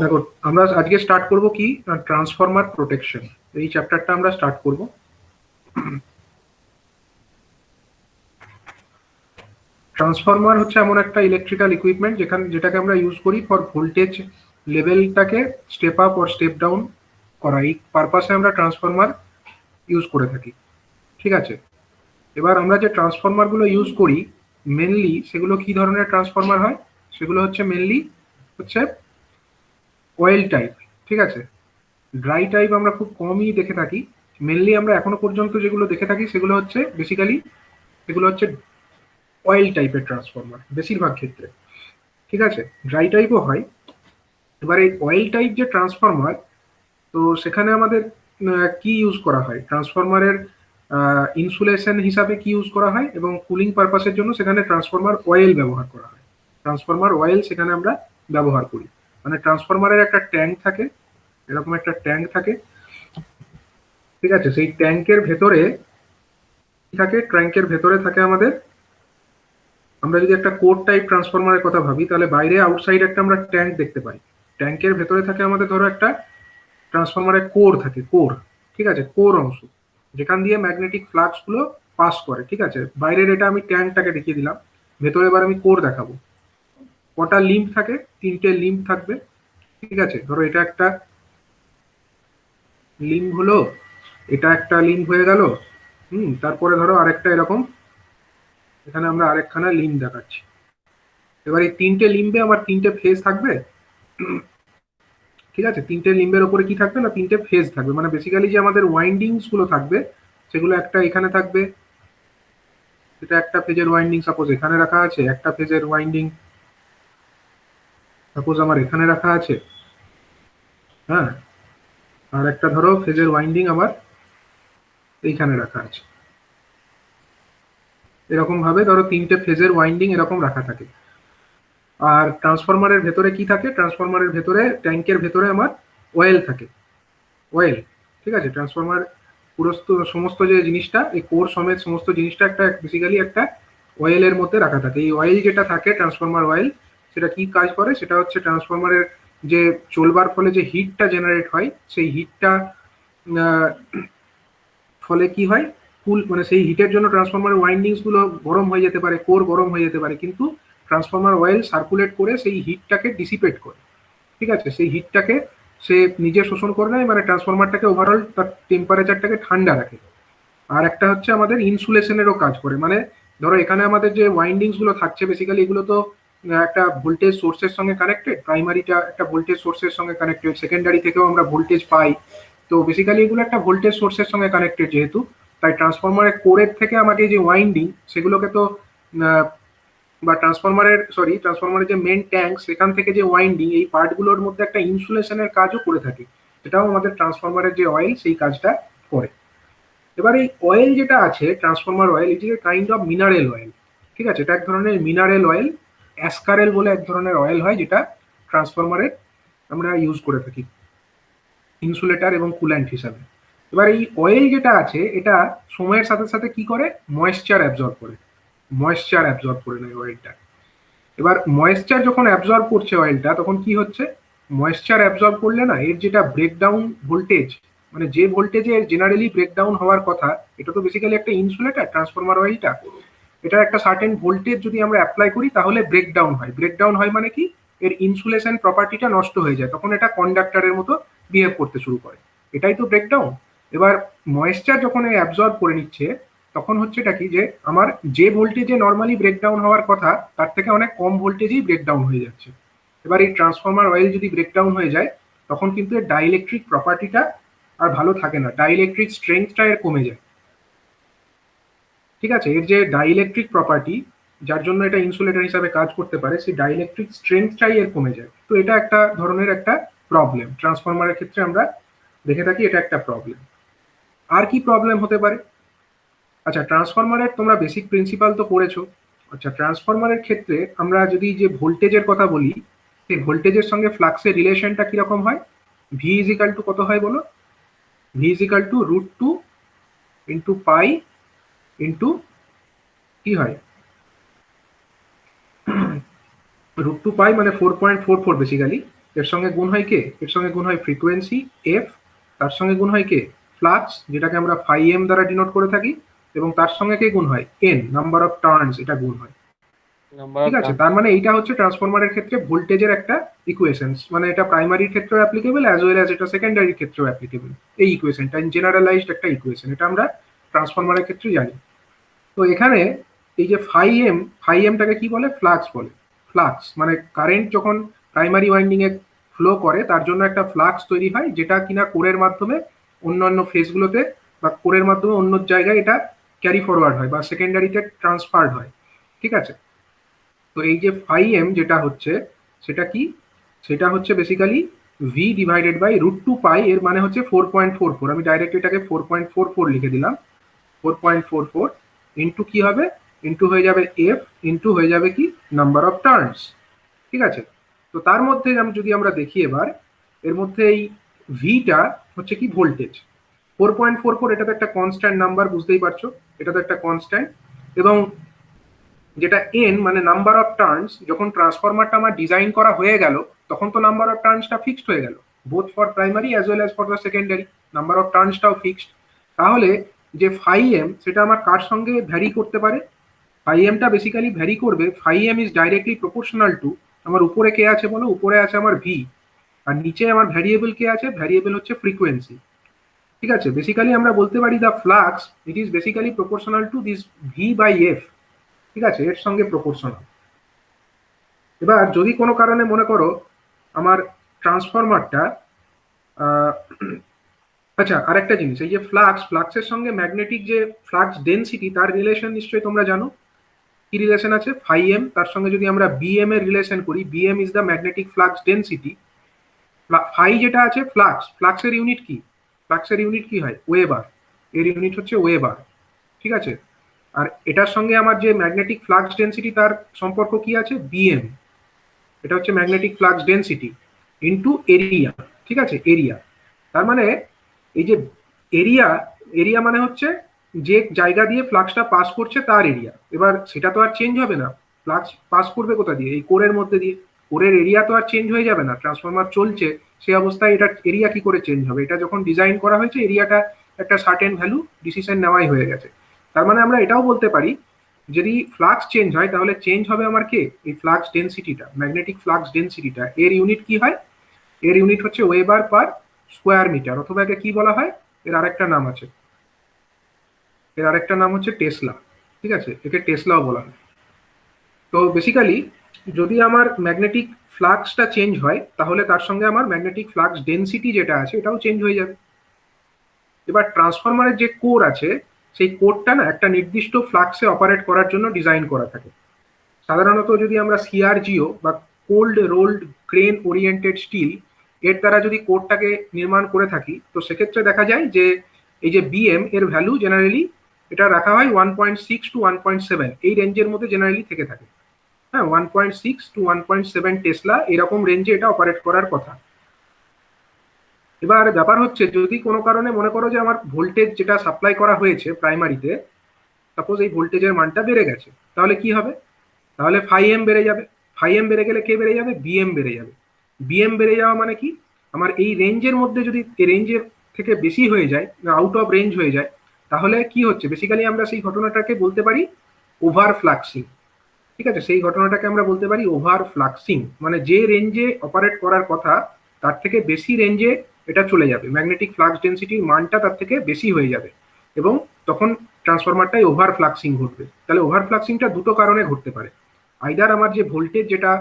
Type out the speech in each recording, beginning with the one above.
দেখো, আমরা আজকে স্টার্ট করব কি, ট্রান্সফরমার প্রোটেকশন। এই চ্যাপ্টারটা আমরা স্টার্ট করব। ট্রান্সফরমার হচ্ছে এমন একটা ইলেকট্রিক্যাল ইকুইপমেন্ট যেটাকে আমরা ইউজ করি ফর ভোল্টেজ লেভেলটাকে step up or step down করা। এই পারপাসে আমরা ট্রান্সফরমার ইউজ করে থাকি। ঠিক আছে, এবার আমরা যে ট্রান্সফরমারগুলো ইউজ করি মেনলি সেগুলো কি ধরনের ট্রান্সফরমার হয়? সেগুলো হচ্ছে মেনলি হচ্ছে অয়েল টাইপ। ঠিক আছে, ড্রাই টাইপ আমরা খুব কমই দেখে থাকি। মেনলি আমরা এখনো পর্যন্ত যেগুলো দেখে থাকি সেগুলো হচ্ছে বেসিক্যালি এগুলো হচ্ছে অয়েল টাইপের ট্রান্সফরমার বেশিরভাগ ক্ষেত্রে। ঠিক আছে, ড্রাই টাইপও হয়। এবার এই অয়েল টাইপ যে ট্রান্সফরমার, তো সেখানে আমাদের কি ইউজ করা হয় ট্রান্সফরমারের ইনসুলেশন হিসাবে কি ইউজ করা হয়, এবং কুলিং পারপাসের জন্য সেখানে ট্রান্সফরমার অয়েল ব্যবহার করা হয়। ট্রান্সফরমার অয়েল সেখানে আমরা ব্যবহার করি। মানে ট্রান্সফরমারের একটা ট্যাঙ্ক থাকে, এরকম একটা ট্যাঙ্ক থাকে। ঠিক আছে, সেই ট্যাঙ্কের ভেতরে থাকে আমাদের, আমরা যদি একটা কোর টাইপ ট্রান্সফরমারের কথা ভাবি তাহলে বাইরে আউটসাইড একটা আমরা ট্যাঙ্ক দেখতে পাই। ট্যাঙ্কের ভেতরে থাকে আমাদের ধরো একটা ট্রান্সফরমারের কোর থাকে, কোর। ঠিক আছে, কোর অংশ যেখান দিয়ে ম্যাগনেটিক ফ্লাক্স গুলো পাস করে। ঠিক আছে, বাইরের এটা আমি ট্যাঙ্কটাকে দেখিয়ে দিলাম, ভেতরে এবার আমি কোর দেখাবো। কটা লিম্ব থাকে? তিনটে লিম্ব থাকবে। ঠিক আছে, ধরো এটা একটা লিম্ব হলো, এটা একটা লিম্ব হয়ে গেল। তারপরে ধরো আরেকটা এরকম, এখানে আমরা আরেকখানা লিম্ব দেখাচ্ছি। এবার এই তিনটে লিম্বে আমার তিনটে ফেজ থাকবে। ঠিক আছে, তিনটে লিম্বের ওপরে কি থাকবে না, তিনটে ফেজ থাকবে। মানে বেসিক্যালি যে আমাদের ওয়াইন্ডিংস গুলো থাকবে সেগুলো একটা এখানে থাকবে, এটা একটা ফেজের ওয়াইন্ডিং সাপোজ এখানে রাখা আছে, একটা ফেজের ওয়াইন্ডিং সাপোজ আমার এখানে রাখা আছে। হ্যাঁ, আর একটা ধরো ফেজের ওয়াইন্ডিং আমার এইখানে রাখা আছে। এরকম ভাবে ধরো তিনটে ফেজের ওয়াইন্ডিং এরকম রাখা থাকে। আর ট্রান্সফরমারের ভেতরে কি থাকে? ট্রান্সফরমারের ভেতরে ট্যাঙ্কের ভেতরে আমার অয়েল থাকে, অয়েল। ঠিক আছে, ট্রান্সফরমার পুরো সমস্ত যে জিনিসটা, এই কোর সমেত সমস্ত জিনিসটা একটা বেসিক্যালি একটা অয়েলের মধ্যে রাখা থাকে। এই অয়েল যেটা থাকে ট্রান্সফরমার অয়েল, সেটা কি কাজ করে? সেটা হচ্ছে ট্রান্সফরমারের যে চলবার ফলে যে হিটটা জেনারেট হয়, সেই হিটটা ফলে কি হয়, কুল মানে সেই হিটের জন্য ট্রান্সফরমারের ওয়াইন্ডিংস গুলো গরম হয়ে যেতে পারে, কোর গরম হয়ে যেতে পারে, কিন্তু ট্রান্সফরমার অয়েল সার্কুলেট করে সেই হিটটাকে ডিসিপেট করে। ঠিক আছে, সেই হিটটাকে সে নিজে শোষণ করে নেয়, মানে ট্রান্সফরমারটাকে ওভারঅল তার টেম্পারেচারটাকে ঠান্ডা রাখে। আর একটা হচ্ছে আমাদের ইনসুলেশনেরও কাজ করে। মানে ধরো এখানে আমাদের যে ওয়াইন্ডিংস গুলো থাকছে বেসিক্যালি এগুলো তো একটা ভোল্টেজ সোর্সের সঙ্গে কানেক্টেড। প্রাইমারিটা একটা ভোল্টেজ সোর্সের সঙ্গে কানেক্টেড, সেকেন্ডারি থেকেও আমরা ভোল্টেজ পাই। তো বেসিক্যালি এগুলো একটা ভোল্টেজ সোর্সের সঙ্গে কানেক্টেড যেহেতু, তাই ট্রান্সফরমারের কোরের থেকে আমাকে যে ওয়াইন্ডিং সেগুলোকে তো আহ, বা ট্রান্সফরমারের যে মেন ট্যাঙ্ক সেখান থেকে যে ওয়াইন্ডিং, এই পার্টগুলোর মধ্যে একটা ইনসুলেশনের কাজও করে থাকে। এটাও আমাদের ট্রান্সফরমারের যে অয়েল সেই কাজটা করে। এবার এই অয়েল যেটা আছে ট্রান্সফরমার অয়েল, এটি কাইন্ড অফ মিনারেল অয়েল। ঠিক আছে, এটা এক ধরনের মিনারেল অয়েল। অ্যাসকারেল বলে এক ধরনের অয়েল হয় যেটা ট্রান্সফরমারের আমরা ইউজ করে থাকি ইনসুলেটর এবং কুল্যান্ট হিসাবে। এবার এই অয়েল যেটা আছে এটা সময়ের সাথে সাথে কি করে, ময়েশ্চার অ্যাবজর্ব করে, ময়েশ্চার অ্যাবজর্ব করে নেয় অয়েলটা। এবার ময়েশ্চার যখন অ্যাবজর্ব করছে অয়েলটা, তখন কি হচ্ছে, ময়েশ্চার অ্যাবজর্ব করলে না এর যেটা ব্রেকডাউন ভোল্টেজ, মানে যে ভোল্টেজে জেনারেলি ব্রেকডাউন হওয়ার কথা, এটা তো বেসিক্যালি একটা ইনসুলেটর ট্রান্সফরমার অয়েলটা, এটা একটা সার্টেন ভোল্টেজ যদি আমরা অ্যাপ্লাই করি তাহলে ব্রেকডাউন হয়। ব্রেকডাউন হয় মানে কি, এর ইনসুলেশন প্রপার্টিটা নষ্ট হয়ে যায়, তখন এটা কন্ডাক্টরের মতো বিহেভ করতে শুরু করে। এটাই তো ব্রেকডাউন। এবার ময়েশ্চার যখন অ্যাবজর্ব করে নিচ্ছে, তখন হচ্ছে এটা কি, যে আমার যে ভোল্টেজে নর্মালি ব্রেকডাউন হওয়ার কথা তার থেকে অনেক কম ভোল্টেজেই ব্রেকডাউন হয়ে যাচ্ছে। এবার এই ট্রান্সফরমার অয়েল যদি ব্রেকডাউন হয়ে যায়, তখন কিন্তু এর ডাইইলেকট্রিক প্রপার্টিটা আর ভালো থাকে না, ডাইইলেকট্রিক স্ট্রেংথটা এর কমে যায়। ঠিক আছে, এর যে ডাইইলেকট্রিক প্রপার্টি, যার জন্য এটা ইনসুলেটর হিসাবে কাজ করতে পারে, সেই ডাইইলেকট্রিক স্ট্রেংথটাই এর কমে যায়। তো এটা একটা ধরনের একটা প্রবলেম ট্রান্সফরমারের ক্ষেত্রে আমরা দেখে থাকি, এটা একটা প্রবলেম। আর কি প্রবলেম হতে পারে? আচ্ছা, ট্রান্সফরমারের তোমরা বেসিক প্রিন্সিপাল তো পড়েছো। আচ্ছা, ট্রান্সফরমারের ক্ষেত্রে আমরা যদি যে ভোল্টেজের কথা বলি, সেই ভোল্টেজের সঙ্গে ফ্লাক্সের রিলেশনটা কিরকম হয়? ভি ইজিক্যাল টু কত হয় বলো? V is equal to √2 into pi into কি হয়, √2 পাই মানে 4.44 বেসিক্যালি, এর সঙ্গে গুণ হয় কে, এর সঙ্গে গুণ হয় ফ্রিকোয়েন্সি এফ, তার সঙ্গে গুণ হয় কে ফ্লাক্স, যেটাকে আমরা ফাই এম দ্বারা ডিনোট করে থাকি, এবং তার সঙ্গে কে গুণ হয় এন, নাম্বার অফ টার্নস, এটা গুণ হয়। ঠিক আছে, তার মানে এইটা হচ্ছে ট্রান্সফরমারের ক্ষেত্রে ভোল্টেজের একটা ইকুয়েশনস, মানে এটা প্রাইমারির ক্ষেত্রেও অ্যাপ্লিকেবল অ্যাজ ওয়েল অ্যাজ এটা সেকেন্ডারির ক্ষেত্রেও অ্যাপ্লিকেবল। এই ইকুয়েশনটা জেনারেলাইজড একটা ইকুয়েশন, এটা আমরা ট্রান্সফরমারের ক্ষেত্রে জানি। তো এখানে এই যে ফাই এমটাকে কি বলে, ফ্লাক্স বলে। ফ্লাক্স মানে কারেন্ট যখন প্রাইমারি ওয়াইন্ডিং এ ফ্লো করে তার জন্য একটা ফ্লাক্স তৈরি হয়, যেটা কিনা কোরের মাধ্যমে অন্যান্য ফেজগুলোতে বা কোরের মাধ্যমে অন্য জায়গায় এটা ক্যারি ফরওয়ার্ড হয় বা সেকেন্ডারিতে ট্রান্সফার্ড হয়। ঠিক আছে, তো এই যে ফাই এম যেটা হচ্ছে সেটা কি, সেটা হচ্ছে বেসিক্যালি ভি ডিভাইডেড বাই √2 পাই, এর মানে হচ্ছে 4.44। আমি ডাইরেক্ট এটাকে 4.44 লিখে দিলাম। 4.44 ইন্টু কি হবে, ইন্টু হয়ে যাবে এফ, ইন্টু হয়ে যাবে কি নাম্বার অফ টার্নস। ঠিক আছে, তো তার মধ্যে যদি আমরা দেখি এবার, এর মধ্যে এই ভিটা হচ্ছে কি ভোল্টেজ। 4.44 এটা তো একটা কনস্ট্যান্ট নাম্বার, বুঝতেই পারছো, এটা তো একটা কনস্ট্যান্ট। এবং যেটা এন মানে নাম্বার অফ টার্নস, যখন ট্রান্সফরমারটা আমার ডিজাইন করা হয়ে গেল তখন তো নাম্বার অফ টার্নসটা ফিক্সড হয়ে গেল, both for primary as well as for the secondary, number of টার্নসটাও ফিক্সড। তাহলে যে ফাই এম সেটা আমার কার সঙ্গে ভ্যারি করতে পারে, ফাই এমটা বেসিক্যালি ভ্যারি করবে, phi M is directly proportional to, আমার উপরে কে আছে বলো, উপরে আছে আমার ভি, আর নিচে আমার ভ্যারিয়েবল কে আছে, ভ্যারিয়েবল হচ্ছে ফ্রিকোয়েন্সি। ঠিক আছে, বেসিক্যালি আমরা বলতে পারি the flux it is basically proportional to this V by F. ঠিক আছে, এর সঙ্গে প্রপোর্শনাল। এবার যদি কোনো কারণে মনে করো আমার ট্রান্সফরমারটা আচ্ছা, আরেকটা জিনিস, এই যে ফ্লাক্সের সঙ্গে ম্যাগনেটিক যে ফ্লাক্স ডেন্সিটি তার রিলেশন নিশ্চয়ই তোমরা জানো। কি রিলেশন আছে, ফাই এম, তার সঙ্গে যদি আমরা বিএম এর রিলেশন করি, BM is the magnetic flux density. Phi যেটা আছে ফ্লাক্সের ইউনিট কি, ফ্লাক্সের ইউনিট কি হয়, ওয়েবার, এর ইউনিট হচ্ছে ওয়েবার। ঠিক আছে, আর এটার সঙ্গে আমার যে ম্যাগনেটিক ফ্লাক্স ডেন্সিটি তার সম্পর্ক কি আছে, বিএম, এটা হচ্ছে magnetic flux density into area. ঠিক আছে, এরিয়া, তার মানে এই যে এরিয়া, এরিয়া মানে হচ্ছে যে জায়গা দিয়ে ফ্লাক্সটা পাস করছে তার এরিয়া। এবার সেটা তো আর চেঞ্জ হবে না, ফ্লাক্স পাস করবে কোথা দিয়ে, এই কোরের মধ্যে দিয়ে, কোরের এরিয়া তো আর চেঞ্জ হয়ে যাবে না, ট্রান্সফরমার চলছে সেই অবস্থায় এটা এরিয়া কি করে চেঞ্জ হবে, এটা যখন ডিজাইন করা হয়েছে এরিয়াটা একটা সার্টেন ভ্যালু ডিসিশন নেওয়াই হয়ে গেছে। তার মানে আমরা এটাও বলতে পারি যদি ফ্লাক্স চেঞ্জ হয় তাহলে চেঞ্জ হবে আমার কে, এই ফ্লাক্স ডেন্সিটিটা, ম্যাগনেটিক ফ্লাক্স ডেন্সিটিটা, এর ইউনিট কি হয়, এর ইউনিট হচ্ছে ওয়েবার পার স্কোয়ার মিটার, অথবা একে কি বলা হয়, এর আরেকটা নাম আছে, এর আরেকটা নাম হচ্ছে টেসলা। ঠিক আছে, একে টেসলাও বলা হয়। তো বেসিক্যালি যদি আমার ম্যাগনেটিক ফ্লাক্সটা চেঞ্জ হয় তাহলে তার সঙ্গে আমার ম্যাগনেটিক ফ্লাক্স ডেন্সিটি যেটা আছে এটাও চেঞ্জ হয়ে যাবে। এবার ট্রান্সফরমারের যে কোর আছে সেই কোরটা না একটা নির্দিষ্ট ফ্লাক্সে অপারেট করার জন্য ডিজাইন করা থাকে। সাধারণত যদি আমরা সিআরজিও বা cold rolled grain oriented steel এর দ্বারা যদি কোডটাকে নির্মাণ করে থাকি, তো সেক্ষেত্রে দেখা যায় যে এই যে বিএম এর ভ্যালু জেনারেলি এটা রাখা হয় 1.6 টু 1.7, এই রেঞ্জের মধ্যে জেনারেলি থেকে থাকে। হ্যাঁ, 1.6 টু 1.7 টেসলা এরকম রেঞ্জে এটা অপারেট করার কথা। এবার ব্যাপার হচ্ছে যদি কোনো কারণে মনে করো যে আমার ভোল্টেজ যেটা সাপ্লাই করা হয়েছে প্রাইমারিতে, সাপোজ এই ভোল্টেজের মানটা বেড়ে গেছে, তাহলে কি হবে, তাহলে ফাই এম বেড়ে যাবে, ফাই এম বেড়ে গেলে কে বেড়ে যাবে, বিএম বেড়ে যাবে। বিএম বেড়ে যাওয়া মানে কি, আমার এই রেঞ্জের মধ্যে যদি এই রেঞ্জের থেকে বেশি হয়ে যায়, আউট অফ রেঞ্জ হয়ে যায়, তাহলে কি হচ্ছে, বেসিক্যালি আমরা সেই ঘটনাটাকে বলতে পারি ওভার ফ্লাক্সিং। ঠিক আছে, সেই ঘটনাটাকে আমরা বলতে পারি ওভার ফ্লাক্সিং, মানে যে রেঞ্জে অপারেট করার কথা তার থেকে বেশি রেঞ্জে এটা চলে যাবে, ম্যাগনেটিক ফ্লাক্স ডেন্সিটির মানটা তার থেকে বেশি হয়ে যাবে, এবং তখন ট্রান্সফরমারটাই ওভার ফ্লাক্সিং ঘটবে। তাহলে ওভার ফ্লাক্সিংটা দুটো কারণে ঘটতে পারে, আইদার আমার যে ভোল্টেজ যেটা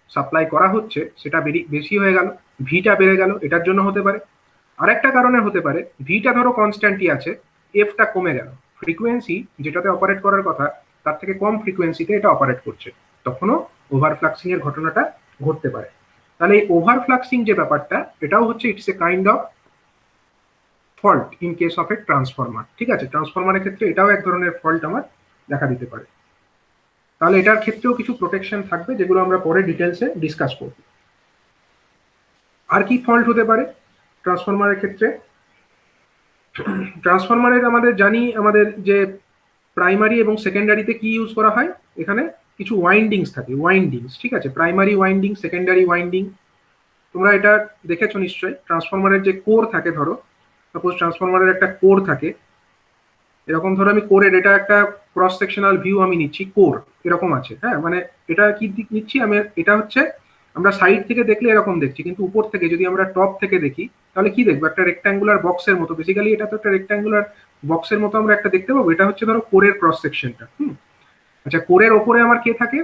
সাপ্লাই করা হচ্ছে সেটা বেশি হয়ে গেল, ভিটা বেড়ে গেল, এটার জন্য হতে পারে। আরেকটা কারণে হতে পারে ভিটা ধরো কনস্ট্যান্টই আছে, এফটা কমে গেল, ফ্রিকোয়েন্সি যেটাতে অপারেট করার কথা তার থেকে কম ফ্রিকোয়েন্সিতে এটা অপারেট করছে, তখনও ওভারফ্লাক্সিং এর ঘটনাটা ঘটতে পারে। তাহলে এই ওভারফ্লাক্সিং যে ব্যাপারটা এটাও হচ্ছে it's a kind of fault in case of A transformer. ঠিক আছে, ট্রান্সফরমারের ক্ষেত্রে এটাও এক ধরনের ফল্ট আমার দেখা দিতে পারে। তাহলে এটার ক্ষেত্রেও কিছু প্রোটেকশন থাকবে যেগুলো আমরা পরে ডিটেলসে ডিসকাস করব। আর কি ফল্ট হতে পারে ট্রান্সফরমারের ক্ষেত্রে, ট্রান্সফরমারের আমাদের জানি আমাদের যে প্রাইমারি এবং সেকেন্ডারিতে কি ইউজ করা হয়, এখানে কিছু ওয়াইন্ডিংস থাকে, ওয়াইন্ডিংস। ঠিক আছে, প্রাইমারি ওয়াইন্ডিং, সেকেন্ডারি ওয়াইন্ডিং। তোমরা এটা দেখেছো নিশ্চয়ই, ট্রান্সফরমারের যে কোর থাকে, ধরো সাপোজ ট্রান্সফরমারের একটা কোর থাকে, এরকম ধরো আমি কোরের এটা একটা ক্রস সেকশনাল ভিউ আমি নিচ্ছি, কোর এরকম আছে, হ্যাঁ, মানে এটা কি দিক নিচ্ছি আমি, এটা হচ্ছে আমরা সাইড থেকে দেখলে এরকম দেখছি, কিন্তু উপর থেকে যদি আমরা টপ থেকে দেখি তাহলে কি দেখবো, একটা রেক্ট্যাঙ্গুলার বক্সের মতো, বেসিক্যালি এটা তো একটা রেক্ট্যাঙ্গুলার বক্সের মতো আমরা একটা দেখতে পাবো। এটা হচ্ছে ধরো কোরের ক্রস সেকশনটা। আচ্ছা, কোরের ওপরে আমার কে থাকে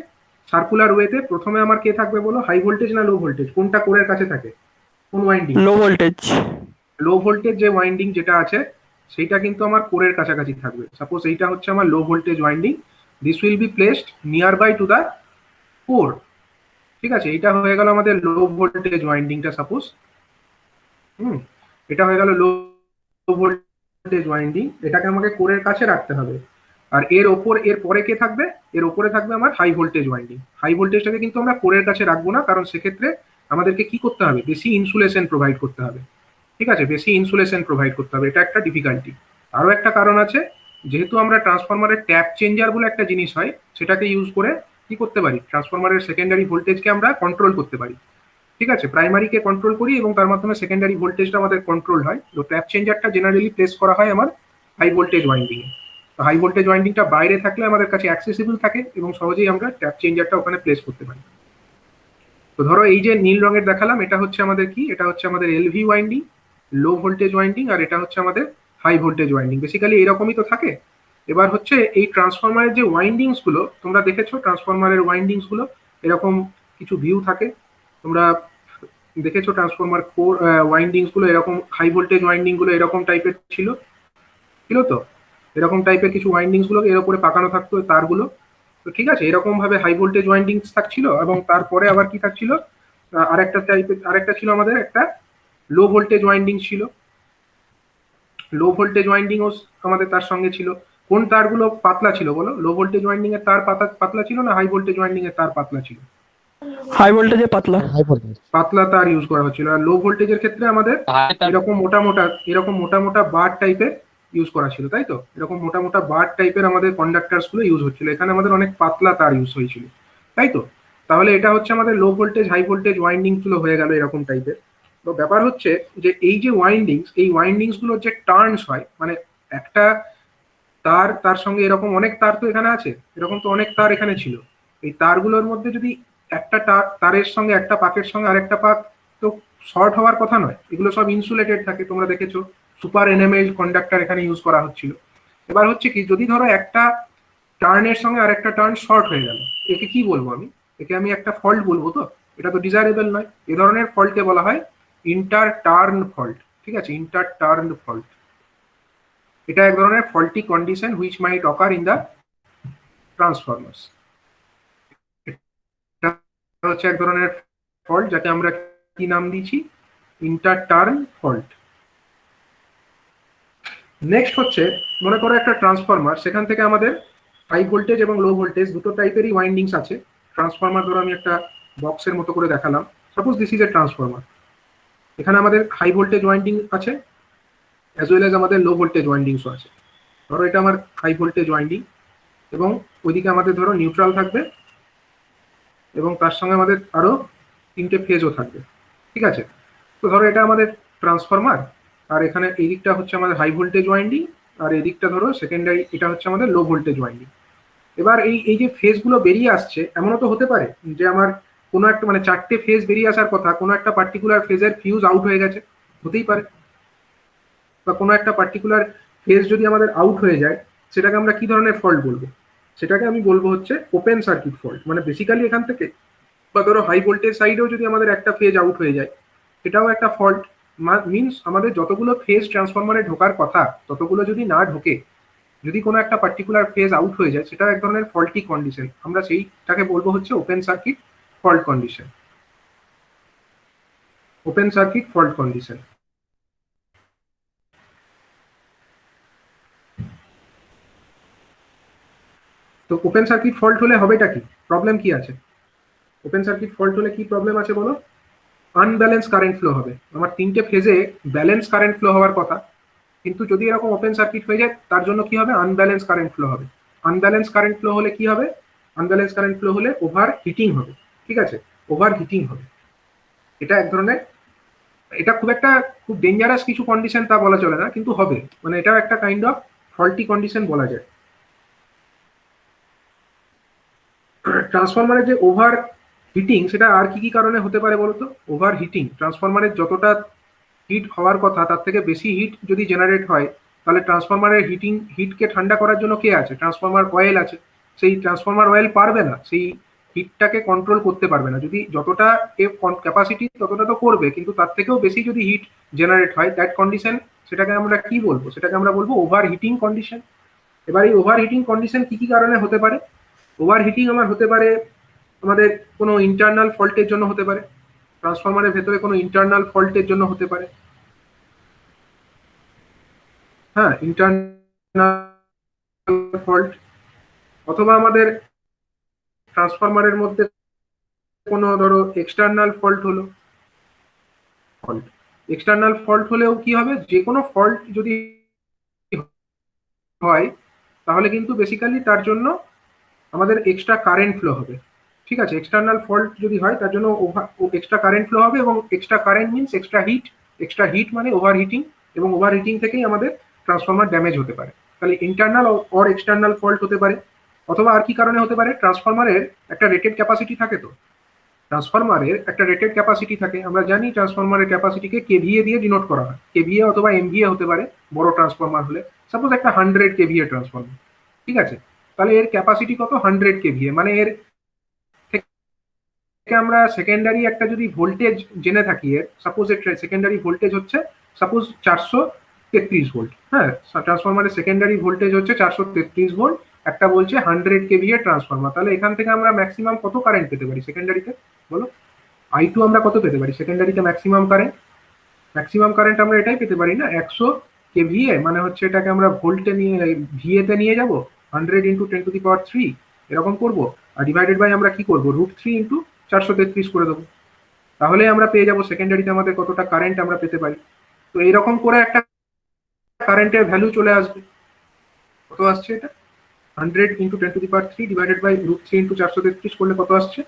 সার্কুলার ওয়েতে? প্রথমে আমার কে থাকবে বলো, হাই ভোল্টেজ না লো ভোল্টেজ? কোনটা কোরের কাছে থাকে, কোন winding? Low voltage. Low voltage যে ওয়াইন্ডিং যেটা আছে সেইটা কিন্তু আমার কোরের কাছাকাছি থাকবে। সাপোজ এইটা হচ্ছে আমার low voltage winding, this will be placed near by to the core. ঠিক আছে, এটা হয়ে গেল আমাদের লো ভোল্টেজ ওয়াইন্ডিংটা সাপোজ। এটা হয়ে গেল লো ভোল্টেজ ওয়াইন্ডিং, এটাকে আমাকে কোরের কাছে রাখতে হবে। আর এর ওপর, এর পরে কে থাকবে? এর ওপরে থাকবে আমার হাই ভোল্টেজ ওয়াইন্ডিং। হাই ভোল্টেজটাকে কিন্তু আমরা কোরের কাছে রাখবো না, কারণ সেক্ষেত্রে আমাদেরকে কি করতে হবে, বেশি ইনসুলেশন প্রোভাইড করতে হবে। ঠিক আছে, বেশি ইনসুলেশন প্রোভাইড করতে হবে, এটা একটা ডিফিকাল্টি। আরো একটা কারণ আছে, যেহেতু আমরা ট্রান্সফরমারের ট্যাপ চেঞ্জার বলে একটা জিনিস হয়, সেটাকে ইউজ করে কি করতে পারি, ট্রান্সফরমারের সেকেন্ডারি ভোল্টেজকে আমরা কন্ট্রোল করতে পারি। ঠিক আছে, প্রাইমারিকে কন্ট্রোল করি এবং তার মাধ্যমে সেকেন্ডারি ভোল্টেজটা আমাদের কন্ট্রোল হয়। তো ট্যাপ চেঞ্জারটা জেনারেলি প্লেস করা হয় আমার হাই ভোল্টেজ ওয়াইন্ডিং এ। তো হাই ভোল্টেজ ওয়াইন্ডিংটা বাইরে থাকলে আমাদের কাছে অ্যাক্সেসিবল থাকে এবং সহজেই আমরা ট্যাপ চেঞ্জারটা ওখানে প্লেস করতে পারি। তো ধরো এই যে নীল রঙের দেখালাম, এটা হচ্ছে আমাদের কি, এটা হচ্ছে আমাদের LV winding, low voltage winding, আর এটা হচ্ছে আমাদের হাই ভোল্টেজ ওয়াইন্ডিং। বেসিক্যালি এরকমই তো থাকে। এবার হচ্ছে এই ট্রান্সফরমারের যে ওয়াইন্ডিংস গুলো তোমরা দেখেছো, ট্রান্সফরমারের ওয়াইন্ডিংস গুলো এরকম কিছু ভিউ থাকে, তোমরা দেখেছো ট্রান্সফরমার কোর ওয়াইন্ডিংস গুলো এরকম, হাই ভোল্টেজ ওয়াইন্ডিং গুলো এরকম টাইপের ছিল, ছিল তো, এরকম টাইপের কিছু ওয়াইন্ডিংস গুলো এর উপরে পাকানো থাকতো তারগুলো। তো ঠিক আছে, এরকম ভাবে হাই ভোল্টেজ ওয়াইন্ডিংস থাকছিল, এবং তারপরে আবার কি থাকছিল, আরেকটা টাইপের, আরেকটা ছিল আমাদের একটা লো ভোল্টেজ ওয়াইন্ডিং ছিল। লো ভোল্টেজ ওয়াইন্ডিংও আমাদের তার সঙ্গে ছিল। কোন তারগুলো পাতলা ছিল বলো, লো ভোল্টেজ ওয়াইন্ডিং এর তার পাতলা ছিল না হাই ভোল্টেজ ওয়াইন্ডিং এর তার পাতলা ছিল? হাই ভোল্টেজে পাতলা। High voltage. পাতলা তার ইউজ করা হচ্ছিল। আর লো ভোল্টেজের ক্ষেত্রে আমাদের এরকম মোটা মোটা, এরকম মোটা মোটা বার টাইপের ইউজ করা ছিল, তাই তো? এরকম মোটা মোটা বার টাইপের আমাদের কন্ডাক্টার্স গুলো ইউজ হচ্ছিল, এখানে আমাদের অনেক পাতলা তার ইউজ হয়েছিল, তাই তো? তাহলে এটা হচ্ছে আমাদের low voltage high voltage winding গুলো হয়ে গেল এরকম টাইপের। তো ব্যাপার হচ্ছে যে এই যে ওয়াইন্ডিংস, এই ওয়াইন্ডিংস গুলোর যে টার্নস হয়, মানে একটা তার, তার সঙ্গে এরকম অনেক তার তো এখানে আছে, এরকম তো অনেক তার এখানে ছিল। এই তারগুলোর মধ্যে যদি একটা তারের সঙ্গে একটা পাকের সঙ্গে আরেকটা পাক তো শর্ট হওয়ার কথা নয়, এগুলো সব ইনসুলেটেড থাকে, তোমরা দেখেছো সুপার এনএমএল কন্ডাক্টর এখানে ইউজ করা হচ্ছিল। এবার হচ্ছে কি, যদি ধরো একটা টার্নের সঙ্গে আরেকটা টার্ন শর্ট হয়ে গেল, একে কি বলবো আমি, একে আমি একটা ফল্ট বলবো তো? এটা তো ডিজায়ারেবল নয়। এ ধরনের ফল্টকে বলা হয় ইন্টার টার্ন ফল্ট। ঠিক আছে, ইন্টার টার্ন ফল্ট, এটা এক ধরনের faulty condition which might occur in the transformers. এটা হচ্ছে এক ধরনের ফল্ট যাকে আমরা কি নাম দিয়েছি, ইন্টার টার্ন ফল্ট। নেক্সট হচ্ছে, মনে করো একটা ট্রান্সফরমার, সেখান থেকে আমাদের হাই ভোল্টেজ এবং লো ভোল্টেজ দুটো টাইপেরই ওয়াইন্ডিংস আছে। ট্রান্সফরমার ধরো আমি একটা বক্সের মতো করে দেখালাম, suppose this is a transformer. এখানে আমাদের হাই ভোল্টেজ ওয়াইন্ডিং আছে অ্যাজ ওয়েল এজ আমাদের লো ভোল্টেজ ওয়াইন্ডিংসও আছে। ধরো এটা আমার হাই ভোল্টেজ ওয়াইন্ডিং, এবং ওইদিকে আমাদের ধরো নিউট্রাল থাকবে, এবং তার সঙ্গে আমাদের আরো তিনটে ফেজও থাকবে। ঠিক আছে, তো ধরো এটা আমাদের ট্রান্সফরমার, আর এখানে এই দিকটা হচ্ছে আমাদের হাই ভোল্টেজ ওয়াইন্ডিং, আর এই দিকটা ধরো সেকেন্ডারি, এটা হচ্ছে আমাদের লো ভোল্টেজ ওয়াইন্ডিং। এবার এই এই যে ফেজগুলো বেরিয়ে আসছে, এমনও তো হতে পারে যে আমার কোনো একটা, মানে চারটে ফেজ বেরিয়ে আসার কথা, কোনো একটা পার্টিকুলার ফেজের ফিউজ আউট হয়ে গেছে, হতেই পারে। বা কোনো একটা পার্টিকুলার ফেজ যদি আমাদের আউট হয়ে যায়, সেটাকে আমরা কি ধরনের ফল্ট বলবো? সেটাকে আমি বলবো হচ্ছে ওপেন সার্কিট ফল্ট। মানে বেসিক্যালি এখান থেকে, বা ধরো হাই ভোল্টেজ সাইডেও যদি আমাদের একটা ফেজ আউট হয়ে যায়, এটাও একটা ফল্ট। মিনস আমাদের যতগুলো ফেজ ট্রান্সফরমারে ঢোকার কথা ততগুলো যদি না ঢোকে, যদি কোনো একটা পার্টিকুলার ফেজ আউট হয়ে যায়, সেটা এক ধরনের ফল্টি কন্ডিশন, আমরা সেইটাকে বলবো হচ্ছে open circuit fault condition. Open circuit fault condition. তো ওপেন সার্কিট ফল্ট হলে হবেটা কি, প্রবলেম কি আছে? ওপেন সার্কিট ফল্ট হলে কি প্রবলেম আছে বলো? আনব্যালেন্স কারেন্ট ফ্লো হবে। আমার তিনটে ফেজে ব্যালেন্স কারেন্ট ফ্লো হওয়ার কথা, কিন্তু যদি এরকম ওপেন সার্কিট হয়ে যায়, তার জন্য কি হবে, আনব্যালেন্স কারেন্ট ফ্লো হবে। আনব্যালেন্স কারেন্ট ফ্লো হলে কি হবে, আনব্যালেন্স কারেন্ট ফ্লো হলে ওভার হিটিং হবে। ঠিক আছে, ওভার হিটিং হবে। এটা এক ধরনের, এটা খুব ডেঞ্জারাস কিছু কন্ডিশন তা বলা চলে না, কিন্তু হবে, মানে এটাও একটা কাইন্ড অফ ফল্টি কন্ডিশন বলা যায়। ট্রান্সফরমারের যে ওভার হিটিং, সেটা আর কি কি কারণে হতে পারে বলতো? ওভার হিটিং, ট্রান্সফরমারের যতটা হিট হওয়ার কথা তার থেকে বেশি হিট যদি জেনারেট হয়, তাহলে ট্রান্সফরমারের হিটকে ঠান্ডা করার জন্য কে আছে? ট্রান্সফরমার অয়েল আছে। সেই ট্রান্সফরমার অয়েল পারবে না সেই হিটটাকে কন্ট্রোল করতে পারবে না। যদি যতটা ক্যাপাসিটি ততটা তো করবে, কিন্তু তার থেকেও বেশি যদি হিট জেনারেট হয়, দ্যাট কন্ডিশন, সেটাকে আমরা কি বলবো? সেটাকে আমরা বলবো ওভার হিটিং কন্ডিশন। এবার এই ওভার হিটিং কন্ডিশন কি কি কারণে হতে পারে? ওভার হিটিং আমার হতে পারে আমাদের কোনো ইন্টারনাল ফল্টের জন্য হতে পারে, ট্রান্সফরমারের ভেতরে কোনো ইন্টারনাল ফল্টের জন্য হতে পারে। হ্যাঁ, ইন্টারনাল ফল্ট, অথবা আমাদের ট্রান্সফরমারের মধ্যে কোনো ধরো এক্সটার্নাল ফল্ট হলো। ফল্ট, এক্সটার্নাল ফল্ট হলেও কি হবে? যে কোনো ফল্ট যদি হয় তাহলে কিন্তু বেসিক্যালি তার জন্য আমাদের এক্সট্রা কারেন্ট ফ্লো হবে। ঠিক আছে, এক্সটার্নাল ফল্ট যদি হয় তার জন্য এক্সট্রা কারেন্ট ফ্লো হবে, এবং extra current means extra heat মানে ওভার হিটিং, এবং ওভার হিটিং থেকেই আমাদের ট্রান্সফরমার ড্যামেজ হতে পারে। তাহলে ইন্টারনাল অর এক্সটার্নাল ফল্ট হতে পারে। অথবা আর কি কারণে হতে পারে? ট্রান্সফরমারের একটা রেটেড ক্যাপাসিটি থাকে, তো ট্রান্সফরমারের একটা রেটেড ক্যাপাসিটি থাকে। আমরা জানি ট্রান্সফরমারের ক্যাপাসিটিকে কেভিএ দিয়ে ডিনোট করা হয়, কেভিএ অথবা এমভিএ হতে পারে বড় ট্রান্সফরমার হলে। সাপোজ একটা 100 কেভিএ ট্রান্সফরমার, ঠিক আছে, তাহলে এর ক্যাপাসিটি কত? 100 কেভিএ। মানে এর থেকে আমরা সেকেন্ডারি একটা যদি ভোল্টেজ জেনে থাকি, এর সাপোজ এর সেকেন্ডারি ভোল্টেজ হচ্ছে সাপোজ 433 ভোল্ট। হ্যাঁ, ট্রান্সফরমারের সেকেন্ডারি ভোল্টেজ হচ্ছে 433 ভোল্ট, একটা বলছে 100 কেভিএ ট্রান্সফরমার। তাহলে এখান থেকে আমরা ম্যাক্সিমাম কত কারেন্ট পেতে পারি সেকেন্ডারিতে? বলো, I2 আমরা কত পেতে পারি সেকেন্ডারিতে? ম্যাক্সিমাম কারেন্ট আমরা এটাই পেতে পারি না, 100 কেভিএ। মানে হচ্ছে এটাকে আমরা ভোল্টে নিয়ে ভিএ তে নিয়ে যাব, 100 ইন্টু 10⁻³ এরকম করব, আর ডিভাইডেড বাই আমরা কি করব? √3 ইন্টু 433 করে দেবো। তাহলে আমরা পেয়ে যাব সেকেন্ডারিতে আমাদের কতটা কারেন্ট আমরা পেতে পারি। তো এইরকম করে একটা কারেন্টের ভ্যালু চলে আসবে। কত আসছে এটা? 100 ইন্টু 10⁻³ ডিভাইডেড বাই √3 ইন্টু 433 করলে কত আসছে?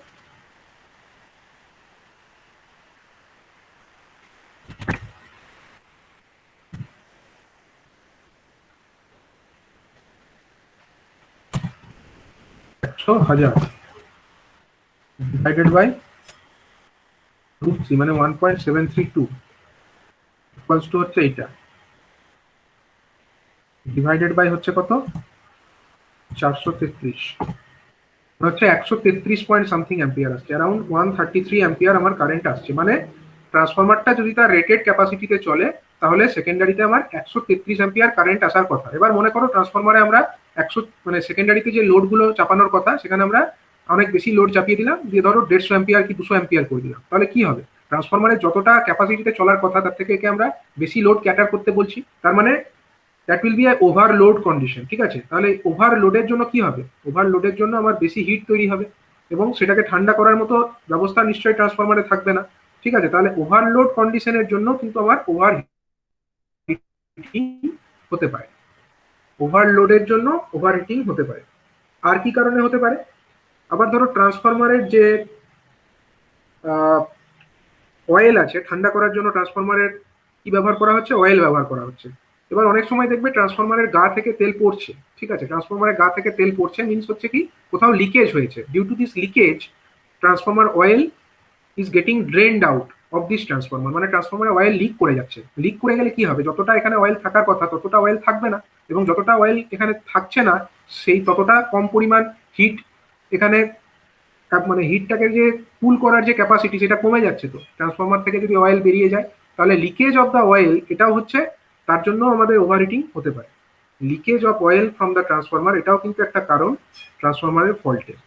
হাজার ডিভাইডেড বাই √3 মানে 1.732 ইকুয়ালস টু হচ্ছে এইটা, ডিভাইডেড বাই হচ্ছে কত? 433, হচ্ছে 133 পয়েন্ট সামথিং অ্যাম্পিয়ার আসছে, অ্যারাউন্ড 133 অ্যাম্পিয়ার আমার কারেন্ট আসছে। মানে ট্রান্সফরমারটা যদি তার রেটেড ক্যাপাসিটিতে চলে, তাহলে সেকেন্ডারিতে আমার 133 অ্যাম্পিয়ার কারেন্ট আসার কথা। এবার মনে করো ট্রান্সফরমারে আমরা 100 মানে সেকেন্ডারিতে যে লোডগুলো চাপানোর কথা, সেখানে আমরা অনেক বেশি লোড চাপিয়ে দিলাম, দিয়ে ধরো 150 অ্যাম্পিয়ার কি 200 অ্যাম্পিয়ার করে দিলাম। তাহলে কি হবে? ট্রান্সফরমারের যতটা ক্যাপাসিটিতে চলার কথা তার থেকে একে আমরা বেশি লোড ক্যাটার করতে বলছি, তার মানে that will B A overload condition. ঠিক আছে, তাহলে ওভারলোডের জন্য কি হবে? ওভারলোডের জন্য আমার বেশি হিট তৈরি হবে, এবং সেটাকে ঠান্ডা করার মতো ব্যবস্থা নিশ্চয়ই ট্রান্সফরমারে থাকবে না। ঠিক আছে, তাহলে ওভারলোড কন্ডিশনের জন্য কিন্তু আমার ওভার হিটিং হতে পারে, ওভারলোডের জন্য ওভার হিটিং হতে পারে। আর কি কারণে হতে পারে? আবার ধরো ট্রান্সফরমারের যে অয়েল আছে, ঠান্ডা করার জন্য ট্রান্সফরমারের কি ব্যবহার করা হচ্ছে? অয়েল ব্যবহার করা হচ্ছে। এবার অনেক সময় দেখবে ট্রান্সফরমারের গা থেকে তেল পড়ছে। ঠিক আছে, ট্রান্সফরমারের গা থেকে তেল পড়ছে মিনস হচ্ছে কি কোথাও লিকেজ হয়েছে। Due to this leakage transformer oil is getting drained out of this transformer. মানে ট্রান্সফরমারে অয়েল লিক করে যাচ্ছে। লিক করে গেলে কি হবে? যতটা এখানে অয়েল থাকার কথা ততটা অয়েল থাকবে না, এবং যতটা অয়েল এখানে থাকছে না সেই ততটা কম পরিমাণ হিট এখানে, মানে হিটটাকে যে কুল করার যে ক্যাপাসিটি সেটা কমে যাচ্ছে। তো ট্রান্সফরমার থেকে যদি অয়েল বেরিয়ে যায়, তাহলে লিকেজ অফ দ্য অয়েল, এটাও হচ্ছে তার জন্য আমাদের ওভারহিটিং হতে পারে। Leakage of oil from the transformer, এটাও কিন্তু একটা কারণ ট্রান্সফরমারের ফল্টের।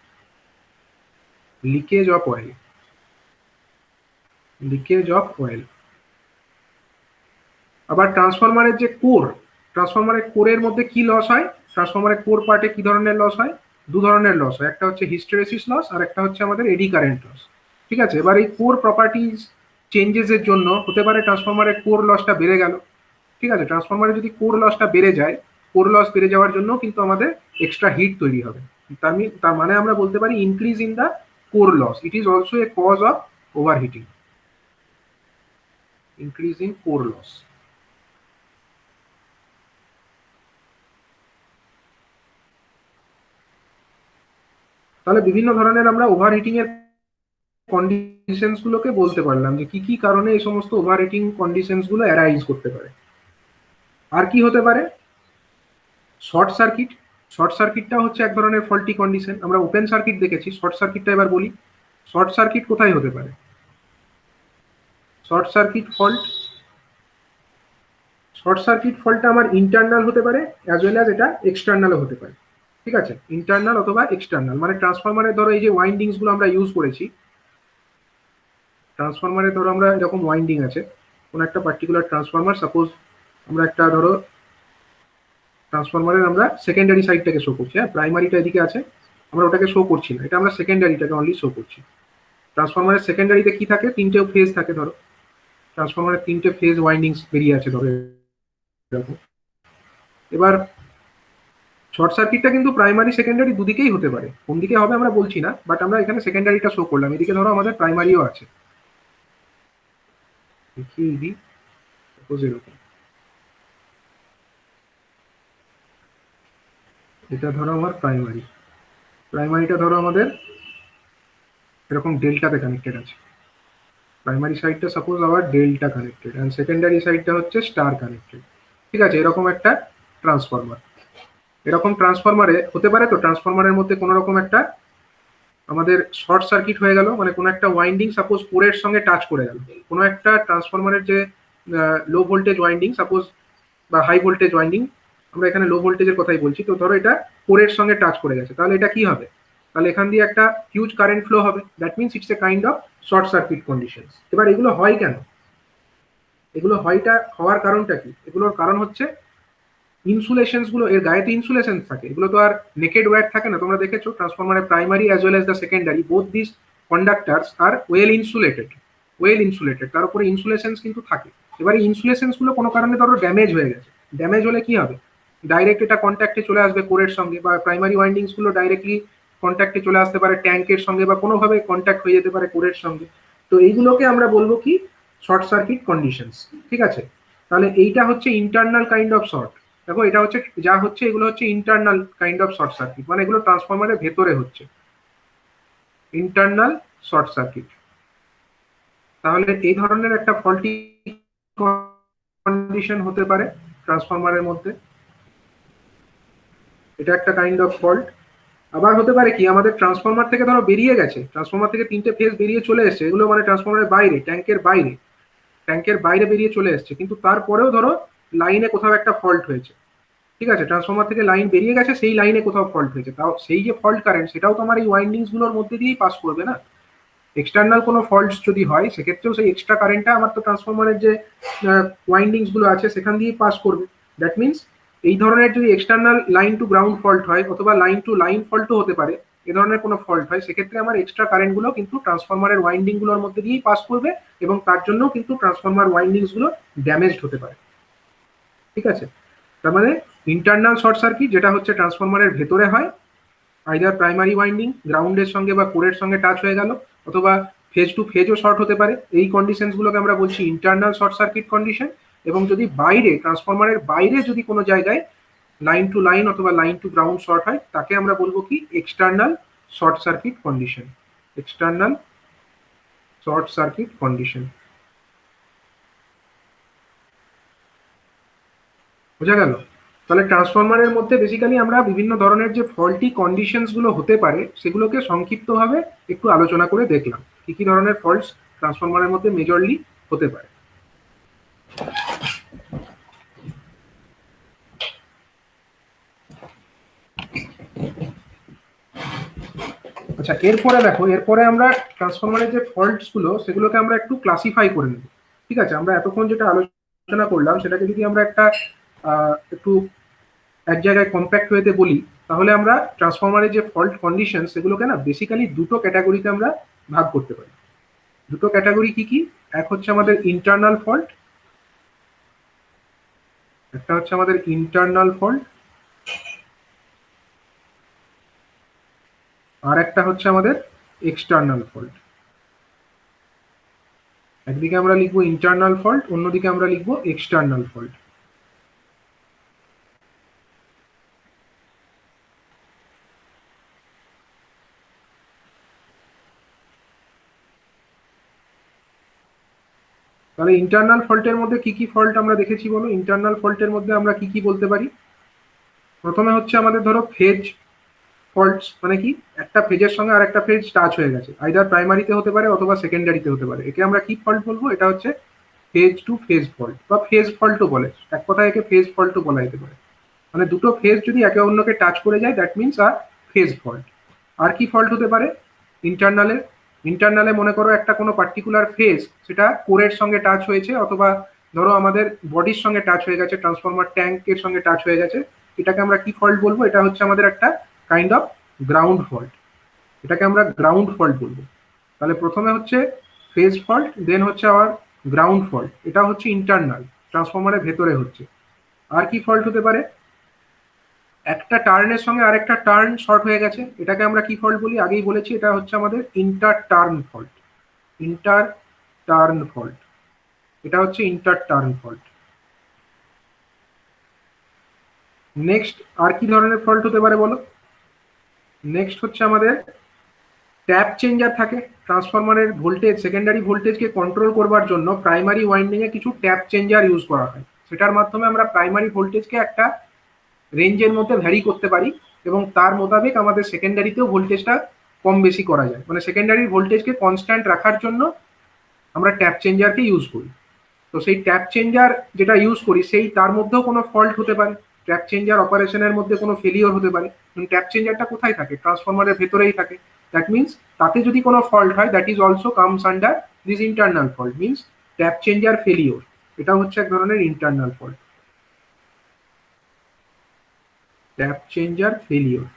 Leakage of oil, leakage of oil. আবার ট্রান্সফরমারের যে কোর, ট্রান্সফরমারের কোরের মধ্যে কি লস হয়? ট্রান্সফরমারের কোর পার্টে কি ধরনের লস হয়? দু ধরনের লস হয়, একটা হচ্ছে হিস্টেরেসিস লস, আর একটা হচ্ছে আমাদের এডি কারেন্ট লস। ঠিক আছে, এবার এই কোর প্রপার্টিজ চেঞ্জেস এর জন্য হতে পারে ট্রান্সফরমারের কোর লসটা বেড়ে গেল। ঠিক আছে, ট্রান্সফরমারে যদি কোর লসটা বেড়ে যায়, কোর লস বেড়ে যাওয়ার জন্য কিন্তু আমাদের এক্সট্রা হিট তৈরি হবে। তার মানে আমরা বলতে পারি increase in the core loss, it is also a cause of overheating. Increase in core loss. তাহলে বিভিন্ন ধরনের আমরা ওভারহিটিং এর কন্ডিশনস গুলোকে বলতে পারলাম যে কি কি কারণে এই সমস্ত ওভারহিটিং কন্ডিশনস গুলো অ্যারাইজ করতে পারে। আর কি হতে পারে? Short circuit. শর্ট সার্কিটটা হচ্ছে এক ধরনের ফল্টি কন্ডিশন। আমরা ওপেন সার্কিট দেখেছি, শর্ট সার্কিটটা এবার বলি। শর্ট সার্কিট কোথায় হতে পারে? Short circuit fault, short circuit ফল্টটা আমার ইন্টারনাল হতে পারে অ্যাজ ওয়েল অ্যাজ এটা এক্সটার্নালও হতে পারে। ঠিক আছে, ইন্টারনাল অথবা এক্সটার্নাল, মানে ট্রান্সফরমারের ধরো এই যে ওয়াইন্ডিংস গুলো আমরা ইউজ করেছি, ট্রান্সফরমারে ধরো আমরা এরকম ওয়াইন্ডিং আছে, কোনো একটা পার্টিকুলার ট্রান্সফরমার, সাপোজ আমরা একটা ধরো ট্রান্সফরমারের আমরা সেকেন্ডারি সাইডটাকে শো করছি, হ্যাঁ প্রাইমারিটা এদিকে আছে, আমরা ওটাকে শো করছি না, এটা আমরা সেকেন্ডারিটাকে অনলি শো করছি। ট্রান্সফরমারের সেকেন্ডারিতে কি থাকে? তিনটে ফেজ থাকে, ধরো ট্রান্সফরমারের তিনটে ফেজ ওয়াইন্ডিংস বেরিয়ে আছে ধরো এরকম। এবার শর্ট সার্কিটটা কিন্তু প্রাইমারি সেকেন্ডারি দুদিকেই হতে পারে, কোন দিকে হবে আমরা বলছি না, বাট আমরা এখানে সেকেন্ডারিটা শো করলাম, এদিকে ধরো আমাদের প্রাইমারিও আছে, দেখিয়ে দিই সাপোজ এরকম। এটা ধরো আমার প্রাইমারি, প্রাইমারিটা ধরো আমাদের এরকম ডেল্টাতে কানেক্টেড আছে, প্রাইমারি সাইডটা সাপোজ আবার ডেল্টা কানেক্টেড অ্যান্ড সেকেন্ডারি সাইডটা হচ্ছে স্টার কানেক্টেড। ঠিক আছে, এরকম একটা ট্রান্সফরমার, এরকম ট্রান্সফরমারে হতে পারে তো ট্রান্সফরমারের মধ্যে কোনো রকম একটা আমাদের শর্ট সার্কিট হয়ে গেল, মানে কোনো একটা ওয়াইন্ডিং সাপোজ কোরের সঙ্গে টাচ করে গেল, কোনো একটা ট্রান্সফরমারের যে লো ভোল্টেজ ওয়াইন্ডিং সাপোজ বা হাই ভোল্টেজ ওয়াইন্ডিং, আমরা এখানে লো ভোল্টেজের কথাই বলছি, তো ধরো এটা কোরের সঙ্গে টাচ করে গেছে, তাহলে এটা কি হবে? তাহলে এখান দিয়ে একটা হিউজ কারেন্ট ফ্লো হবে, that means it's a kind of short circuit condition. এবার এগুলো হয় কেন? এগুলো হওয়ার কারণটা কি? এগুলোর কারণ হচ্ছে ইনসুলেশনস গুলো, এর গায়ে তো ইনসুলেশন থাকে, এগুলো তো আর নেকেড ওয়্যার থাকে না, তোমরা দেখেছো ট্রান্সফরমারের primary as well as the secondary both this conductors are well insulated, তার উপরে ইনসুলেশনস কিন্তু থাকে। এবার এই ইনসুলেশনস গুলো কোনো কারণে ধরো ড্যামেজ হয়ে গেছে, ড্যামেজ হলে কি হবে? ডাইরেক্ট এটা কন্ট্যাক্টে চলে আসবে কোরের সঙ্গে, বা প্রাইমারি ওয়াইন্ডিংস গুলো ডাইরেক্টলি কন্ট্যাক্টে চলে আসতে পারে ট্যাঙ্কের সঙ্গে, বা কোনোভাবে কন্ট্যাক্ট হয়ে যেতে পারে কোরের সঙ্গে, তো এইগুলোকে আমরা বলবো কি শর্ট সার্কিট কন্ডিশনস। ঠিক আছে, তাহলে এইটা হচ্ছে ইন্টারনাল কাইন্ড অফ শর্ট। দেখো এটা হচ্ছে যা হচ্ছে, এগুলো হচ্ছে internal kind of short circuit, মানে এগুলো ট্রান্সফরমারের ভেতরে হচ্ছে ইন্টারনাল শর্ট সার্কিট। তাহলে এই ধরনের একটা ফল্টি কন্ডিশন হতে পারে ট্রান্সফরমারের মধ্যে, এটা একটা কাইন্ড অফ ফল্ট। আবার হতে পারে কি, আমাদের ট্রান্সফরমার থেকে ধরো বেরিয়ে গেছে, ট্রান্সফরমার থেকে তিনটে ফেজ বেরিয়ে চলে এসছে, এগুলো মানে ট্রান্সফরমারের বাইরে, ট্যাঙ্কের বাইরে বেরিয়ে চলে এসছে, কিন্তু তারপরেও ধরো লাইনে কোথাও একটা ফল্ট হয়েছে। ঠিক আছে, ট্রান্সফরমার থেকে লাইন বেরিয়ে গেছে, সেই লাইনে কোথাও ফল্ট হয়েছে, তাও সেই যে ফল্ট কারেন্ট সেটাও তোমার এই ওয়াইন্ডিংস গুলোর মধ্যে দিয়েই পাস করবে না। এক্সটার্নাল কোনো ফল্টস যদি হয় সেক্ষেত্রেও সেই এক্সট্রা কারেন্টটা আমার তো ট্রান্সফরমারের যে ওয়াইন্ডিংস গুলো আছে সেখান দিয়ে পাস করবে। দ্যাট মিনস এই ধরনের যদি external line to ground fault হয় অথবা লাইন টু লাইন ফল্টও হতে পারে, এ ধরনের কোনো ফল্ট হয়, সেক্ষেত্রে আমার এক্সট্রা কারেন্ট গুলো কিন্তু ট্রান্সফরমারের ওয়াইন্ডিং গুলোর মধ্যে দিয়েই পাস করবে, এবং তার জন্য কিন্তু ট্রান্সফরমার ওয়াইন্ডিংস গুলো ড্যামেজড হতে পারে। ঠিক আছে, তার মানে ইন্টারনাল শর্ট সার্কিট যেটা হচ্ছে ট্রান্সফরমারের ভেতরে হয়, আইদার প্রাইমারি ওয়াইন্ডিং গ্রাউন্ডের সঙ্গে বা কোরের সঙ্গে টাচ হয়ে গেল, অথবা ফেজ টু ফেজও শর্ট হতে পারে, এই কন্ডিশনস গুলোকে আমরা বলছি ইন্টারনাল শর্ট সার্কিট কন্ডিশন। এবং যদি বাইরে ট্রান্সফরমারের বাইরে যদি কোনো জায়গায় লাইন টু লাইন অথবা লাইন টু গ্রাউন্ড শর্ট হয়, তাকে আমরা বলবো কি external short circuit condition, external short circuit condition. বোঝা গেল? তাহলে ট্রান্সফরমারের মধ্যে বেসিক্যালি আমরা বিভিন্ন ধরনের যে ফল্টি কন্ডিশনস গুলো হতে পারে সেগুলোকে সংক্ষিপ্তভাবে একটু আলোচনা করে দেখলাম, কি কি ধরনের ফল্টস ট্রান্সফরমারের মধ্যে মেজরলি হতে পারে। আচ্ছা, এরপরে দেখো, এরপরে আমরা ট্রান্সফরমারের যে ফল্টস গুলো সেগুলোকে আমরা একটু ক্লাসিফাই করে নেব। ঠিক আছে, আমরা এতক্ষণ যেটা আলোচনা করলাম সেটাকে যদি আমরা একটা একটু এক জায়গায় কম্প্যাক্ট ওয়েতে বলি, তাহলে আমরা ট্রান্সফরমারের যে ফল্ট কন্ডিশন সেগুলোকে না বেসিক্যালি দুটো ক্যাটাগরিতে আমরা ভাগ করতে পারি। দুটো ক্যাটাগরি কি কি? এক হচ্ছে আমাদের ইন্টারনাল ফল্ট, একটা হচ্ছে আমাদের ইন্টারনাল ফল্ট, আর একটা হচ্ছে আমাদের এক্সটার্নাল ফল্ট। একদিকে আমরা লিখবো ইন্টারনাল ফল্ট, অন্যদিকে আমরা লিখবো এক্সটার্নাল ফল্ট। তাহলে ইন্টারনাল ফল্টের মধ্যে কি কি ফল্ট আমরা দেখেছি বলো? ইন্টারনাল ফল্টের মধ্যে আমরা কি কি বলতে পারি? প্রথমে হচ্ছে আমাদের ধরো ফেজ ফল্টস, মানে কি একটা ফেজের সঙ্গে আর একটা ফেজ টাচ হয়ে গেছে, আইদার প্রাইমারিতে হতে পারে অথবা সেকেন্ডারিতে হতে পারে, একে আমরা কি ফল্ট বলবো? এটা হচ্ছে ফেজ টু ফেজ ফল্ট বা ফেজ ফল্টও বলে, এক কথায় একে ফেজ ফল্টও বলা যেতে পারে। মানে দুটো ফেজ যদি একে অন্যকে টাচ করে যায় that means a phase fault. আর কি ফল্ট হতে পারে ইন্টারনালে? ইন্টারনালে মনে করো একটা কোনো পার্টিকুলার ফেজ সেটা কোরের সঙ্গে টাচ হয়েছে, অথবা ধরো আমাদের বডির সঙ্গে টাচ হয়ে গেছে, ট্রান্সফরমার ট্যাঙ্কের সঙ্গে টাচ হয়ে গেছে, এটাকে আমরা কি ফল্ট বলবো? এটা হচ্ছে আমাদের একটা কাইন্ড অফ গ্রাউন্ড ফল্ট, এটাকে আমরা গ্রাউন্ড ফল্ট বলবো। তাহলে প্রথমে হচ্ছে ফেজ ফল্ট, দেন হচ্ছে আবার গ্রাউন্ড ফল্ট, এটা হচ্ছে ইন্টারনাল, ট্রান্সফরমারের ভেতরে হচ্ছে। আর কি ফল্ট হতে পারে? একটা টার্নের সঙ্গে আরেকটা টার্ন শর্ট হয়ে গেছে, এটাকে আমরা কি ফল্ট বলি? আগেই বলেছি, এটা হচ্ছে আমাদের inter turn fault. Inter turn fault, এটা হচ্ছে ইন্টার টার্ন ফল্ট। নেক্সট আর কি ধরনের ফল্ট হতে পারে বলো? নেক্সট হচ্ছে আমাদের ট্যাপ চেঞ্জার থাকে ট্রান্সফরমারের ভোল্টেজ, সেকেন্ডারি ভোল্টেজকে কন্ট্রোল করবার জন্য প্রাইমারি ওয়াইন্ডিং এ কিছু ট্যাপ চেঞ্জার ইউজ করা হয়, সেটার মাধ্যমে আমরা প্রাইমারি ভোল্টেজকে একটা রেঞ্জের মধ্যে ভ্যারি করতে পারি এবং তার মোতাবেক আমাদের সেকেন্ডারিতেও ভোল্টেজটা কম বেশি করা যায়। মানে সেকেন্ডারি ভোল্টেজকে কনস্ট্যান্ট রাখার জন্য আমরা ট্যাপ চেঞ্জারকে ইউজ করি। তো সেই ট্যাপ চেঞ্জার যেটা ইউজ করি সেই তার মধ্যেও কোনো ফল্ট হতে পারে, ট্যাপ চেঞ্জার অপারেশনের মধ্যে কোনো ফেলিওর হতে পারে। ট্যাপ চেঞ্জারটা কোথায় থাকে? ট্রান্সফরমারের ভেতরেই থাকে। দ্যাট মিনস তাতে যদি কোনো ফল্ট হয় that is also comes under this internal fault, means tap changer failure, এটা হচ্ছে এক ধরনের internal fault, tap changer failure.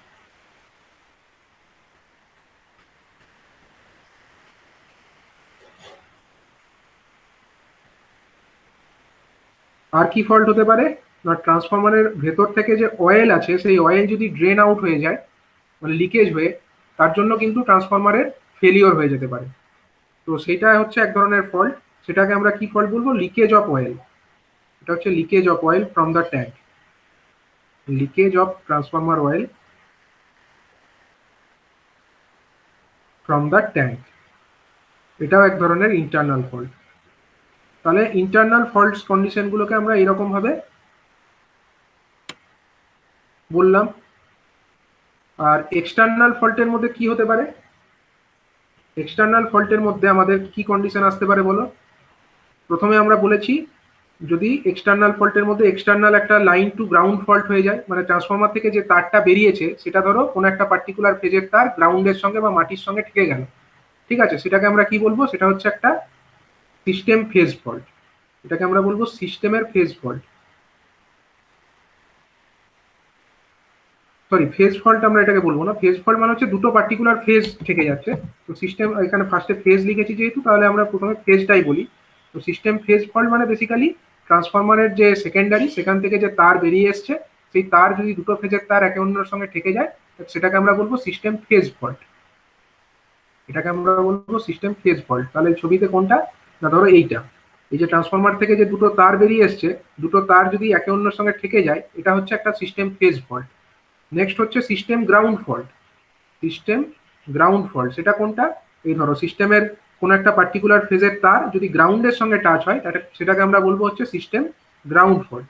আর কি ফল্ট হতে পারে না? ট্রান্সফরমারের ভেতর থেকে যে অয়েল আছে সেই অয়েল যদি ড্রেন আউট হয়ে যায়, মানে লিকেজ হয়ে, তার জন্য কিন্তু ট্রান্সফরমারের ফেলিওর হয়ে যেতে পারে। তো সেটা হচ্ছে এক ধরনের ফল্ট, সেটাকে আমরা কি ফল্ট বলবো? Leakage of oil. এটা হচ্ছে leakage of oil from the tank, leakage of transformer oil from the tank, এটাও এক ধরনের ইন্টারনাল ফল্ট। তাহলে ইন্টারনাল ফল্টস কন্ডিশনগুলোকে আমরা এরকম ভাবে বললাম। আর এক্সটার্নাল ফল্টের মধ্যে কি হতে পারে? এক্সটার্নাল ফল্টের মধ্যে আমাদের কি কন্ডিশন আসতে পারে বলো? প্রথমে আমরা বলেছি যদি এক্সটার্নাল ফল্টের মধ্যে এক্সটার্নাল একটা লাইন টু গ্রাউন্ড ফল্ট হয়ে যায়, মানে ট্রান্সফরমার থেকে যে তারটা বেরিয়েছে সেটা ধরো কোনো একটা পার্টিকুলার ফেজের তার গ্রাউন্ডের সঙ্গে বা মাটির সঙ্গে ঠেকে গেল, ঠিক আছে, সেটাকে আমরা কি বলবো? সেটা হচ্ছে একটা সিস্টেম ফেজ ফল্ট, এটাকে আমরা বলবো সিস্টেমের phase fault. Sorry, phase fault আমরা এটাকে বলবো না, ফেজ ফল্ট মানে হচ্ছে দুটো পার্টিকুলার ফেজ থেকে যাচ্ছে। তো সিস্টেম, এখানে ফার্স্টে ফেজ লিখেছি যেহেতু, তাহলে আমরা প্রথমে ফেজটাই বলি। তো সিস্টেম ফেজ ফল্ট মানে বেসিক্যালি ট্রান্সফরমারের যে সেকেন্ডারি, সেখান থেকে যে তার বেরিয়ে এসছে সেই তার যদি দুটো ফেজের তার একে অন্যের সঙ্গে ঠেকে যায় সেটাকে আমরা বলবো সিস্টেম ফেজ ফল্ট, এটাকে আমরা বলবো সিস্টেম ফেজ ফল্ট। তাহলে ছবিতে কোনটা না, ধরো এইটা, এই যে ট্রান্সফরমার থেকে যে দুটো তার বেরিয়ে এসছে, দুটো তার যদি একে অন্যের সঙ্গে ঠেকে যায় এটা হচ্ছে একটা সিস্টেম ফেজ ফল্ট। নেক্সট হচ্ছে system ground fault, system ground fault সেটা কোনটা? এই ধরো সিস্টেমের কোন একটা পার্টিকুলার ফেজের তার যদি গ্রাউন্ডের সঙ্গে টাচ হয় সেটাকে আমরা বলবো হচ্ছে সিস্টেম গ্রাউন্ড ফল্ট,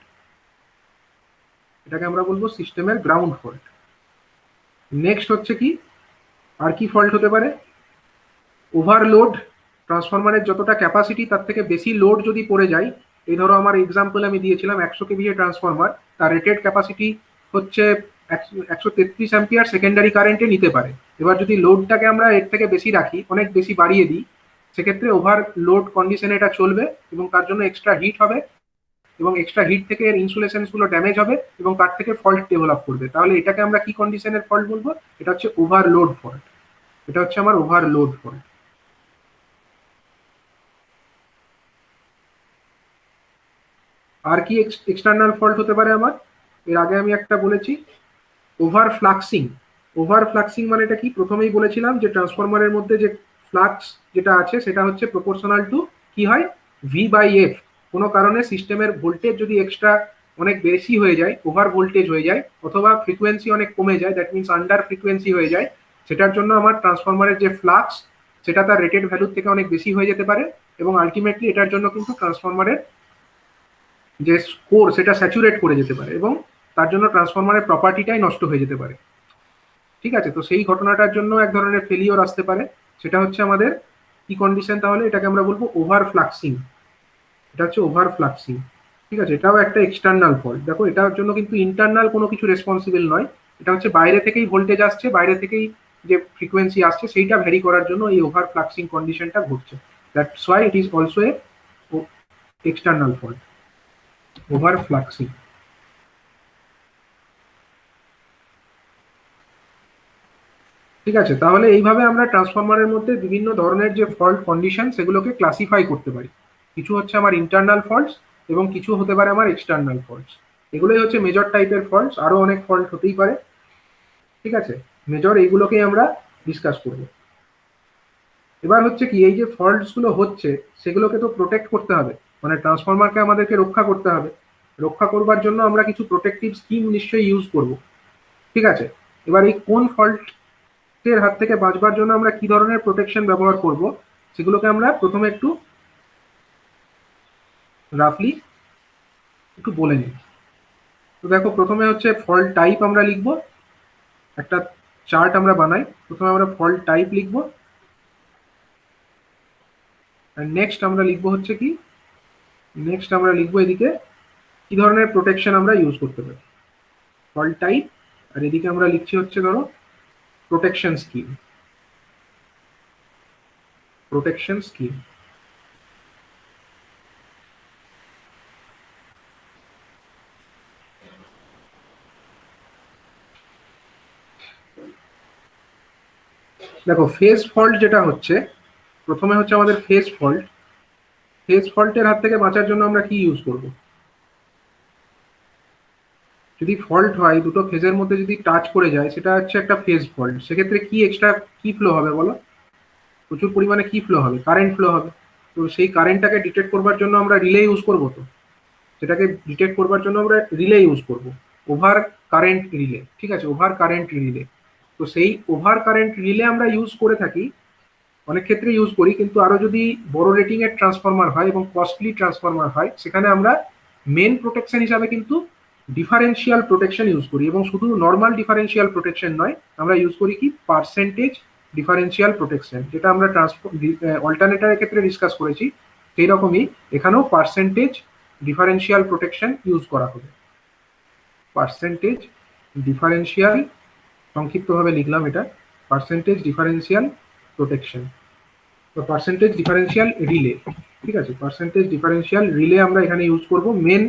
এটাকে আমরা বলবো সিস্টেমের গ্রাউন্ড ফল্ট। নেক্সট হচ্ছে কি, আর কি ফল্ট হতে পারে? ওভারলোড, ট্রান্সফরমারের যতটা ক্যাপাসিটি তার থেকে বেশি লোড যদি পড়ে যায়, এই ধরো আমার এক্সাম্পল আমি দিয়েছিলাম 100 কেভিএ ট্রান্সফরমার, তার রেটেড ক্যাপাসিটি হচ্ছে 133 অ্যাম্পিয়ার সেকেন্ডারি কারেন্টে নিতে পারে। এবার যদি লোডটাকে আমরা এর থেকে বেশি রাখি, অনেক বেশি বাড়িয়ে দিই, সেক্ষেত্রে ওভারলোড কন্ডিশনে এটা চলবে এবং তার জন্য এক্সট্রা হিট হবে এবং এক্সট্রা হিট থেকে এর ইনসুলেশনস গুলো ড্যামেজ হবে এবং তার থেকে ফল্ট ডেভেলপ করবে। তাহলে এটাকে আমরা কি কন্ডিশনের ফল্ট বলবো? এটা হচ্ছে ওভারলোড ফল্ট, এটা হচ্ছে আমার ওভারলোড ফল্ট। আর কি এক্সটার্নাল ফল্ট হতে পারে আমার? এর আগে আমি একটা বলেছি ওভার ফ্লাক্সিং। ওভার ফ্লাক্সিং মানে এটা কি? প্রথমেই বলেছিলাম যে ট্রান্সফরমারের মধ্যে যে ফ্লাক্স যেটা আছে সেটা হচ্ছে প্রপোর্শনাল টু কি হয়, V/F, কোনো কারণে সিস্টেমের ভোল্টেজ যদি এক্সট্রা অনেক বেশি হয়ে যায়, ওভার ভোল্টেজ হয়ে যায়, অথবা ফ্রিকোয়েন্সি অনেক কমে যায়, দ্যাট মিনস আন্ডার ফ্রিকোয়েন্সি হয়ে যায়, সেটার জন্য আমার ট্রান্সফরমারের যে ফ্লাক্স সেটা তার রেটেড ভ্যালুর থেকে অনেক বেশি হয়ে যেতে পারে, এবং আলটিমেটলি এটার জন্য কিন্তু ট্রান্সফরমারের যে স্কোর সেটা স্যাচুরেট করে যেতে পারে, এবং তার জন্য ট্রান্সফরমারের প্রপার্টিটাই নষ্ট হয়ে যেতে পারে। ঠিক আছে, তো সেই ঘটনাটার জন্য এক ধরনের ফেলিওর আসতে পারে, সেটা হচ্ছে আমাদের কি কন্ডিশন, তাহলে এটাকে আমরা বলবো ওভার ফ্লাক্সিং। এটা হচ্ছে ওভার ফ্লাক্সিং। ঠিক আছে, এটাও একটা এক্সটার্নাল ফল্ট। দেখো, এটার জন্য কিন্তু ইন্টারনাল কোনো কিছু রেসপন্সিবল নয়, এটা হচ্ছে বাইরে থেকেই ভোল্টেজ আসছে, বাইরে থেকেই যে ফ্রিকোয়েন্সি আসছে সেইটা ভ্যারি করার জন্য এই ওভার ফ্লাক্সিং কন্ডিশনটা ঘটছে। That's why it is also a external fault, over fluxing. ঠিক আছে, তাহলে এইভাবে আমরা ট্রান্সফরমারের মধ্যে বিভিন্ন ধরনের যে ফল্ট কন্ডিশন সেগুলোকে ক্লাসিফাই করতে পারি। কিছু হচ্ছে আমার ইন্টারনাল ফল্টস, এবং কিছু হতে পারে আমার এক্সটার্নাল ফল্টস। এগুলোই হচ্ছে মেজর টাইপের ফল্টস, আরো অনেক ফল্ট হতেই পারে। ঠিক আছে, মেজর এইগুলোকেই আমরা ডিসকাস করব। এবার হচ্ছে কি, এই যে ফল্টস গুলো হচ্ছে সেগুলোকে তো প্রোটেক্ট করতে হবে, মানে ট্রান্সফরমারকে আমাদেরকে রক্ষা করতে হবে। রক্ষা করবার জন্য আমরা কিছু প্রোটেক্টিভ স্কিম নিশ্চয়ই ইউজ করব। ঠিক আছে, এবার এই কোন ফল্ট এর হাত থেকে বাঁচবার জন্য আমরা কি ধরনের প্রোটেকশন ব্যবহার করব সেগুলোকে আমরা প্রথমে একটু রাফলি একটু বলে নিই। তো দেখো, প্রথমে হচ্ছে ফল্ট টাইপ আমরা লিখব, একটা চার্ট আমরা বানাই। প্রথমে আমরা ফল্ট টাইপ লিখব, আর নেক্সট আমরা লিখব হচ্ছে কি, নেক্সট আমরা লিখব এদিকে কি ধরনের প্রোটেকশন আমরা ইউজ করতে পারি, ফল্ট টাইপ। আর এদিকে আমরা লিখছি হচ্ছে ধরো প্রোটেকশন স্কিম, প্রোটেকশন স্কিম। দেখো, ফেজ ফল্ট যেটা হচ্ছে, প্রথমে হচ্ছে আমাদের ফেজ ফল্ট। ফেজ ফল্টের হাত থেকে বাঁচার জন্য আমরা কি ইউজ করব, যদি ফল্ট হয় দুটো ফেজের মধ্যে যদি টাচ করে যায় সেটা হচ্ছে একটা ফেজ ফল্ট, সেক্ষেত্রে কি এক্সট্রা কি ফ্লো হবে বলো, প্রচুর পরিমাণে কি ফ্লো হবে, কারেন্ট ফ্লো হবে। তো সেই কারেন্টটাকে ডিটেক্ট করবার জন্য আমরা রিলে ইউজ করব, তো সেটাকে ডিটেক্ট করবার জন্য আমরা রিলে ইউজ করব, ওভার কারেন্ট রিলে। ঠিক আছে, ওভার কারেন্ট রিলে। তো সেই ওভার কারেন্ট রিলে আমরা ইউজ করে থাকি, অনেক ক্ষেত্রে ইউজ করি, কিন্তু আরো যদি বড় রেটিং এর ট্রান্সফরমার হয় এবং কস্টলি ট্রান্সফরমার হয় সেখানে আমরা মেন প্রোটেকশন হিসাবে কিন্তু ডিফারেন্সিয়াল প্রোটেকশন ইউজ করি, এবং শুধু নর্মাল ডিফারেন্সিয়াল প্রোটেকশন নয়, আমরা ইউজ করি কি পার্সেন্টেজ ডিফারেন্সিয়াল প্রোটেকশন, যেটা আমরা অল্টারনেটরের ক্ষেত্রে ডিসকাস করেছি, সেই রকমই এখানেও পার্সেন্টেজ ডিফারেন্সিয়াল প্রোটেকশন ইউজ করা হবে। পার্সেন্টেজ ডিফারেন্সিয়াল, সংক্ষিপ্তভাবে লিখলাম এটা, পার্সেন্টেজ ডিফারেন্সিয়াল প্রোটেকশন বা পার্সেন্টেজ ডিফারেন্সিয়াল রিলে। ঠিক আছে, পার্সেন্টেজ ডিফারেন্সিয়াল রিলে আমরা এখানে ইউজ করব মেন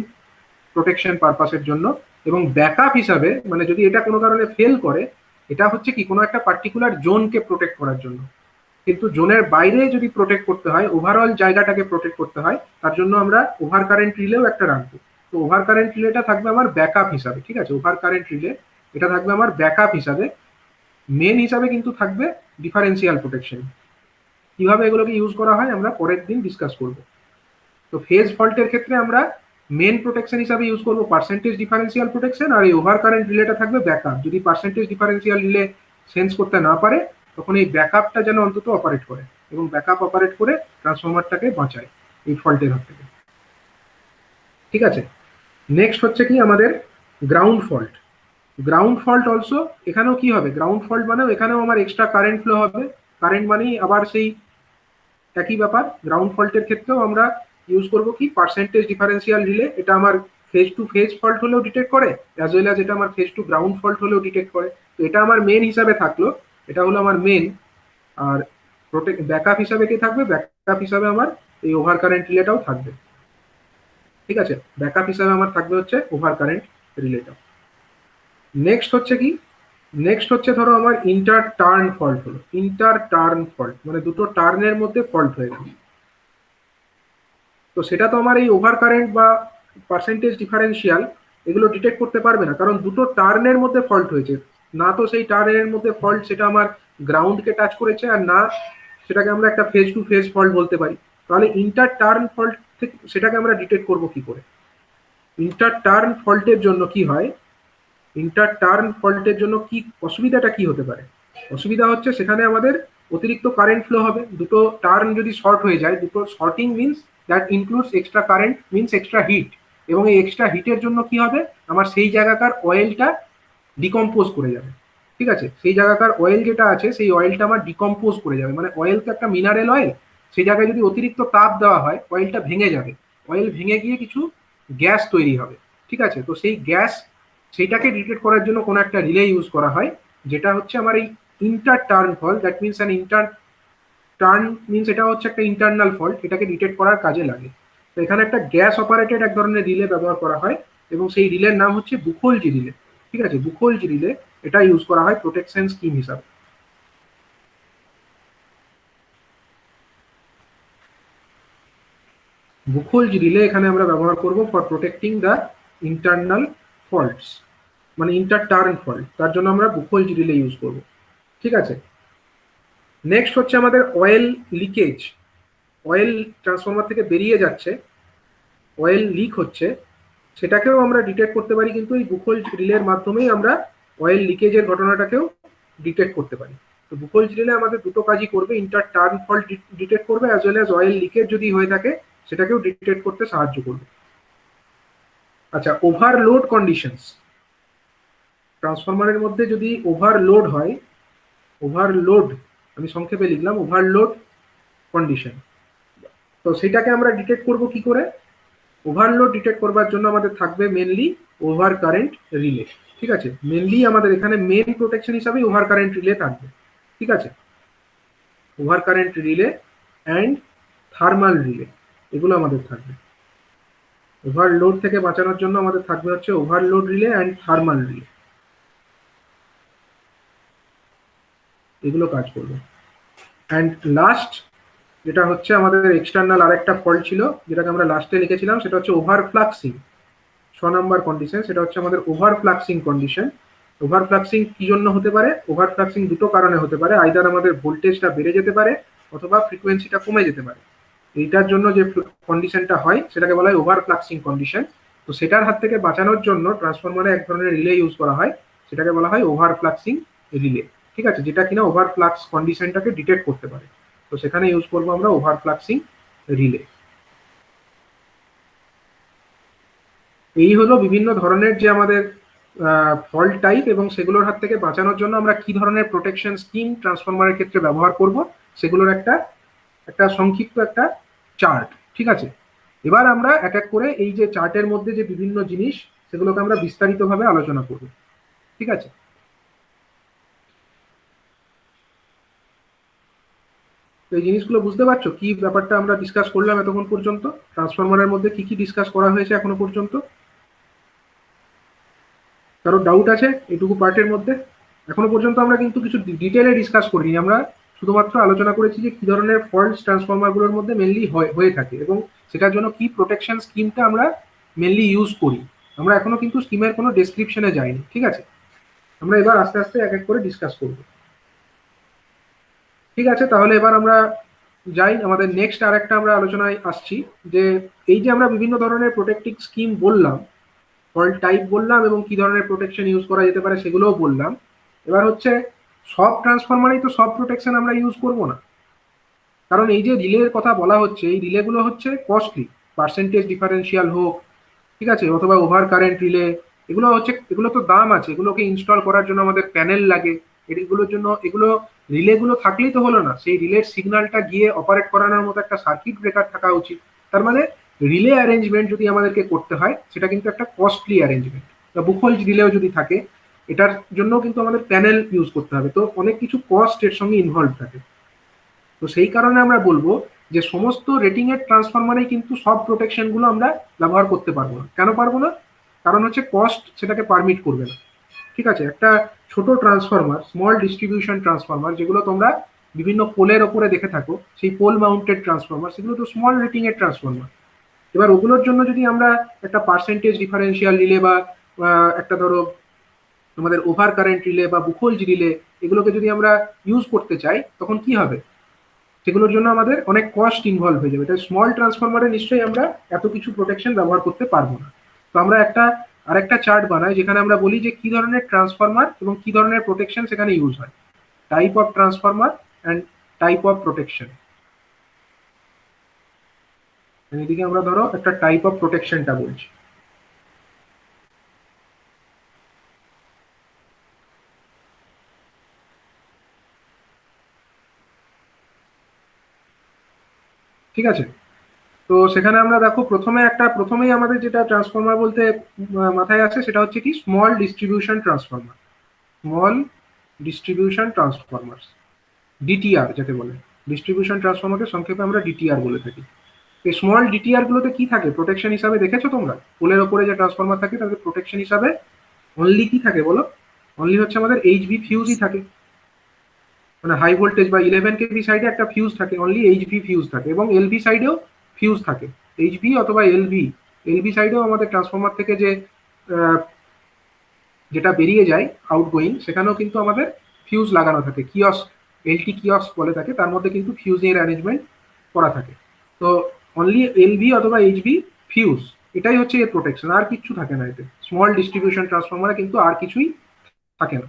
প্রোটেকশন পারপাসের জন্য, এবং ব্যাকআপ হিসাবে, মানে যদি এটা কোনো কারণে ফেল করে, এটা হচ্ছে কি কোনো একটা পার্টিকুলার জোনকে প্রোটেক্ট করার জন্য। কিন্তু জোনের বাইরে যদি প্রোটেক্ট করতে হয়, ওভারঅল জায়গাটাকে প্রোটেক্ট করতে হয়, তার জন্য আমরা ওভার কারেন্ট রিলেও একটা রাখবো। তো ওভার কারেন্ট রিলেটা থাকবে আমার ব্যাকআপ হিসাবে। ঠিক আছে, ওভার কারেন্ট রিলে এটা থাকবে আমার ব্যাকআপ হিসাবে, মেন হিসাবে কিন্তু থাকবে ডিফারেন্সিয়াল প্রোটেকশন। কিভাবে এগুলোকে ইউজ করা হয় আমরা পরের দিন ডিসকাস করব। তো ফেজ ফল্টের ক্ষেত্রে আমরা মেন প্রোটেকশন হিসাবে ইউজ করব পার্সেন্টেজ ডিফারেন্সিয়াল প্রোটেকশন, আর এই ওভার কারেন্ট রিলেটা থাকবে ব্যাকআপ। যদি পার্সেন্টেজ ডিফারেন্সিয়াল রিলে সেন্স করতে না পারে তখন এই ব্যাকআপটা যেন অন্তত অপারেট করে, এবং ব্যাকআপ অপারেট করে ট্রান্সফরমারটাকে বাঁচায় এই ফল্টের হাত থেকে। ঠিক আছে, নেক্সট হচ্ছে কি আমাদের ground fault. Ground fault also, এখানেও কি হবে, গ্রাউন্ড ফল্ট মানেও এখানেও আমার এক্সট্রা কারেন্ট ফ্লো হবে। কারেন্ট মানেই আবার সেই একই ব্যাপার, গ্রাউন্ড ফল্টের ক্ষেত্রেও আমরা ইউজ করব কি পার্সেন্টেজ ডিফারেন্সিয়াল রিলে। এটা আমার ফেজ টু ফেজ ফল্ট হলেও ডিটেক্ট করে, অ্যাজ ওয়েল অ্যাজ এটা আমার ফেজ টু গ্রাউন্ড ফল্ট হলেও ডিটেক্ট করে। তো এটা আমার মেন হিসাবে থাকলো, এটা হলো আমার মেন। আর ব্যাকআপ হিসাবে কি থাকবে, ব্যাকআপ হিসাবে আমার এই ওভার কারেন্ট রিলেটাও থাকবে। ঠিক আছে, ব্যাকআপ হিসাবে আমার থাকবে হচ্ছে ওভার কারেন্ট রিলেটা। নেক্সট হচ্ছে কি, নেক্সট হচ্ছে ধরো আমার ইন্টার টার্ন ফল্ট হলো, ইন্টার টার্ন ফল্ট মানে দুটো টার্নের মধ্যে ফল্ট হয়ে গেল। তো সেটা তো আমার এই ওভার কারেন্ট বা পার্সেন্টেজ ডিফারেন্সিয়াল এগুলো ডিটেক্ট করতে পারবে না, কারণ দুটো টার্নের মধ্যে ফল্ট হয়েছে। না তো সেই টার্নের মধ্যে ফল্ট সেটা আমার গ্রাউন্ডকে টাচ করেছে, আর না সেটাকে আমরা একটা ফেজ টু ফেজ ফল্ট বলতে পারি। তাহলে ইন্টার টার্ন ফল্ট থেকে সেটাকে আমরা ডিটেক্ট করব কি করে? ইন্টার টার্ন ফল্টের জন্য কি হয়, ইন্টার টার্ন ফল্টের জন্য কি অসুবিধাটা কি হতে পারে? অসুবিধা হচ্ছে সেখানে আমাদের অতিরিক্ত কারেন্ট ফ্লো হবে। দুটো টার্ন যদি শর্ট হয়ে যায়, দুটো shorting means that includes extra current means extra heat, এবং এই এক্সট্রা হিটের জন্য কি হবে, আমার সেই জায়গাকার অয়েলটা ডিকম্পোজ করে যাবে। ঠিক আছে, সেই জায়গাকার অয়েল যেটা আছে সেই অয়েলটা আমার ডিকম্পোজ করে যাবে। মানে অয়েল তো একটা মিনারেল অয়েল, সেই জায়গায় যদি অতিরিক্ত তাপ দেওয়া হয় অয়েলটা ভেঙে যাবে, অয়েল ভেঙে গিয়ে কিছু গ্যাস তৈরি হবে। ঠিক আছে, তো সেই গ্যাস সেইটাকে ডিটেক্ট করার জন্য কোনো একটা রিলে ইউজ করা হয়, যেটা হচ্ছে আমার এই inter turn fault, that means an inter turn means এটা হচ্ছে একটা ইন্টারনাল ফল্ট, এটাকে ডিটেক্ট করার কাজে লাগে। তো এখানে একটা গ্যাস অপারেটেড এক ধরনের রিলে ব্যবহার করা হয়, এবং সেই রিলের নাম হচ্ছে বুখোলজি রিলে। ঠিক আছে, বুখোলজি রিলে এটা ইউজ করা হয় প্রোটেকশন স্কিম হিসাবে। বুখোলজি রিলে এখানে আমরা ব্যবহার করব for protecting the internal faults, মানে ইন্টার টার্ন ফল্ট, তার জন্য আমরা বুখোলজি রিলে ইউজ করব। ঠিক আছে, নেক্সট হচ্ছে আমাদের অয়েল লিকেজ। অয়েল ট্রান্সফরমার থেকে বেরিয়ে যাচ্ছে, অয়েল লিক হচ্ছে, সেটাকেও আমরা ডিটেক্ট করতে পারি, কিন্তু এই বুখোল রিলের মাধ্যমেই আমরা অয়েল লিকেজের ঘটনাটাকেও ডিটেক্ট করতে পারি। তো বুখোল রিলে আমাদের দুটো কাজই করবে, ইন্টার টার্ন ফল্ট ডিটেক্ট করবে as well as oil leakage যদি হয়ে থাকে সেটাকেও ডিটেক্ট করতে সাহায্য করবে। আচ্ছা, ওভারলোড কন্ডিশনস। ট্রান্সফরমারের মধ্যে যদি ওভারলোড হয়, ওভারলোড আমি সংক্ষেপে লিখলাম ওভারলোড কন্ডিশন, তো সেটাকে আমরা ডিটেক্ট করব কি করে? ওভারলোড ডিটেক্ট করবার জন্য আমাদের থাকবে মেনলি ওভার কারেন্ট রিলে। ঠিক আছে, মেনলি আমাদের এখানে মেন প্রোটেকশন হিসাবে ওভার কারেন্ট রিলে থাকবে। ঠিক আছে, over current relay and thermal relay, এগুলো আমাদের থাকবে। ওভারলোড থেকে বাঁচানোর জন্য আমাদের থাকবে হচ্ছে overload relay and thermal relay, এগুলো কাজ করবে। অ্যান্ড লাস্ট যেটা হচ্ছে আমাদের এক্সটার্নাল আরেকটা ফল্ট ছিল যেটাকে আমরা লাস্টে লিখেছিলাম, সেটা হচ্ছে ওভারফ্লাক্সিং। 6 নম্বর কন্ডিশন, সেটা হচ্ছে আমাদের ওভারফ্লাক্সিং কন্ডিশন। ওভারফ্লাক্সিং কি জন্য হতে পারে? ওভারফ্লাক্সিং দুটো কারণে হতে পারে, আইদার আমাদের ভোল্টেজটা বেড়ে যেতে পারে অথবা ফ্রিকোয়েন্সিটা কমে যেতে পারে। এইটার জন্য যে কন্ডিশনটা হয় সেটাকে বলা হয় ওভারফ্লাক্সিং কন্ডিশন। তো সেটার হাত থেকে বাঁচানোর জন্য ট্রান্সফরমারে এক ধরনের রিলে ইউজ করা হয়, সেটাকে বলা হয় ওভারফ্লাক্সিং রিলে। ঠিক আছে, যেটা কিনা ওভারফ্লাক্স কন্ডিশনটাকে ডিটেক্ট করতে পারে, তো সেখানে ইউজ করবো আমরা ওভারফ্লাক্সিং রিলে। এই হলো বিভিন্ন ধরনের যে আমাদের ফল্ট টাইপ, এবং সেগুলোর হাত থেকে বাঁচানোর জন্য আমরা কি ধরনের প্রোটেকশন স্কিম ট্রান্সফরমারের ক্ষেত্রে ব্যবহার করব, সেগুলোর একটা একটা সংক্ষিপ্ত একটা চার্ট। ঠিক আছে, এবার আমরা এক এক করে এই যে চার্টের মধ্যে যে বিভিন্ন জিনিস সেগুলোকে আমরা বিস্তারিতভাবে আলোচনা করব। ঠিক আছে, তো এই জিনিসগুলো বুঝতে পারছো কি ব্যাপারটা আমরা ডিসকাস করলাম এতক্ষণ পর্যন্ত? ট্রান্সফরমারের মধ্যে কি কি ডিসকাস করা হয়েছে এখনো পর্যন্ত? কারো ডাউট আছে এইটুকু পার্টের মধ্যে? এখনো পর্যন্ত আমরা কিন্তু কিছু ডিটেলে ডিসকাস করিনি, আমরা শুধুমাত্র আলোচনা করেছি যে কি ধরনের ফল্টস ট্রান্সফরমারগুলোর মধ্যে মেনলি হয়ে থাকে এবং সেটার জন্য কি প্রোটেকশন স্কিমটা আমরা মেনলি ইউজ করি। আমরা এখনো কিন্তু স্কিমের কোনো ডেসক্রিপশনে যাইনি। ঠিক আছে, আমরা এবার আস্তে আস্তে এক এক করে ডিসকাস করব। ঠিক আছে, তাহলে এবার আমরা যাই আমাদের নেক্সট আরেকটা আমরা আলোচনায় আসছি, যে এই যে আমরা বিভিন্ন ধরনের প্রোটেক্টিভ স্কিম বললাম, ফল্ট টাইপ বললাম, এবং কি ধরনের প্রোটেকশন ইউজ করা যেতে পারে সেগুলোও বললাম। এবার হচ্ছে সব ট্রান্সফরমারেই তো সব প্রোটেকশন আমরা ইউজ করব না, কারণ এই যে রিলের কথা বলা হচ্ছে এই রিলেগুলো হচ্ছে কস্টলি, পার্সেন্টেজ ডিফারেন্সিয়াল হোক, ঠিক আছে, অথবা ওভার কারেন্ট রিলে, এগুলো হচ্ছে, এগুলো তো দাম আছে, এগুলোকে ইনস্টল করার জন্য আমাদের প্যানেল লাগে, এগুলোর জন্য এগুলো রিলেগুলো থাকলেই তো হলো না, সেই রিলের সিগন্যালটা গিয়ে অপারেট করানোর মতো একটা সার্কিট ব্রেকার থাকা উচিত। তার মানে রিলে অ্যারেঞ্জমেন্ট যদি আমাদেরকে করতে হয় সেটা কিন্তু একটা কস্টলি অ্যারেঞ্জমেন্ট। বুখল রিলেও যদি থাকে এটার জন্য কিন্তু আমাদের প্যানেল ইউজ করতে হবে, তো অনেক কিছু কস্ট এর সঙ্গে ইনভলভ থাকে। তো সেই কারণে আমরা বলবো যে সমস্ত রেটিং এর ট্রান্সফরমারে কিন্তু সব প্রোটেকশন গুলো আমরা ব্যবহার করতে পারবো না। কেন পারবো না? কারণ হচ্ছে কস্ট সেটাকে পারমিট করবে না। ঠিক আছে, একটা ছোট ট্রান্সফরমার, স্মল ডিস্ট্রিবিউশন ট্রান্সফরমার, যেগুলো তোমরা বিভিন্ন পোলের ওপরে দেখে থাকো, সেই পোল মাউন্টেড ট্রান্সফরমার, সেগুলো তো স্মল রেটিং এর ট্রান্সফরমার। এবার ওগুলোর জন্য যদি আমরা একটা পার্সেন্টেজ ডিফারেন্সিয়াল রিলে বা একটা ধরো আমাদের ওভার কারেন্ট রিলে বা বুখোলজ রিলে, এগুলোকে যদি আমরা ইউজ করতে চাই তখন কি হবে? সেগুলোর জন্য আমাদের অনেক কস্ট ইনভলভ হয়ে যাবে। তাই স্মল ট্রান্সফরমারে নিশ্চয়ই আমরা এত কিছু প্রোটেকশন ব্যবহার করতে পারবো না। তো আমরা আরেকটা চার্ট বানাই যেখানে আমরা বলি যে কি ধরনের ট্রান্সফরমার এবং কি ধরনের প্রোটেকশন সেখানে ইউজ হয়, type of transformer and type of protection. এদিকে আমরা ধরো একটা টাইপ অফ প্রোটেকশনটা বলছি। ঠিক আছে, তো সেখানে আমরা দেখো প্রথমেই আমাদের যেটা ট্রান্সফরমার বলতে মাথায় আসে সেটা হচ্ছে কি small distribution transformer, small distribution transformer, DTR যাকে বলে। ডিস্ট্রিবিউশন ট্রান্সফরমারকে সংক্ষেপে আমরা ডিটিআর বলে থাকি। এই স্মল ডিটিআর গুলোতে কি থাকে প্রোটেকশন হিসাবে দেখেছো তোমরা? পোলের ওপরে যে ট্রান্সফরমার থাকে তাদের প্রোটেকশন হিসাবে অনলি কি থাকে বলো? অনলি হচ্ছে আমাদের এইচভি ফিউজই থাকে, মানে হাই ভোল্টেজ বা 11 কেভি সাইডে একটা ফিউজ থাকে, অনলি এইচভি ফিউজ থাকে, এবং এলভি সাইডেও ফিউজ থাকে, এইচভি অথবা এলভি সাইডেও আমাদের ট্রান্সফরমার থেকে যেটা বেরিয়ে যায় আউটগোয়িং, সেখানেও কিন্তু আমাদের ফিউজ লাগানো থাকে, কিয়স্ক, এলটি কিয়স্ক বলে থাকে, তার মধ্যে কিন্তু ফিউজের অ্যারেঞ্জমেন্ট করা থাকে। তো অনলি এলভি অথবা এইচভি ফিউজ, এটাই হচ্ছে এর প্রোটেকশন, আর কিছু থাকে না এতে। স্মল ডিস্ট্রিবিউশন ট্রান্সফরমারে কিন্তু আর কিছুই থাকে না।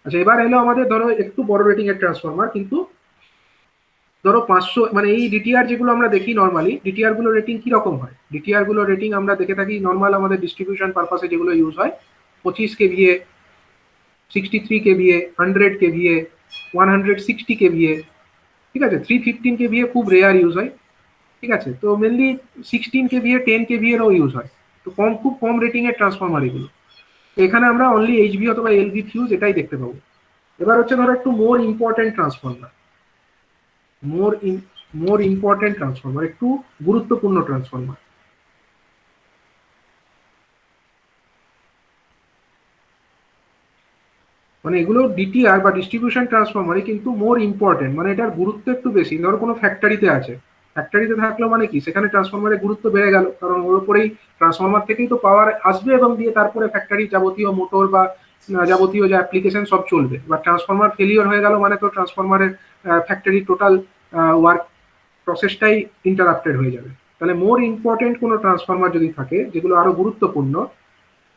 আচ্ছা, এবার এলো আমাদের ধরো একটু বড় রেটিং এর ট্রান্সফরমার, কিন্তু ধরো 500, মানে এই ডিটিআর যেগুলো আমরা দেখি নর্মালি, ডিটিআর গুলো রেটিং কি রকম হয়? ডিটিআর গুলো রেটিং আমরা দেখে থাকি নর্মাল আমাদের ডিস্ট্রিবিউশন পারপাসে যেগুলো ইউজ হয়, 25 কেভিএ, 63 কেভিএ, 100 কেভিএ, 160 কেভিএ, ঠিক আছে। 315 কেভিএ খুব রেয়ার ইউজ হয়, ঠিক আছে। তো মেনলি 16 কেভিএ, 10 কেভিএ এরও ইউজ হয়। তো খুব কম রেটিং এর ট্রান্সফরমার এগুলো। তো এখানে আমরা অনলি এইচভি অথবা এলভি ফিউজ এটাই দেখতে পাবো। এবার হচ্ছে ধরো একটু more important transformer, more important transformer, একটু গুরুত্বপূর্ণ ট্রান্সফরমার। মানে এগুলো ডিটিআর বা ডিস্ট্রিবিউশন ট্রান্সফরমারই, কিন্তু মোর ইম্পর্টেন্ট, মানে এটার গুরুত্ব একটু বেশি। ধরো কোনো ফ্যাক্টরিতে আছে, ফ্যাক্টরিতে থাকলেও মানে কি সেখানে ট্রান্সফরমারের গুরুত্ব বেড়ে গেল, কারণ ওর উপরেই ট্রান্সফরমার থেকেই তো পাওয়ার আসবে, এবং দিয়ে তারপরে ফ্যাক্টরি যাবতীয় মোটর বা যাবতীয় যে অ্যাপ্লিকেশন সব চলবে। বা ট্রান্সফরমার ফেলিওর হয়ে গেল মানে তো ট্রান্সফরমারের ফ্যাক্টরি টোটাল ওয়ার্ক প্রসেসটাই ইন্টারাপ্টেড হয়ে যাবে। তাহলে মোর ইম্পর্টেন্ট কোনো ট্রান্সফরমার যদি থাকে, যেগুলো আরো গুরুত্বপূর্ণ,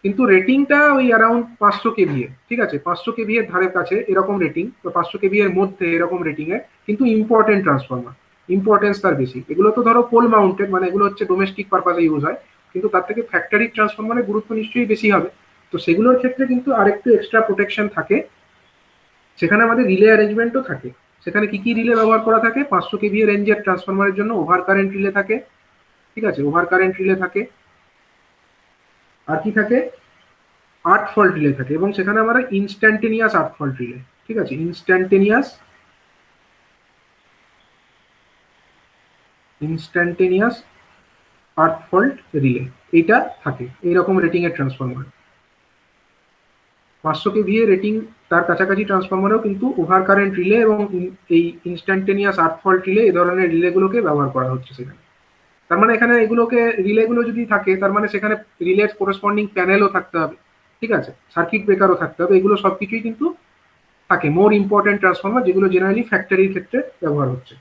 কিন্তু রেটিংটা ওই অ্যারাউন্ড 500 কেভিএ, ঠিক আছে, 500 কেভিএর ধারে কাছে এরকম রেটিং, তো 500 কেভিএর মধ্যে এরকম রেটিং এ, কিন্তু ইম্পর্টেন্ট ট্রান্সফরমার, ইম্পর্টেন্স তার বেশি। এগুলো তো ধরো পোল মাউন্টেড, মানে এগুলো হচ্ছে ডোমেস্টিক পারপাসে ইউজ হয়, কিন্তু তার থেকে ফ্যাক্টরি ট্রান্সফরমারের গুরুত্ব নিশ্চয়ই বেশি হবে। তো সেগুলোর ক্ষেত্রে কিন্তু আরেকটু এক্সট্রা প্রোটেকশন থাকে, সেখানে আমাদের রিলে অ্যারেঞ্জমেন্টও থাকে। সেখানে কি কি রিলে ব্যবহার করা থাকে? 500 কেভিএ রেঞ্জের ট্রান্সফরমারের জন্য ওভার কারেন্ট রিলে থাকে, ঠিক আছে, ওভার কারেন্ট রিলে থাকে। আর কি থাকে? আর্থ ফল্ট রিলে থাকে, এবং সেখানে আমরা ইনস্ট্যান্টেনিয়াস আর্থ ফল্ট রিলে, ঠিক আছে, ইনস্ট্যান্টেনিয়াস আর্থ ফল্ট রিলে, এইটা থাকে এইরকম রেটিং এর ট্রান্সফরমার। 500 কেভিএ রেটিং তার কাছাকাছি ট্রান্সফরমারেও কিন্তু ওভার কারেন্ট রিলে এবং এই ইনস্ট্যান্টেনিয়াস আর্থ ফল্ট রিলে, এই ধরনের রিলেগুলোকে ব্যবহার করা হচ্ছে সেখানে। তার মানে এখানে রিলেগুলো যদি থাকে, তার মানে সেখানে রিলের করেসপন্ডিং প্যানেলও থাকতে হবে, ঠিক আছে, সার্কিট ব্রেকারও থাকতে হবে, এগুলো সবকিছুই কিন্তু থাকে মোর ইম্পর্টেন্ট ট্রান্সফরমার, যেগুলো জেনারেলি ফ্যাক্টরির ক্ষেত্রে ব্যবহার হচ্ছে।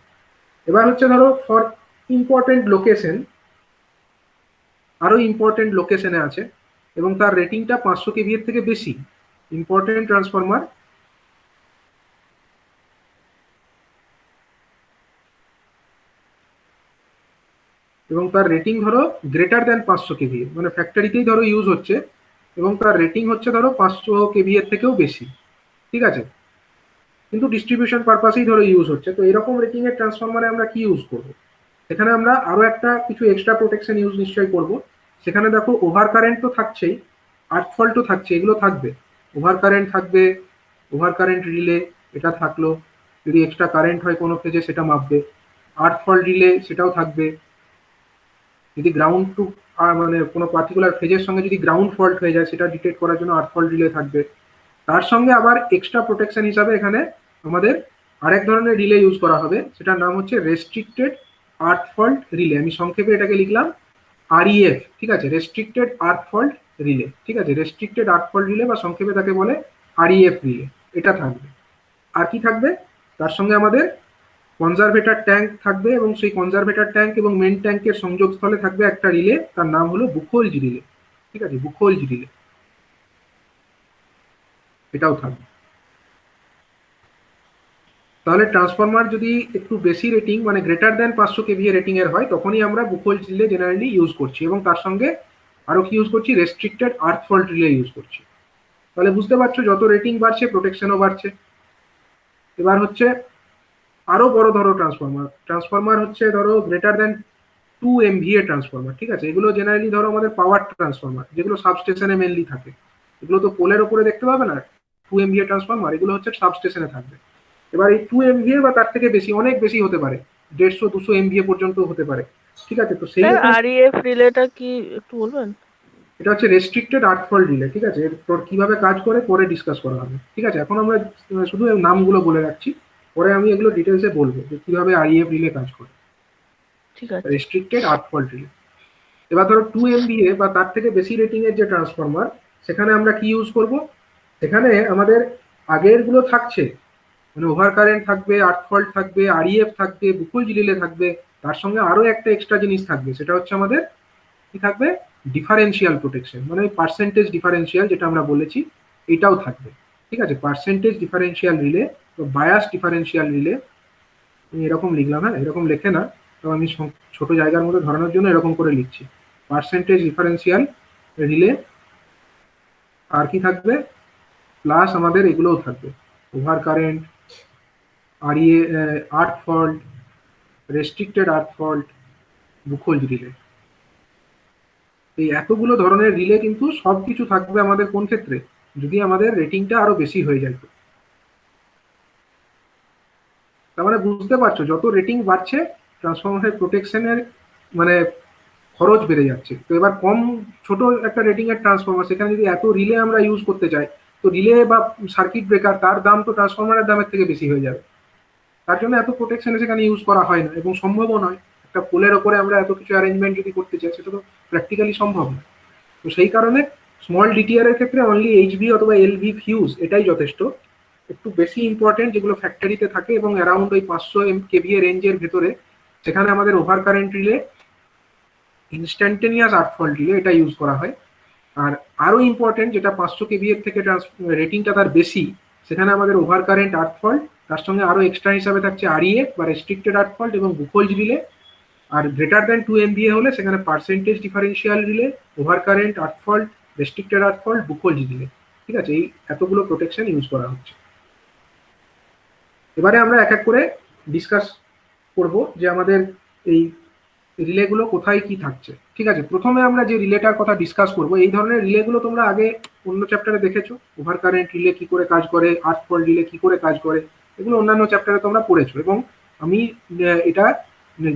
এবার হচ্ছে ধরো ফর ইম্পর্টেন্ট লোকেশন, আরো ইম্পর্টেন্ট লোকেশনে আছে এবং তার রেটিংটা 500 কেভিএর থেকে বেশি, ইম্পর্টেন্ট ট্রান্সফরমার এবং তার রেটিং ধরো গ্রেটার দেন 500 কেভিএ, মানে ফ্যাক্টরিতেই ধরো ইউজ হচ্ছে এবং তার রেটিং হচ্ছে ধরো 500 কেভিএর থেকেও বেশি, ঠিক আছে, কিন্তু ডিস্ট্রিবিউশন পারপাসেই ধরো ইউজ হচ্ছে। তো এরকম রেটিং এর ট্রান্সফরমারে আমরা কি ইউজ করব? সেখানে আমরা আরো একটা কিছু এক্সট্রা প্রোটেকশন ইউজ নিশ্চয়ই করব। সেখানে দেখো ওভার কারেন্ট তো থাকছেই, আর্থ ফল্টও থাকছে, এগুলো থাকবে। ওভার কারেন্ট থাকবে, ওভার কারেন্ট রিলে এটা থাকলো, যদি এক্সট্রা কারেন্ট হয় কোনো ফেজে সেটা মাপবে। আর্থ ফল্ট রিলে সেটাও থাকবে, যদি গ্রাউন্ড টু মানে কোনো পার্টিকুলার ফেজের সঙ্গে যদি গ্রাউন্ড ফল্ট হয়ে যায় সেটা ডিটেক্ট করার জন্য আর্থ ফল্ট রিলে থাকবে। তার সঙ্গে আবার এক্সট্রা প্রোটেকশন হিসাবে এখানে আমাদের আরেক ধরনের রিলে ইউজ করা হবে, সেটার নাম হচ্ছে রেস্ট্রিক্টেড আর্থ ফল্ট রিলে। আমি সংক্ষেপে এটাকে লিখলাম আরইএফ, ঠিক আছে, রেস্ট্রিক্টেড আর্থ ফল্ট রিলে, ঠিক আছে, রেস্ট্রিক্টেড আর্থ ফল্ট রিলে বা সংক্ষেপে তাকে বলে আরইএফ রিলে, এটা থাকবে। আর কি থাকবে তার সঙ্গে? আমাদের কনজারভেটর ট্যাঙ্ক থাকবে এবং সেই কনজারভেটর ট্যাঙ্ক এবং মেন ট্যাঙ্কের সংযোগস্থলে থাকবে একটা রিলে, তার নাম হলো বুখোলজি রিলে। ঠিক আছে, বুখোলজি রিলে এটাও থাকবে। তাহলে ট্রান্সফরমার যদি একটু বেশি রেটিং মানে গ্রেটার দেন 500 কেভিএ রেটিং এর হয় তখনই আমরা বুখোলজ রিলে জেনারেলি ইউজ করছি, এবং তার সঙ্গে আরো কি ইউজ করছি, restricted earth fault relay use করছি। তাহলে বুঝতে পারছো যত রেটিং বাড়ছে প্রোটেকশনও বাড়ছে। এবার হচ্ছে আরো বড় ধরো ট্রান্সফরমার, ট্রান্সফরমার হচ্ছে ধরো গ্রেটার দেন 2 MVA ট্রান্সফরমার। ঠিক আছে, এগুলো জেনারেলি ধরো আমাদের পাওয়ার ট্রান্সফরমার, যেগুলো সাবস্টেশনে মেনলি থাকে। এগুলো তো পোলের ওপরে দেখতে পাবে না 2 MVA ট্রান্সফরমার, এগুলো হচ্ছে সাবস্টেশনে থাকবে। এবার এই 2 MVA বা তার থেকে বেশি, অনেক বেশি হতে পারে, 150-200 MVA পর্যন্ত হতে পারে। ঠিক আছে, তো সেই রকম আরইএফ রিলেটা কি একটু বলবেন? এটা হচ্ছে রেস্ট্রিক্টেড আর্থ ফল্ট রিলে। ঠিক আছে, এরপর কিভাবে কাজ করে পরে ডিসকাস করা হবে। ঠিক আছে, এখন আমরা শুধু এর নামগুলো বলে রাখছি, পরে আমি এগুলো ডিটেলসে বলবো যে কিভাবে আরইএফ রিলে কাজ করে। ঠিক আছে। Restricted earth fault relay. এবার ধরো 2 MVA বা তার থেকে বেশি রেটিং এর যে ট্রান্সফরমার, সেখানে আমরা কি ইউজ করব, সেখানে আমাদের আগের গুলো থাকছে, মানে ওভার কারেন্ট থাকবে, আর্থ ফল্ট থাকবে, আরইএফ থাকবে, বুখোলজ রিলে থাকবে, তার সঙ্গে আরো একটা এক্সট্রা জিনিস থাকবে, সেটা হচ্ছে আমাদের কি থাকবে, ডিফারেন্সিয়াল প্রোটেকশন, মানে পার্সেন্টেজ ডিফারেন্সিয়াল যেটা আমরা বলেছি এটাও থাকবে। ঠিক আছে, পার্সেন্টেজ ডিফারেন্সিয়াল রিলে বা বায়াস ডিফারেন্সিয়াল রিলে, আমি এরকম লিখলাম, হ্যাঁ এরকম লেখে না, তো আমি ছোট জায়গার মধ্যে ধরানোর জন্য এরকম করে লিখছি, পার্সেন্টেজ ডিফারেন্সিয়াল রিলে। আর কি থাকবে, প্লাস আমাদের এগুলোও থাকবে, ওভার কারেন্ট, আরইএ, আর্থ fault, restricted earth fault, Buchholz relay. এই এতগুলো ধরনের রিলে কিন্তু সবকিছু থাকবে আমাদের কোন ক্ষেত্রে, যদি আমাদের রেটিংটা আরো বেশি হয়ে যায়। তার মানে বুঝতে পারছো যত রেটিং বাড়ছে ট্রান্সফরমারের প্রোটেকশনের মানে খরচ বেড়ে যাচ্ছে। তো এবার কম ছোট একটা রেটিং এর ট্রান্সফরমার, সেখানে যদি এত রিলে আমরা ইউজ করতে চাই, তো রিলে বা সার্কিট ব্রেকার তার দাম তো ট্রান্সফরমারের দামের থেকে বেশি হয়ে যাবে। তার জন্য এত প্রোটেকশনে সেখানে ইউজ করা হয় না, এবং সম্ভবও নয়। একটা পোলের ওপরে আমরা এত কিছু অ্যারেঞ্জমেন্ট যদি করতে চাই সেটা তো প্র্যাকটিক্যালি সম্ভব না। তো সেই কারণে স্মল ডিটিআর এর ক্ষেত্রে অনলি এইচভি অথবা এলভি ফিউজ এটাই যথেষ্ট। একটু বেশি ইম্পর্টেন্ট যেগুলো ফ্যাক্টরিতে থাকে এবং অ্যারাউন্ড ওই 500 কেভিএ রেঞ্জের ভেতরে, সেখানে আমাদের ওভার কারেন্ট রিলে, ইনস্ট্যান্টেনিয়াস আর্থ ফল্ট রিলে এটা ইউজ করা হয়। আর আরো ইম্পর্টেন্ট যেটা 500 কেভিএর থেকে রেটিংটা তার বেশি, সেখানে আমাদের ওভার কারেন্ট আর্থ ফল্ট, তার সঙ্গে আরো এক্সট্রা হিসাবে থাকছে আরইএফ বা রেস্ট্রিক্টেড আর্থ ফল্ট এবং বুখোলজ রিলে। আর গ্রেটার দেন 2 MVA হলে সেখানে percentage differential relay, over current earth fault, restricted earth fault, Buchholz relay. ঠিক আছে, এই এতগুলো প্রোটেকশন ইউজ করা হচ্ছে। এবারে আমরা এক এক করে ডিসকাস করব যে আমাদের এই রিলেগুলো কোথায় কি থাকছে। ঠিক আছে, প্রথমে আমরা যে রিলেটার কথা ডিসকাস করব, এই ধরনের রিলেগুলো তোমরা আগে অন্য চ্যাপ্টারে দেখেছো, ওভার কারেন্ট রিলে কি করে কাজ করে, আর্থ ফল্ট রিলে কি করে কাজ করে, এগুলো অন্যান্য চ্যাপ্টারে তোমরা পড়েছো। এবং আমি এটা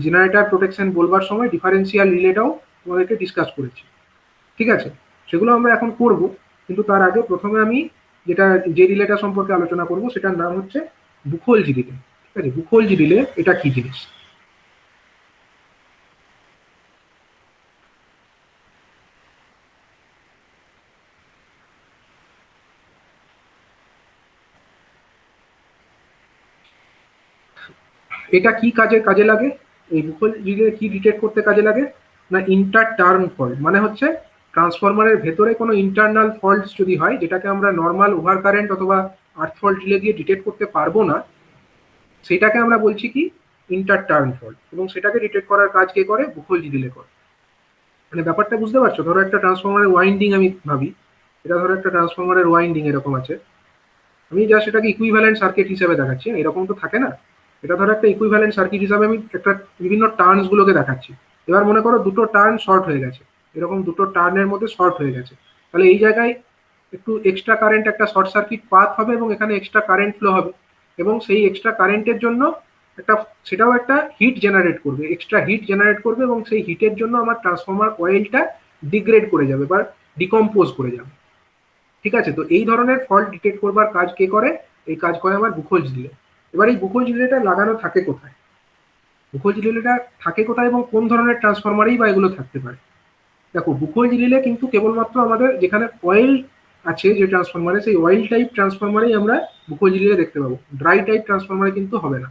জেনারেটর প্রোটেকশন বলবার সময় ডিফারেন্সিয়াল রিলেটাও তোমাদেরকে ডিসকাস করেছি। ঠিক আছে, সেগুলো আমরা এখন করব, কিন্তু তার আগে প্রথমে আমি যে রিলেটা সম্পর্কে আলোচনা করব সেটার নাম হচ্ছে বুখোলজ রিলে। ঠিক আছে, বুখোলজ রিলে এটা কি জিনিস। এটা কি কাজে লাগে, এই বুখোলজ রিলে কি ডিটেক্ট করতে কাজে লাগে না, ইন্টার টার্ন ফল্ট, মানে হচ্ছে ট্রান্সফরমারের ভেতরে কোনো ইন্টারনাল ফল্টস যদি হয়, যেটাকে আমরা নর্মাল ওভার কারেন্ট অথবা আর্থ ফল্ট রিলে দিয়ে ডিটেক্ট করতে পারবো না, সেটাকে আমরা বলছি কি ইন্টার টার্ন ফল্ট। এবং সেটাকে ডিটেক্ট করার কাজ কে করে, বুখোলজ রিলে করে। মানে ব্যাপারটা বুঝতে পারছো, ধরো একটা ট্রান্সফরমারের ওয়াইন্ডিং আমি ভাবি, এটা ধরো একটা ট্রান্সফরমারের ওয়াইন্ডিং এরকম আছে, আমি যা সেটাকে ইকুইভ্যালেন্ট সার্কিট হিসেবে দেখাচ্ছি, এরকম তো থাকে না। এটা ধরো একটা ইকুইভ্যালেন্ট সার্কিট হিসাবে আমি একটা বিভিন্ন টার্নস গুলোকে দেখাচ্ছি। এবার মনে করো দুটো টার্ন শর্ট হয়ে গেছে, এরকম দুটো টার্নের মধ্যে শর্ট হয়ে গেছে, তাহলে এই জায়গায় একটু এক্সট্রা কারেন্ট, একটা শর্ট সার্কিট পাথ হবে এবং এখানে এক্সট্রা কারেন্ট ফ্লো হবে, এবং সেই এক্সট্রা কারেন্টের জন্য একটা সেটাও একটা হিট জেনারেট করবে, এক্সট্রা হিট জেনারেট করবে, এবং সেই হিটের জন্য আমার ট্রান্সফরমার অয়েলটা ডিগ্রেড করে যাবে বা ডিকম্পোজ করে যাবে। ঠিক আছে, তো এই ধরনের ফল্ট ডিটেক্ট করবার কাজ কে করে, এই কাজ করে আমার বুখোলজ রিলে। এবার এই বুখোলজ রিলেটা লাগানো থাকে কোথায়, বুখোলজ রিলেটা থাকে কোথায় এবং কোন ধরনের ট্রান্সফরমারেই বা এগুলো থাকতে পারে। দেখো, বুখোলজ রিলে কিন্তু কেবলমাত্র আমাদের যেখানে অয়েল আছে যে ট্রান্সফরমারে, সেই অয়েল টাইপ ট্রান্সফরমারেই আমরা বুখোলজ রিলে দেখতে পাবো, ড্রাই টাইপ ট্রান্সফরমারে কিন্তু হবে না।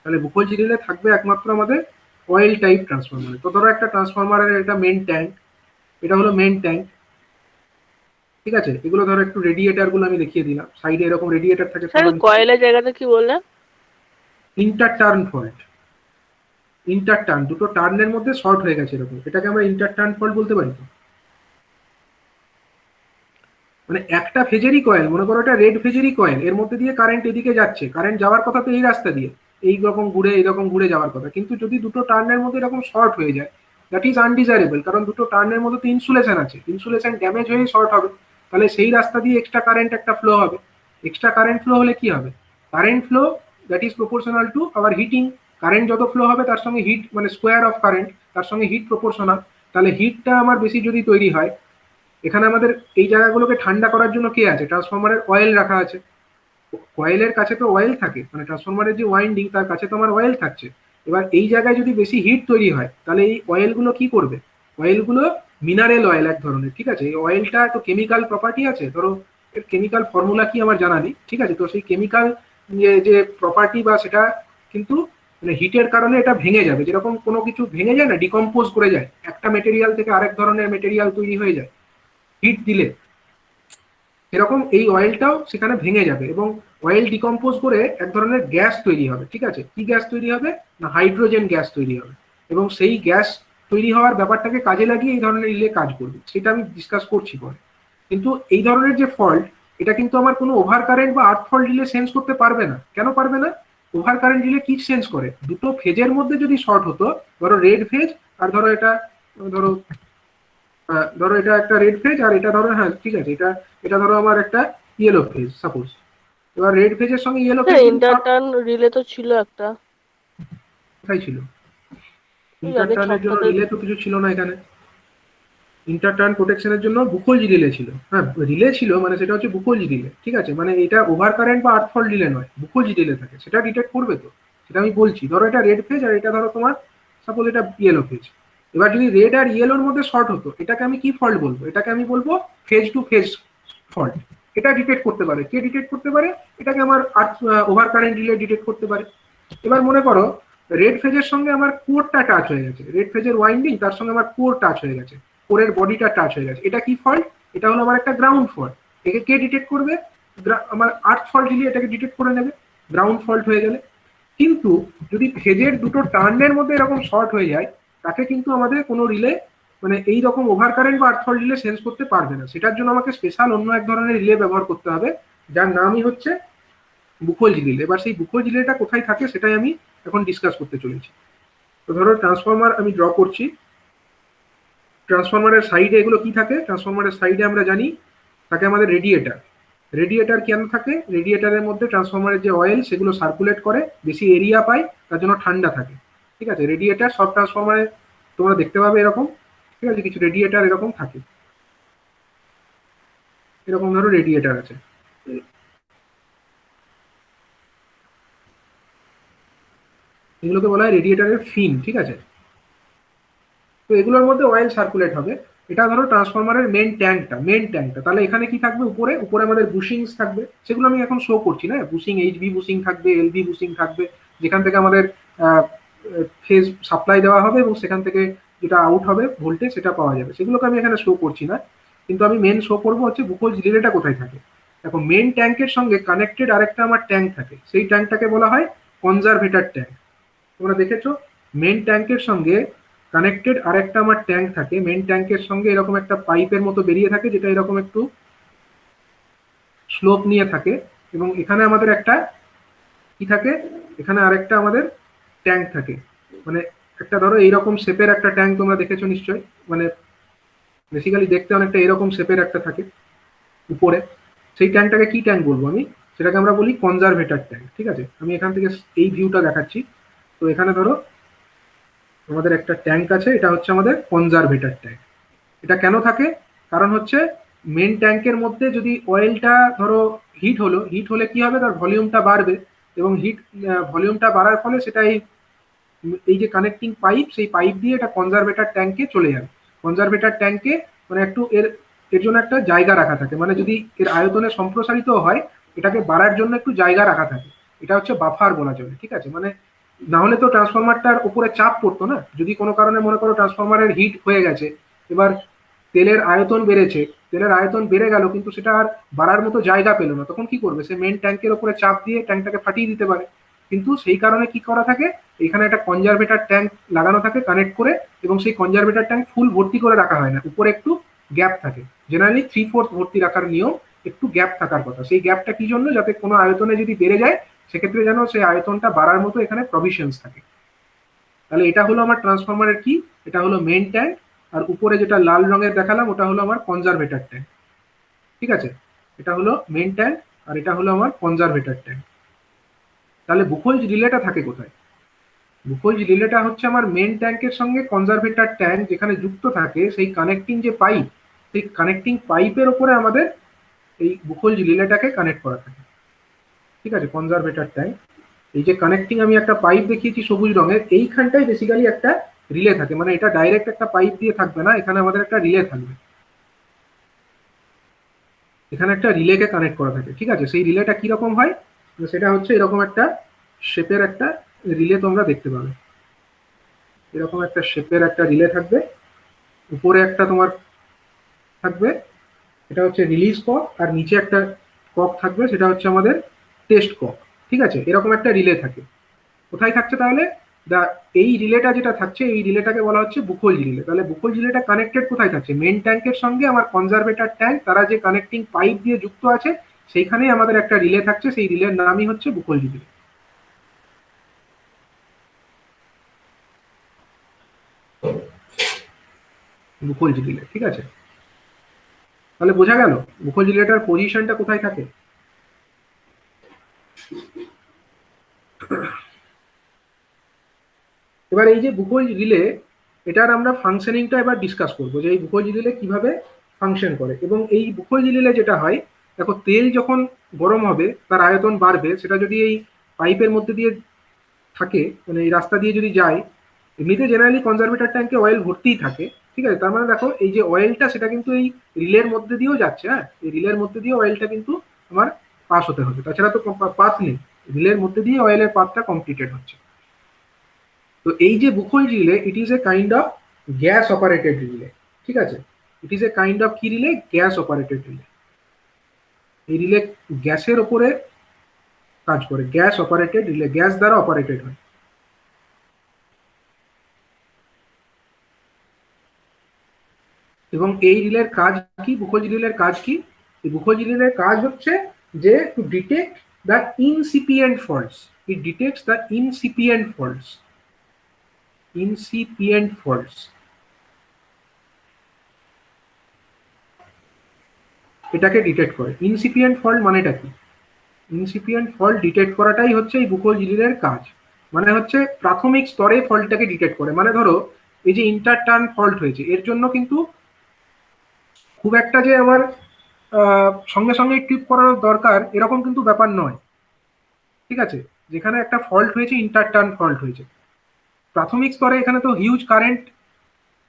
তাহলে বুকোলজি রিলে থাকবে একমাত্র আমাদের অয়েল টাইপ ট্রান্সফরমারে। তো ধরো একটা ট্রান্সফরমারের এটা মেন ট্যাঙ্ক, এটা হলো মেন ট্যাঙ্ক, ঠিক আছে। এগুলো ধরো একটু রেডিয়েটার গুলো আমি দেখিয়ে দিলাম, সাইডে এরকম রেডিয়েটার থাকে স্যার সবার নিচে। কয়লার জায়গাটা কি বললেন? ইন্টারটার্ন ফল্ট, ইন্টারটার্ন, দুটো টার্নের মধ্যে শর্ট হয়ে গেছে এরকম, এটাকে আমরা ইন্টারটার্ন ফল্ট বলতে পারি। তো মানে একটা ফেজেরই কয়েল, মনে করো এটা রেড ফেজেরই কয়েল, এর মধ্যে দিয়ে কারেন্ট এদিকে যাচ্ছে, কারেন্ট যাওয়ার কথা তো এই রাস্তা দিয়ে, এইরকম ঘুরে যাওয়ার কথা, কিন্তু যদি দুটো টার্নের মধ্যে এরকম শর্ট হয়ে যায়, দ্যাট ইজ আনডিজারেবল, কারণ দুটো টার্নের মধ্যে তো ইনসুলেশন আছে, ইনসুলেশন ড্যামেজ হয়ে শর্ট হবে, তাহলে সেই রাস্তা দিয়ে এক্সট্রা কারেন্ট একটা ফ্লো হবে। এক্সট্রা কারেন্ট ফ্লো হলে কি হবে? Current flow that is proportional to our heating. Current যত ফ্লো হবে তার সঙ্গে হিট, মানে স্কোয়ার অফ কারেন্ট, তার সঙ্গে হিট প্রপোর্শনাল। তাহলে হিটটা আমার বেশি যদি তৈরি হয়, এখানে আমাদের এই জায়গাগুলোকে ঠান্ডা করার জন্য কে আছে? ট্রান্সফরমারের অয়েল রাখা আছে। কয়েলের কাছে তো অয়েল থাকে, মানে ট্রান্সফরমারের যে ওয়াইন্ডিং তার কাছে তো আমার অয়েল থাকছে। এবার এই জায়গায় যদি বেশি হিট তৈরি হয়, তাহলে এই অয়েলগুলো কি করবে? অয়েলগুলো মিনারেল অয়েল এক ধরনের, ঠিক আছে। এই অয়েলটা তো কেমিক্যাল প্রপার্টি আছে, ধরো এর কেমিক্যাল ফর্মুলা কি আমার জানা নেই, ঠিক আছে। তো সেই কেমিক্যাল যে প্রপার্টি বা সেটা কিন্তু মানে হিটের কারণে এটা ভেঙে যাবে, যেরকম কোনো কিছু ভেঙে যায় না, ডিকম্পোজ করে যায়, একটা মেটেরিয়াল থেকে আরেক ধরনের মেটেরিয়াল তৈরি হয়ে যায় হিট দিলে, এরকম এই অয়েলটাও সেখানে ভেঙে যাবে এবং অয়েল ডিকম্পোজ করে এক ধরনের গ্যাস তৈরি হবে, ঠিক আছে। কি গ্যাস তৈরি হবে? না হাইড্রোজেন গ্যাস তৈরি হবে, এবং সেই গ্যাস তৈরি হওয়ার ব্যাপারটাকে কাজে লাগিয়ে এই ধরনের রিলে কাজ করবে, সেটা আমি ডিসকাস করছি পরে। কিন্তু এই ধরনের যে ফল্ট, এটা কিন্তু আমার কোনো ওভার কারেন্ট বা আর্থ ফল্ট রিলে সেন্স করতে পারবে না। কেন পারবে না? ওভার কারেন্ট রিলে কি সেন্স করে? দুটো ফেজের মধ্যে যদি শর্ট হতো, ধরো রেড ফেজ আর ধরো এটা, ধরো ধরো এটা একটা রেড ফেজ আর এটা ধরো, হ্যাঁ ঠিক আছে, এটা এটা ধরো আমার একটা ইয়েলো ফেজ সাপোজ। এবার রেড ফেজের সঙ্গে ইয়েলো ফেজ ইন্টারটার্ন রিলে তো ছিল একটা, কোথায় ছিল? ওই আগে ইন্টারটার্নের জন্য ছকটাতে। রিলে তো কিছু ছিল না এখানে। ইন্টারটার্ন প্রোটেকশনের জন্য বুকোলজি রিলে ছিল, হ্যাঁ রিলে ছিল, মানে সেটা হচ্ছে বুকোলজি রিলে, ঠিক আছে। মানে এটা ওভার কারেন্ট বা আর্থ ফল্ট রিলে নয়, বুকোলজি রিলে থাকে, সেটা ডিটেক্ট করবে। তো সেটা আমি বলছি, ধরো এটা রেড ফেজ আর এটা ধরো তোমার সাপোজ এটা ইয়েলো ফেজ। এবার যদি রেড আর ইয়েলোর মধ্যে শর্ট হতো, এটাকে আমি কি ফল্ট বলবো? এটাকে আমি বলবো ফেজ টু ফেজ ফল্ট। এটা ডিটেক্ট করতে পারে কে? ডিটেক্ট করতে পারে এটাকে আমার ওভার কারেন্ট রিলে ডিটেক্ট করতে পারে। এবার মনে করো রেড ফেজের সঙ্গে আমার কোরটা টাচ হয়ে গেছে, রেড ফেজের ওয়াইন্ডিং তার সঙ্গে আমার কোর টাচ হয়ে গেছে, কোরের বডিটা টাচ হয়ে গেছে, এটা কি ফল্ট? এটা হলো আমার একটা গ্রাউন্ড ফল্ট। একে কে ডিটেক্ট করবে? আমার আর্থ ফল্ট দিলে এটাকে ডিটেক্ট করে নেবে গ্রাউন্ড ফল্ট হয়ে গেলে। কিন্তু যদি ফেজের দুটো টার্নের মধ্যে এরকম শর্ট হয়ে যায়, তাকে কিন্তু আমাদের কোনো রিলে মানে এই রকম ওভার কারেন্ট বা আর্থ ফল্ট রিলে সেন্স করতে পারবে না। সেটার জন্য আমাকে স্পেশাল অন্য এক ধরনের রিলে ব্যবহার করতে হবে, যার নামই হচ্ছে বুকোলজি রিলে। এবার সেই বুকোলজি রিলেটা কোথায় থাকে সেটাই আমি এখন ডিসকাস করতে চলেছি। তো ধরো ট্রান্সফরমার আমি ড্র করছি, ট্রান্সফরমারের সাইডে এগুলো কি থাকে? ট্রান্সফরমারের সাইডে আমরা জানি থাকে আমাদের রেডিয়েটার। রেডিয়েটার কেন থাকে? রেডিয়েটারের মধ্যে ট্রান্সফরমারের যে অয়েল সেগুলো সার্কুলেট করে, বেশি এরিয়া পায়, তার জন্য ঠান্ডা থাকে, ঠিক আছে। রেডিয়েটার সব ট্রান্সফরমারে তোমরা দেখতে পাবে এরকম, ঠিক আছে, কিছু রেডিয়েটার এরকম থাকে, এরকম ধরো রেডিয়েটার আছে, এগুলোকে বলা হয় রেডিয়েটারের ফিন, ঠিক আছে। তো এগুলোর মধ্যে অয়েল সার্কুলেট হবে। এটা ধরো ট্রান্সফরমারের মেন ট্যাঙ্কটা, তাহলে এখানে কি থাকবে? উপরে উপরে আমাদের বুশিংস থাকবে, সেগুলো আমি এখন শো করছি না। বুশিং, এইচবি বুশিং থাকবে, এলবি বুশিং থাকবে, যেখান থেকে আমাদের ফেজ সাপ্লাই দেওয়া হবে এবং সেখান থেকে যেটা আউট হবে ভোল্টেজ সেটা পাওয়া যাবে, সেগুলোকে আমি এখানে শো করছি না। কিন্তু আমি মেন শো করবো হচ্ছে বুকোলজি রিলেটা কোথায় থাকে। দেখো মেন ট্যাঙ্কের সঙ্গে কানেক্টেড আরেকটা আমার ট্যাঙ্ক থাকে, সেই ট্যাঙ্কটাকে বলা হয় কনজারভেটর ট্যাঙ্ক। তোমরা দেখেছো মেন ট্যাঙ্কের সঙ্গে কানেক্টেড আরেকটা আমার ট্যাঙ্ক থাকে, মেন ট্যাঙ্কের সঙ্গে এরকম একটা পাইপের মতো বেরিয়ে থাকে, যেটা এরকম একটু স্লোপ নিয়ে থাকে, এবং এখানে আমাদের একটা কি থাকে? এখানে আরেকটা আমাদের ট্যাঙ্ক থাকে, মানে একটা ধরো এইরকম শেপের একটা ট্যাঙ্ক তোমরা দেখেছো নিশ্চয়ই, মানে বেসিক্যালি দেখতে অনেকটা এরকম শেপের একটা থাকে উপরে। সেই ট্যাঙ্কটাকে কি ট্যাঙ্ক বলবো আমি? সেটাকে আমরা বলি কনজারভেটর ট্যাঙ্ক, ঠিক আছে। আমি এখান থেকে এই ভিউটা দেখাচ্ছি। তো এখানে ধরো আমাদের একটা ট্যাঙ্ক আছে, এটা হচ্ছে আমাদের কনজারভেটর ট্যাঙ্ক। এটা কেন থাকে? কারণ হচ্ছে মেন ট্যাঙ্কের মধ্যে যদি অয়েলটা ধরো হিট হলে কি হবে? তার ভলিউমটা বাড়বে, এবং ভলিউমটা বাড়ার ফলে সেটা এই যে কানেক্টিং পাইপ, সেই পাইপ দিয়ে এটা কনজারভেটর ট্যাঙ্কে চলে যাবে। কনজারভেটর ট্যাঙ্কে মানে একটু এর জন্য একটা জায়গা রাখা থাকে, মানে যদি এর আয়তনে সম্প্রসারিত হয়, এটাকে বাড়ার জন্য একটু জায়গা রাখা থাকে, এটা হচ্ছে বাফার বলা চলে, ঠিক আছে। মানে না হলে তো ট্রান্সফরমারটার উপরে চাপ পড়তো না। যদি কোনো কারণে মনে করো ট্রান্সফরমারের হিট হয়ে গেছে, এবার তেলের আয়তন বেড়েছে, তেলের আয়তন বেড়ে গেল কিন্তু সেটা আর বাড়ার মতো জায়গা পেল না, তখন কি করবে? সে মেন ট্যাঙ্কের উপরে চাপ দিয়ে ট্যাঙ্কটাকে ফাটিয়ে দিতে পারে। কিন্তু সেই কারণে কি করা থাকে, এখানে একটা কনজারভেটর ট্যাঙ্ক লাগানো থাকে কানেক্ট করে, এবং সেই কনজারভেটর ট্যাঙ্ক ফুল ভর্তি করে রাখা হয় না, উপরে একটু গ্যাপ থাকে। জেনারেলি 3/4 ভর্তি রাখার নিয়ম, একটু গ্যাপ থাকার কথা। সেই গ্যাপটা কি জন্য? যাতে কোনো আয়তনে যদি বেড়ে যায় সেক্ষেত্রে যেন সেই আয়তনটা বাড়ার মতো এখানে প্রভিশনস থাকে। তাহলে এটা হলো আমার ট্রান্সফরমারের কি, এটা হলো মেইন ট্যাঙ্ক। আর উপরে যেটা লাল রঙের দেখালাম ওটা হলো আমার কনজারভেটর ট্যাঙ্ক। ঠিক আছে, এটা হলো মেইন ট্যাঙ্ক আর এটা হলো আমার কনজারভেটর ট্যাঙ্ক। তাহলে বুকোইজ রিলেটা থাকে কোথায়? বুকোইজ রিলেটা হচ্ছে আমার মেইন ট্যাঙ্কের সঙ্গে কনজারভেটর ট্যাঙ্ক যেখানে যুক্ত থাকে, সেই কানেক্টিং যে পাইপ, সেই কানেক্টিং পাইপের উপরে আমাদের এই বুকোইজ রিলেটাকে কানেক্ট করা থাকে। ঠিক আছে, কনজারভেটর ট্যাঙ্ক, এই যে কানেক্টিং আমি একটা পাইপ দেখিয়েছি সবুজ রঙের, এইখানটাই বেসিক্যালি একটা রিলে থাকে। মানে এটা ডাইরেক্ট একটা পাইপ দিয়ে থাকবে না, এখানে আমাদের একটা রিলে থাকবে, এখানে একটা রিলেকে কানেক্ট করা থাকে। ঠিক আছে, সেই রিলেটা কিরকম হয়? সেটা হচ্ছে এরকম একটা শেপের একটা রিলে তোমরা দেখতে পাবে। এরকম একটা শেপের একটা রিলে থাকবে, উপরে একটা তোমার থাকবে, এটা হচ্ছে রিলিজ কক, আর নিচে একটা কক থাকবে, সেটা হচ্ছে আমাদের টেস্ট কক। ঠিক আছে, এরকম একটা রিলে থাকে। কোথায় থাকছে তাহলে? দা এই রিলেটা যেটা থাকছে এই রিলেটাকে বলা হচ্ছে বুকোইজ রিলে। তাহলে বুকোইজ রিলেটা কানেক্টেড কোথায় থাকছে? মেন ট্যাঙ্কের সঙ্গে আমার কনজারভেটর ট্যাঙ্ক, তারা যে কানেক্টিং পাইপ দিয়ে যুক্ত আছে সেইখানেই আমাদের একটা রিলে থাকছে, সেই রিলের নামই হচ্ছে বুকোইজ রিলে। বুকোইজ রিলে, ঠিক আছে। তাহলে বোঝা গেল বুকোইজ রিলেটার পজিশনটা কোথায় থাকে। এবার এই যে বুকোইজ রিলে, এটার আমরা ফাংশনিংটা এবার ডিসকাস করবো, যে এই বুকোইজ রিলে কিভাবে ফাংশন করে। এবং এই বুকোইজ রিলে যেটা হয়, দেখো তেল যখন গরম হবে তার আয়তন বাড়বে, সেটা যদি এই পাইপের মধ্যে দিয়ে থাকে, মানে এই রাস্তা দিয়ে যদি যায়, এমনিতে জেনারেলি কনজারভেটর ট্যাঙ্কে অয়েল ভর্তিই থাকে। ঠিক আছে, তার মানে দেখো এই যে অয়েলটা সেটা কিন্তু এই রিলের মধ্যে দিয়েও যাচ্ছে। হ্যাঁ, এই রিলের মধ্যে দিয়ে অয়েলটা কিন্তু আমার পাস হতে হবে, তাছাড়া তো পাথ নেই, রিলের মধ্যে দিয়ে অয়েলের পাথটা কমপ্লিটেড হচ্ছে। তো এই যে Buchholz relay, it is a kind of gas operated relay. ঠিক আছে, it is a kind of কি রিলে? Gas operated relay. এই রিলে গ্যাসের ওপরে কাজ করে, গ্যাস অপারেটেড রিলে, গ্যাস দ্বারা অপারেটেড হয়। এবং এই রিলের কাজ কি? বুকোইজ রিলের কাজ কি? এই বুকোইজ রিলের কাজ হচ্ছে যে to detect the incipient faults. It detects the incipient faults, incipient faults. এটাকে ডিটেক্ট করে। ইনসিপিয়েন্ট ফল্ট মানেটা কি? ইনসিপিয়েন্ট ফল্ট ডিটেক্ট করাটাই হচ্ছে এই বুকোইজ রিলের কাজ। মানে হচ্ছে প্রাথমিক স্তরে ফল্টটাকে ডিটেক্ট করে। মানে ধরো এই যে ইন্টারটার্ন ফল্ট হয়েছে, এর জন্য কিন্তু খুব একটা যে আমার সঙ্গে সঙ্গে ট্রিপ করার দরকার এরকম কিন্তু ব্যাপার নয়। ঠিক আছে, যেখানে একটা ফল্ট হয়েছে, ইন্টারটার্ন ফল্ট হয়েছে, প্রাথমিক স্তরে এখানে তো হিউজ কারেন্ট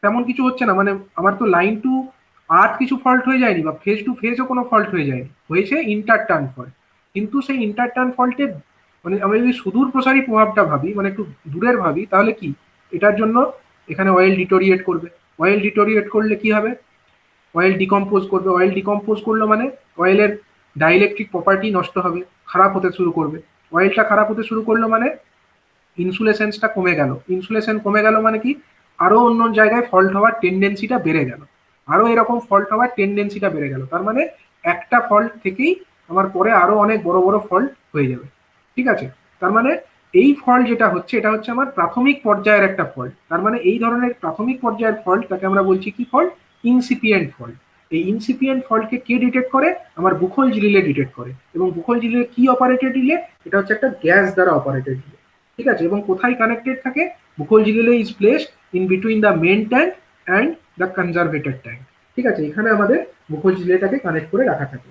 তেমন কিছু হচ্ছে না। মানে আমার তো লাইন টু আর্থ কিছু ফল্ট হয়ে যায়নি, বা ফেজ টু ফেজও কোনো ফল্ট হয়ে যায়নি, হয়েছে ইন্টারটার্ন ফল্ট। কিন্তু সেই ইন্টারটার্ন ফল্টে মানে আমরা যদি সুদূর প্রসারী প্রভাবটা ভাবি, মানে একটু দূরের ভাবি, তাহলে কি এটার জন্য এখানে অয়েল ডিটোরিয়েট করবে। অয়েল ডিটোরিয়েট করলে কি হবে? অয়েল ডিকম্পোজ করবে। অয়েল ডিকম্পোজ করলো মানে অয়েলের ডাইইলেকট্রিক প্রপার্টি নষ্ট হবে, খারাপ হতে শুরু করবে। অয়েলটা খারাপ হতে শুরু করলো মানে ইনসুলেশনসটা কমে গেল। ইনসুলেশন কমে গেল মানে কি? আরো অন্য জায়গায় ফল্ট হওয়ার টেন্ডেন্সিটা বেড়ে গেল, আরো এরকম ফল্ট হওয়ার টেন্ডেন্সিটা বেড়ে গেল। তার মানে একটা ফল্ট থেকেই আমার পরে আরো অনেক বড় বড় ফল্ট হয়ে যাবে। ঠিক আছে, তার মানে এই ফল্ট যেটা হচ্ছে এটা হচ্ছে আমার প্রাথমিক পর্যায়ের একটা ফল্ট। তার মানে এই ধরনের প্রাথমিক পর্যায়ের ফল্ট তাকে আমরা বলছি কি ফল্ট? Incipient fault. এই ইনসিপিয়েন্ট ফল্টকে কে ডিটেক্ট করে? আমার বুকোইজ রিলে ডিটেক্ট করে। এবং বুকোইজ রিলে কি অপারেটেড রিলে? এটা হচ্ছে একটা গ্যাস দ্বারা অপারেটেড রিলে। ঠিক আছে, এবং কোথায় কানেক্টেড থাকে? Buchholz relay is placed in between the main tank and the conservator tank. ঠিক আছে, এখানে আমাদের বুকোইজ রিলেটাকে কানেক্ট করে রাখা থাকে।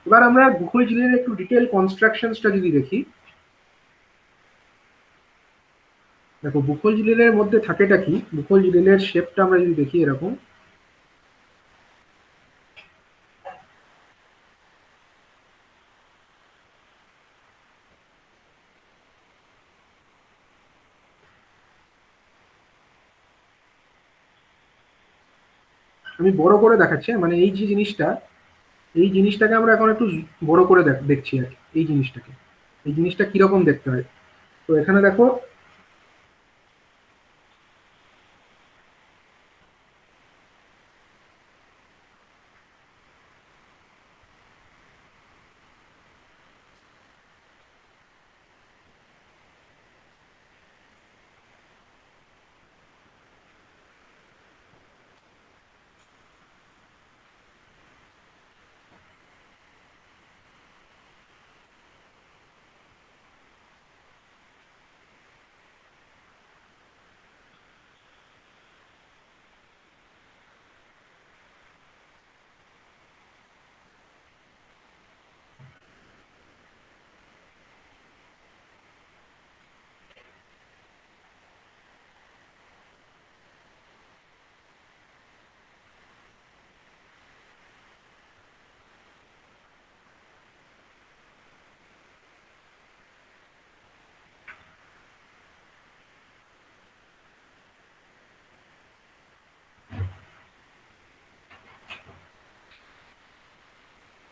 এবার আমরা বুকোইজ রিলের একটু ডিটেল কনস্ট্রাকশনসটা যদি দেখি, দেখো বুকোইজ রিলের মধ্যে থাকেটা কি। বুকোইজ রিলের শেপটা আমরা যদি দেখি এরকম, আমি বড় করে দেখাচ্ছি, মানে এই যে জিনিসটা, এই জিনিসটাকে আমরা এখন একটু বড় করে দেখছি আর কি। এই জিনিসটাকে, এই জিনিসটা কিরকম দেখতে হয়। তো এখানে দেখো,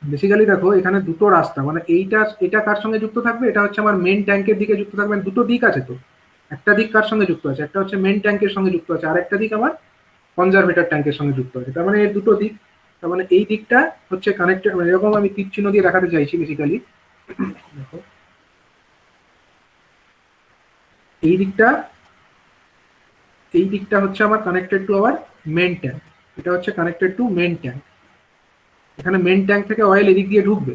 বেসিক্যালি দেখো এখানে দুটো রাস্তা, মানে এটা কার সঙ্গে যুক্ত থাকবে, এটা হচ্ছে আমার মেন ট্যাঙ্কের দিকে যুক্ত থাকবে। দুটো দিক আছে, তো একটা দিক কার সঙ্গে যুক্ত আছে, একটা হচ্ছে মেন ট্যাঙ্কের সঙ্গে যুক্ত আছে, আর একটা দিক আমার কনজারভেটর ট্যাঙ্কের সঙ্গে যুক্ত আছে। তার মানে এর দুটো দিক, তার মানে এই দিকটা হচ্ছে কানেক্টেড, মানে এরকম আমি তীর চিহ্ন দিয়ে দেখাতে চাইছি বেসিক্যালি। দেখো এই দিকটা, এই দিকটা হচ্ছে আমার connected to our main tank, এটা হচ্ছে কানেক্টেড টু মেন ট্যাঙ্ক। এখানে মেন ট্যাঙ্ক থেকে অয়েল এদিক দিয়ে ঢুকবে।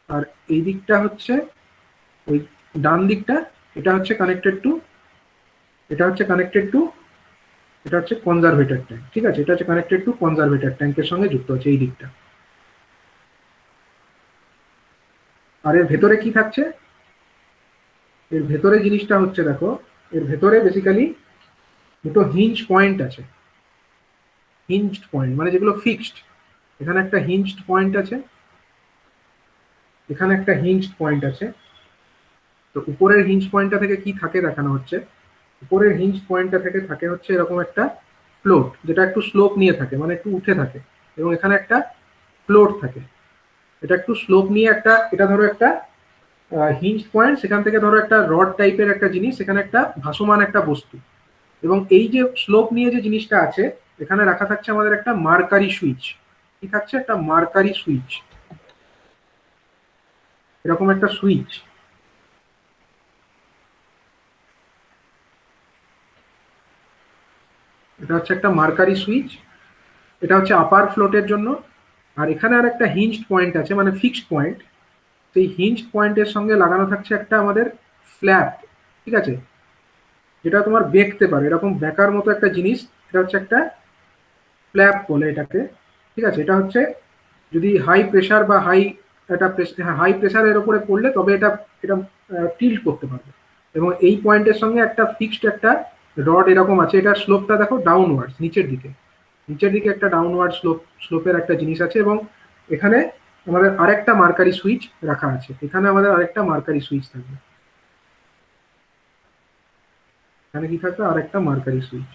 আর এই দিকটা হচ্ছে ওই ডান দিকটা, এটা হচ্ছে কানেক্টেড টু, এটা হচ্ছে কানেক্টেড টু, এটা হচ্ছে কনজারভেটর ট্যাঙ্ক। ঠিক আছে, এটা হচ্ছে কানেক্টেড টু কনজারভেটর ট্যাঙ্কের সঙ্গে যুক্ত আছে এই দিকটা। আর এর ভেতরে কি থাকছে, এর ভেতরে জিনিসটা হচ্ছে দেখো, এর ভেতরে বেসিক্যালি দুটো হিঞ্জ পয়েন্ট আছে। হিঞ্জড পয়েন্ট মানে যেগুলো ফিক্সড। এখানে একটা হিঞ্জড পয়েন্ট আছে, এখানে একটা হিঞ্জড পয়েন্ট আছে। তো উপরের হিঞ্জ পয়েন্টটা থেকে কি থাকে দেখানো হচ্ছে, উপরের হিঞ্জ পয়েন্টটা থেকে থাকে হচ্ছে এরকম একটা ফ্লোট, যেটা একটু স্লোপ নিয়ে থাকে, মানে একটু উঠে থাকে। এবং এখানে একটা ফ্লোট থাকে, এটা একটু স্লোপ নিয়ে একটা, এটা ধরো একটা হিঞ্জ পয়েন্ট, সেখান থেকে ধরো একটা রড টাইপের একটা জিনিস, সেখানে একটা ভাসমান একটা বস্তু। এবং এই যে স্লোপ নিয়ে যে জিনিসটা আছে, এখানে রাখা থাকছে আমাদের একটা মার্কারি সুইচ। কি থাকছে, একটা মার্কারি সুইচ, এরকম একটা সুইচ। এটা হচ্ছে একটা মার্কারি সুইচ, এটা হচ্ছে আপার ফ্লোটের জন্য। আর এখানে আর একটা হিঞ্জড পয়েন্ট আছে, মানে ফিক্সড পয়েন্ট। সেই হিঞ্জড পয়েন্টের সঙ্গে লাগানো থাকছে একটা আমাদের ফ্ল্যাপ। ঠিক আছে, যেটা তোমার বেঁকতে পারে, এরকম বেঁকার মতো একটা জিনিস। এটা হচ্ছে একটা ফ্ল্যাপ বলে এটাকে। ঠিক আছে, এটা হচ্ছে যদি হাই প্রেসার বা হাই প্রেসারের উপরে পড়লে তবে এটা এটা টিল্ট করতে পারবে। এবং এই পয়েন্টের সঙ্গে একটা ফিক্সড একটা রড এরকম আছে, এটার স্লোপটা দেখো ডাউনওয়ার্ডস, নিচের দিকে, নিচের দিকে একটা ডাউনওয়ার্ড স্লোপের একটা জিনিস আছে। এবং এখানে আমাদের আরেকটা মার্কারি সুইচ রাখা আছে, এখানে আমাদের আরেকটা মার্কারি সুইচ থাকবে। এখানে কি থাকবে, আরেকটা মার্কারি সুইচ।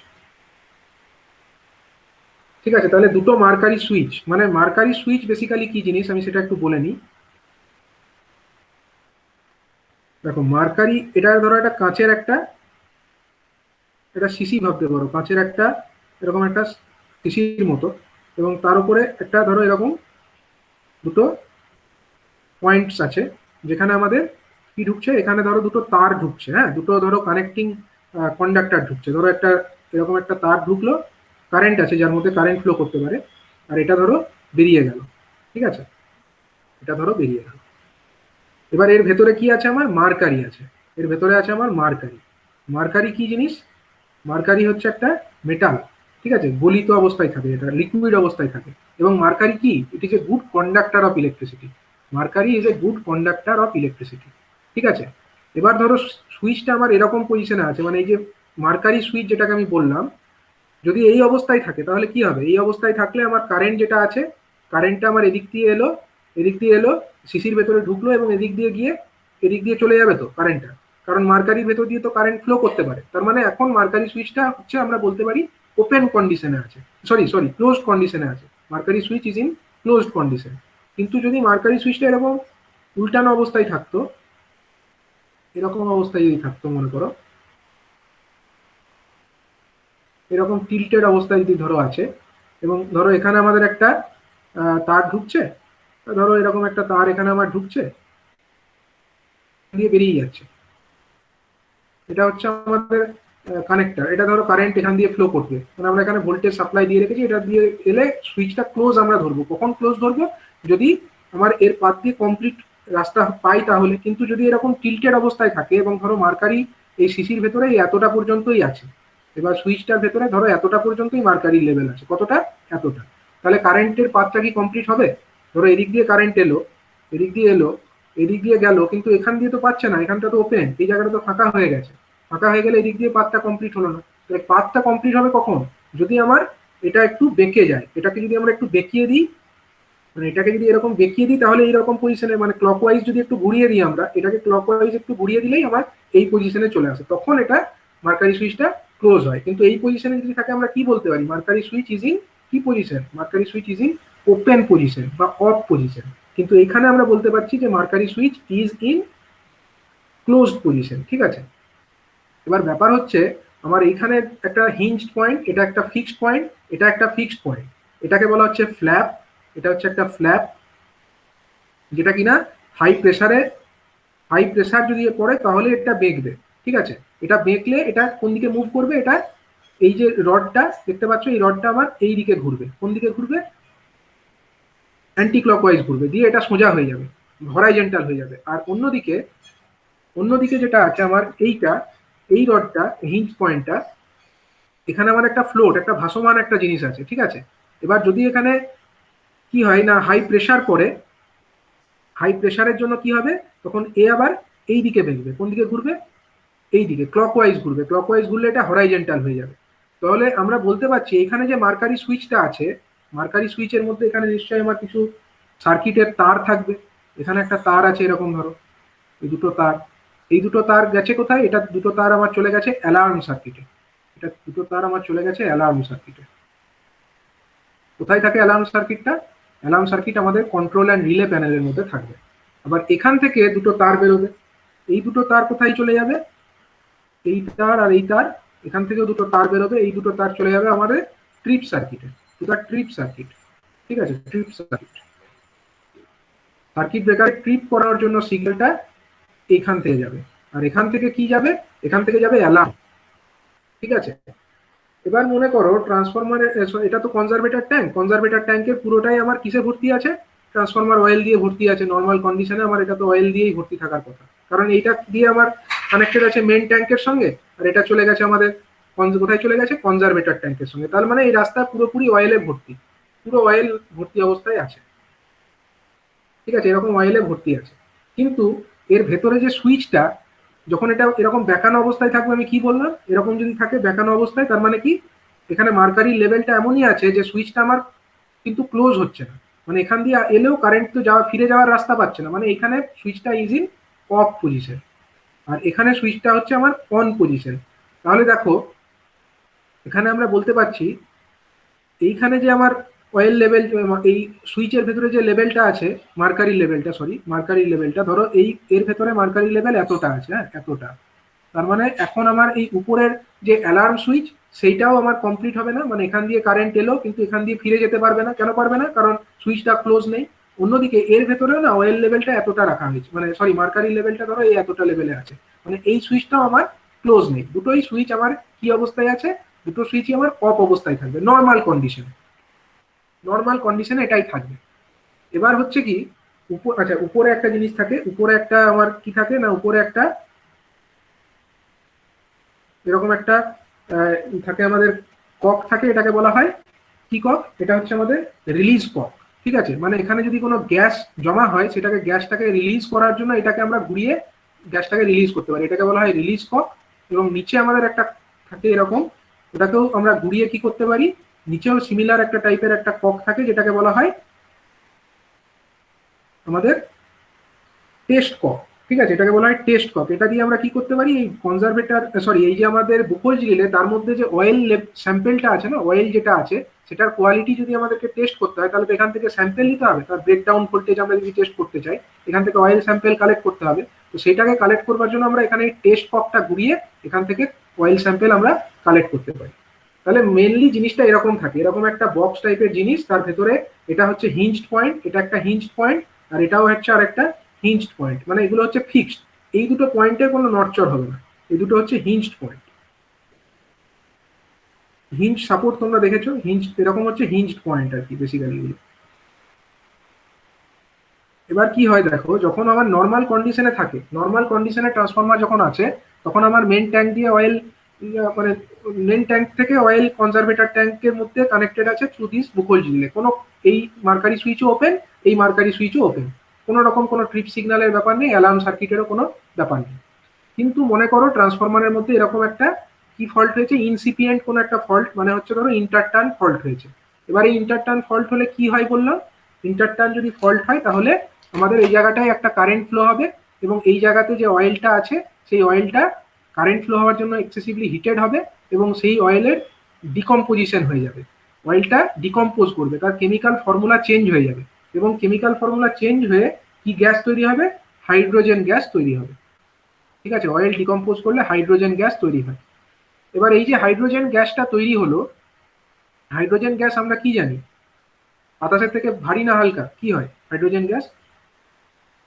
ঠিক আছে, তাহলে দুটো মার্কারি সুইচ, মানে মার্কারি সুইচ বেসিক্যালি কি জিনিস আমি সেটা একটু বলে নিই। দেখো মার্কারি, এটা ধরো একটা কাঁচের একটা, এটা শিশি ভাবতে পারো, কাঁচের একটা এরকম একটা শিশির মতো। এবং তার উপরে একটা ধরো এরকম দুটো পয়েন্টস আছে, যেখানে আমাদের কি ঢুকছে, এখানে ধরো দুটো তার ঢুকছে। হ্যাঁ, দুটো ধরো কানেক্টিং কন্ডাক্টর ঢুকছে। ধরো একটা এরকম একটা তার ঢুকলো, কারেন্ট আছে যার মধ্যে কারেন্ট ফ্লো করতে পারে। আর এটা ধরো বেরিয়ে গেল। ঠিক আছে, এটা ধরো বেরিয়ে গেল। এবার এর ভেতরে কি আছে, আমার মার্কারি আছে। এর ভেতরে আছে আমার মার্কারি। মার্কারি কি জিনিস, মার্কারি হচ্ছে একটা মেটাল। ঠিক আছে, গলিত অবস্থায় থাকে, এটা লিকুইড অবস্থায় থাকে। এবং মার্কারি কি, ইট is a good conductor of electricity. Mercury is a good conductor of electricity. ঠিক আছে, এবার ধরো সুইচটা আমার এরকম পজিশনে আছে, মানে এই যে মার্কারি সুইচ যেটাকে আমি বললাম, যদি এই অবস্থায় থাকে তাহলে কি হবে, এই অবস্থায় থাকলে আমার কারেন্ট যেটা আছে, কারেন্টটা আমার এদিক দিয়ে এলো, এদিক দিয়ে এলো, শিশির ভেতরে ঢুকলো এবং এদিক দিয়ে গিয়ে এদিক দিয়ে চলে যাবে তো কারেন্টটা। কারণ মার্কারির ভেতর দিয়ে তো কারেন্ট ফ্লো করতে পারে। তার মানে এখন মার্কারি সুইচটা হচ্ছে আমরা বলতে পারি ওপেন কন্ডিশনে আছে, সরি ক্লোজড কন্ডিশনে আছে। Mercury switch is in closed condition. কিন্তু যদি মার্কারি সুইচটা এরকম উল্টানো অবস্থায় থাকতো, এরকম অবস্থায় যদি থাকতো, মনে করো এরকম টিল্টেড অবস্থায় যদি ধরো আছে, এবং ধরো এখানে আমাদের একটা তার ঢুকছে, ধরো এরকম একটা তার এখানে আমার ঢুকছে, দিয়ে বেরিয়ে যাচ্ছে, এটা হচ্ছে আমাদের কানেক্টর। এটা ধরো কারেন্ট এখান দিয়ে ফ্লো করবে, মানে আমরা এখানে ভোল্টেজ সাপ্লাই দিয়ে রেখেছি, এটা দিয়ে এলে সুইচটা ক্লোজ আমরা ধরবো। কখন ক্লোজ ধরবো? যদি আমার এর পাত দিয়ে কমপ্লিট রাস্তা পাই তাহলে। কিন্তু যদি এরকম টিল্টেড অবস্থায় থাকে এবং ধরো মার্কারি এই শিশির ভেতরে এতটা পর্যন্তই আছে, এবার সুইচটার ভেতরে ধরো এতটা পর্যন্তই মার্কারির লেভেল আছে, কতটা? এতটা। তাহলে কারেন্টের পাথটা কি কমপ্লিট হবে? ধরো এদিক দিয়ে কারেন্ট এলো, এদিক দিয়ে এলো, এদিক দিয়ে গেল, কিন্তু এখান দিয়ে তো পাচ্ছে না, এখানটা তো ওপেন, এই জায়গাটা তো ফাঁকা হয়ে গেছে। ফাঁকা হয়ে গেলে এদিক দিয়ে পাথটা কমপ্লিট হলো না। তাহলে পাথটা কমপ্লিট হবে কখন? যদি আমার এটা একটু বেঁকে যায়। এটাকে যদি আমরা একটু বেঁকিয়ে দিই, মানে এটাকে যদি এরকম বেঁকিয়ে দিই, তাহলে এইরকম পজিশনে, মানে ক্লকওয়াইজ যদি একটু ঘুরিয়ে দিই আমরা, এটাকে ক্লকওয়াইজ একটু ঘুরিয়ে দিলেই আমার এই পজিশনে চলে আসে, তখন এটা মার্কারি সুইচটা ক্লোজ হয়। কিন্তু এই পজিশনে যদি থাকে, আমরা কি বলতে পারি? মার্কারি সুইচ ইজ ইন কি position? Mercury switch is in open position বা অফ পজিশন। কিন্তু এখানে আমরা বলতে পারছি যে mercury switch is in closed position. ঠিক আছে, এবার ব্যাপার হচ্ছে আমার এইখানে একটা হিঞ্জড পয়েন্ট, এটা একটা ফিক্সড পয়েন্ট, এটা একটা ফিক্সড পয়েন্ট, এটাকে বলা হচ্ছে ফ্ল্যাপ। এটা হচ্ছে একটা ফ্ল্যাপ, যেটা কিনা হাই প্রেসার যদি পড়ে তাহলে এটা বেঁকবে। ঠিক আছে, এটা বেঁকলে এটা কোন দিকে মুভ করবে? এটা এই যে রডটা দেখতে পাচ্ছ, এই রডটা আমার এই দিকে ঘুরবে। কোন দিকে ঘুরবে? অ্যান্টি ক্লকওয়াইজ ঘুরবে, দিয়ে এটা সোজা হয়ে যাবে, হরাইজেন্টাল হয়ে যাবে। আর অন্যদিকে যেটা আছে আমার এইটা, এই রডটা, হিঞ্জ পয়েন্টটা, এখানে আমার একটা ফ্লোট, একটা ভাসমান একটা জিনিস আছে। ঠিক আছে, এবার যদি এখানে কি হয় না, হাই প্রেসার পড়ে, হাই প্রেসারের জন্য কি হবে? তখন এ আবার এই দিকে বেঁকবে। কোন দিকে ঘুরবে? এই দিকে, ক্লকওয়াইজ ঘুরবে। ক্লকওয়াইজ ঘুরলে এটা হরাইজেন্টাল হয়ে যাবে। তাহলে আমরা বলতে পারছি এখানে যে মার্কারি সুইচটা আছে, মার্কারি সুইচের মধ্যে এখানে নিশ্চয়ই আমার কিছু সার্কিটের তার থাকবে। এখানে একটা তার আছে এরকম, ধরো এই দুটো তার, এই দুটো তার গেছে কোথায়? এটা দুটো তার আমার চলে গেছে অ্যালার্ম সার্কিটে। এটা দুটো তার আমার চলে গেছে অ্যালার্ম সার্কিটে। কোথায় থাকে অ্যালার্ম সার্কিটটা? অ্যালার্ম সার্কিট আমাদের কন্ট্রোল অ্যান্ড রিলে প্যানেলের মধ্যে থাকবে। আবার এখান থেকে দুটো তার বেরোবে, এই দুটো তার কোথায় চলে যাবে? এই তার আর এই তার, এখান থেকেও দুটো তার বেরোবে, এই দুটো তার চলে যাবে আমাদের ট্রিপ সার্কিটে। দুটো ট্রিপ সার্কিট। ঠিক আছে, ট্রিপ সার্কিট। সার্কিট ব্রেকারে ট্রিপ করার জন্য সিগন্যালটা এখান থেকে যাবে, আর এখান থেকে কি যাবে? এখান থেকে যাবে অ্যালার্ম। ঠিক আছে, এবার মনে করো ট্রান্সফরমারের, এটা তো কনজারভেটর ট্যাঙ্ক, কনজারভেটর ট্যাঙ্কের পুরোটাই আমার কিসে ভর্তি আছে? ট্রান্সফরমার অয়েল দিয়ে ভর্তি আছে। নর্মাল কন্ডিশনে আমার এটা তো অয়েল দিয়েই ভর্তি থাকার কথা, কারণ এইটা দিয়ে আমার কানেক্টেড আছে মেন ট্যাঙ্কের সঙ্গে, আর এটা চলে গেছে আমাদের কোথায় চলে গেছে? কনজারভেটর ট্যাঙ্কের সঙ্গে। তার মানে এই রাস্তা পুরোপুরি অয়েলে ভর্তি, পুরো অয়েল ভর্তি অবস্থায় আছে। ঠিক আছে, এরকম অয়েলে ভর্তি আছে। কিন্তু এর ভেতরে যে সুইচটা, যখন এটা এরকম বেঁকানো অবস্থায় থাকবে, আমি কি বললাম, এরকম যদি থাকে বেঁকানো অবস্থায়, তার মানে কি এখানে মার্কারির লেভেলটা এমনই আছে যে সুইচটা আমার কিন্তু ক্লোজ হচ্ছে না। মানে এখান দিয়ে এলেও কারেন্ট তো ফিরে যাওয়ার রাস্তা পাচ্ছে না, মানে এখানে সুইচটা ইজ ইন অফ পজিশন, আর এখানে সুইচটা হচ্ছে আমার অন পজিশন। তাহলে দেখো এখানে আমরা বলতে পারছি এইখানে যে আমার অয়েল লেভেল, এই সুইচের ভেতরে যে লেভেলটা আছে, মার্কারি লেভেলটা ধরো এই এর ভেতরে মার্কারি লেভেল এতটা আছে, হ্যাঁ এতটা। তার মানে এখন আমার এই উপরের যে অ্যালার্ম সুইচ, সেইটাও আমার কমপ্লিট হবে না। মানে এখান দিয়ে কারেন্ট এলো, কিন্তু এখান দিয়ে ফিরে যেতে পারবে না। কেন পারবে না? কারণ সুইচটা ক্লোজ নেই। অন্যদিকে এর ভেতরেও না অয়েল লেভেলটা এতটা রাখা হয়েছে, মানে সরি মার্কারি লেভেলটা ধরো এই এতটা লেভেলে আছে, মানে এই সুইচটাও আমার ক্লোজ নেই। দুটোই সুইচ আমার কি অবস্থায় আছে? দুটো সুইচই আমার অফ অবস্থায় থাকবে নর্মাল কন্ডিশনে এটাই থাকবে। এবার হচ্ছে কি আচ্ছা, উপরে একটা জিনিস থাকে, উপরে একটা আমার কি থাকে না, উপরে একটা এরকম একটা থাকে আমাদের কক থাকে, এটাকে বলা হয় কি কক? এটা হচ্ছে আমাদের রিলিজ কক। ঠিক আছে, মানে এখানে যদি কোনো গ্যাস জমা হয়, সেটাকে গ্যাসটাকে রিলিজ করার জন্য এটাকে আমরা ঘুরিয়ে গ্যাসটাকে রিলিজ করতে পারি, এটাকে বলা হয় রিলিজ কক। এবং নিচে আমাদের একটা থাকে এরকম, ওটাকেও আমরা ঘুরিয়ে কি করতে পারি, নিচেও সিমিলার একটা টাইপের একটা কক থাকে, যেটাকে বলা হয় আমাদের টেস্ট কক। ঠিক আছে, এটাকে বলা হয় টেস্ট কক। এটা দিয়ে আমরা কি করতে পারি, এই কনজারভেটর সরি এই যে আমাদের বুকোজ রিলে তার মধ্যে যে অয়েল স্যাম্পেলটা আছে না, অয়েল যেটা আছে সেটার কোয়ালিটি যদি আমাদেরকে টেস্ট করতে হয় তাহলে তো এখান থেকে স্যাম্পেল নিতে হবে, তার ব্রেকডাউন ভোল্টেজ আমরা যদি টেস্ট করতে চাই এখান থেকে অয়েল স্যাম্পেল কালেক্ট করতে হবে। তো সেটাকে কালেক্ট করবার জন্য আমরা এখানে টেস্ট ককটা ঘুরিয়ে এখান থেকে অয়েল স্যাম্পেল আমরা কালেক্ট করতে পারি। তাহলে মেনলি জিনিসটা এরকম থাকে, এরকম একটা বক্স টাইপের জিনিস, তার ভেতরে এটা হচ্ছে হিঞ্জড পয়েন্ট, এটা একটা হিঞ্জড পয়েন্ট, আর এটাও হচ্ছে আর একটা হিঞ্জড পয়েন্ট, মানে এগুলো হচ্ছে ফিক্সড। এই দুটো পয়েন্টের কোনো নড়চড় হবে না, এই দুটো হচ্ছে হিঞ্জড পয়েন্ট। হিঞ্জ সাপোর্ট তোমরা দেখেছো, হিঞ্জ এরকম হচ্ছে হিঞ্জড পয়েন্ট আর কি বেসিক্যালি এগুলো। এবার কি হয় দেখো, যখন আমার নর্মাল কন্ডিশনে থাকে, নর্মাল কন্ডিশনে ট্রান্সফরমার যখন আছে তখন আমার মেন ট্যাঙ্ক দিয়ে অয়েল মানে মেন ট্যাঙ্ক থেকে অয়েল কনজারভেটর ট্যাঙ্কের মধ্যে কানেক্টেড আছে থ্রু দিস বুকোল রিলে। কোনো এই মার্কারি সুইচও ওপেন, এই মার্কারি সুইচও ওপেন, কোনো রকম কোনো ট্রিপ সিগন্যালের ব্যাপার নেই, অ্যালার্ম সার্কিটেরও কোনো ব্যাপার নেই। কিন্তু মনে করো ট্রান্সফরমারের মধ্যে এরকম একটা কি ফল্ট হয়েছে, ইনসিপিয়েন্ট কোনো একটা ফল্ট, মানে হচ্ছে ধরো ইন্টারটার্ন ফল্ট হয়েছে। এবার এই ইন্টারটার্ন ফল্ট হলে কি হয় বললাম, ইন্টারটার্ন যদি ফল্ট হয় তাহলে আমাদের এই জায়গাটায় একটা কারেন্ট ফ্লো হবে, এবং এই জায়গাতে যে অয়েলটা আছে সেই অয়েলটা কারেন্ট ফ্লো হওয়ার জন্য এক্সেসিভলি হিটেড হবে, এবং সেই অয়েলের ডিকম্পোজিশন হয়ে যাবে, অয়েলটা ডিকম্পোজ করবে, তার কেমিক্যাল ফর্মুলা চেঞ্জ হয়ে যাবে, এবং কেমিক্যাল ফর্মুলা চেঞ্জ হয়ে কি গ্যাস তৈরি হবে, হাইড্রোজেন গ্যাস তৈরি হবে। ঠিক আছে, অয়েল ডিকম্পোজ করলে হাইড্রোজেন গ্যাস তৈরি হয়। এবার এই যে হাইড্রোজেন গ্যাসটা তৈরি হলো, হাইড্রোজেন গ্যাস আমরা কি জানি, বাতাসের থেকে ভারী না হালকা, কি হয় হাইড্রোজেন গ্যাস,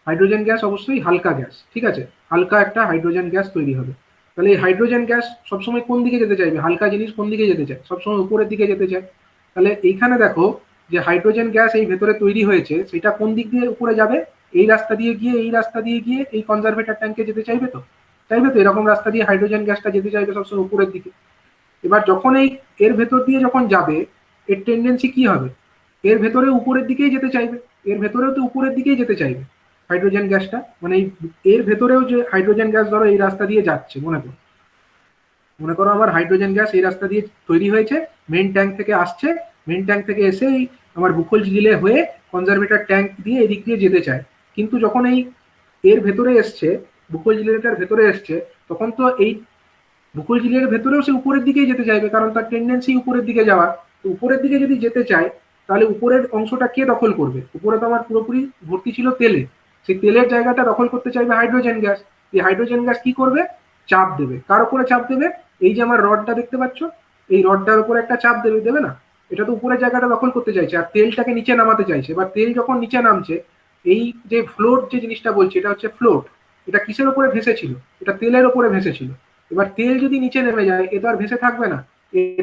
হাইড্রোজেন গ্যাস অবশ্যই হালকা গ্যাস। ঠিক আছে, হালকা একটা হাইড্রোজেন গ্যাস তৈরি হবে। তাহলে এই হাইড্রোজেন গ্যাস সবসময় কোন দিকে যেতে চাইবে, হালকা জিনিস কোন দিকে যেতে চায়, সবসময় উপরের দিকে যেতে চায়। তাহলে এইখানে দেখো যে হাইড্রোজেন গ্যাস এই ভেতরে তৈরি হয়েছে, সেটা কোন দিক দিয়ে উপরে যাবে, এই রাস্তা দিয়ে গিয়ে এই রাস্তা দিয়ে গিয়ে এই কনজারভেটর ট্যাঙ্কে যেতে চাইবে, তো চাইবে তো এরকম রাস্তা দিয়ে হাইড্রোজেন গ্যাসটা যেতে চাইবে সবসময় উপরের দিকে। এবার যখন এই এর ভেতর দিয়ে যখন যাবে, এর টেন্ডেন্সি কি হবে, এর ভেতরে উপরের দিকেই যেতে চাইবে, এর ভেতরেও তো উপরের দিকেই যেতে চাইবে হাইড্রোজেন গ্যাসটা, মানে এর ভেতরেও যে হাইড্রোজেন গ্যাস ধরো এই রাস্তা দিয়ে যাচ্ছে, মনে করো আমার হাইড্রোজেন গ্যাস এই রাস্তা দিয়ে তৈরি হয়েছে, মেন ট্যাঙ্ক থেকে আসছে, মেন ট্যাঙ্ক থেকে এসে আমার বুকোল রিলে হয়ে কনজারভেটর ট্যাঙ্ক দিয়ে এদিক দিয়ে যেতে চায়। কিন্তু যখন এই এর ভেতরে এসছে, বুকোল রিলেটার ভেতরে এসছে, তখন তো এই বুকোল রিলের ভেতরেও সে উপরের দিকেই যেতে চাইবে, কারণ তার টেন্ডেন্সি উপরের দিকে যাওয়া। তো উপরের দিকে যদি যেতে চায় তাহলে উপরের অংশটা কে দখল করবে, উপরে তো আমার পুরোপুরি ভর্তি ছিল তেলে, সেই তেলের জায়গাটা দখল করতে চাইবে হাইড্রোজেন গ্যাস। এই হাইড্রোজেন গ্যাস কি করবে, চাপ দেবে, কার উপরে চাপ দেবে, এই যে আমার রডটা দেখতে পাচ্ছ, এই রডটার উপরে একটা চাপ দেবে, দেবে না, এটা তো উপরের জায়গাটা দখল করতে চাইছে আর তেলটাকে নিচে নামাতে চাইছে। এবার তেল যখন নিচে নামছে, এই যে ফ্লোট যে জিনিসটা বলছি এটা হচ্ছে ফ্লোট, এটা কিসের উপরে ভেসেছিল, এটা তেলের উপরে ভেসেছিল। এবার তেল যদি নিচে নেমে যায় এ তো আর ভেসে থাকবে না,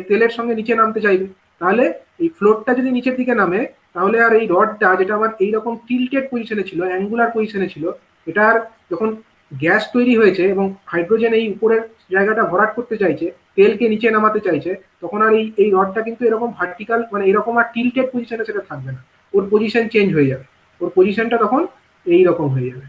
তেলের সঙ্গে নিচে নামতে চাইবে। তাহলে এই ফ্লোটটা যদি নিচের দিকে নামে তাহলে আর এই রডটা যেটা আমার এইরকম টিল্টেড পজিশনে ছিল, অ্যাঙ্গুলার পজিশনে ছিল, এটার যখন গ্যাস তৈরি হয়েছে এবং হাইড্রোজেন এই উপরের জায়গাটা ভরাট করতে চাইছে, তেলকে নিচে নামাতে চাইছে, তখন আর এই রডটা কিন্তু এরকম ভার্টিক্যাল মানে এরকম আর টিল্টেড পজিশনে সেটা থাকবে না, ওর পজিশন চেঞ্জ হয়ে যাবে, ওর পজিশনটা তখন এইরকম হয়ে যাবে,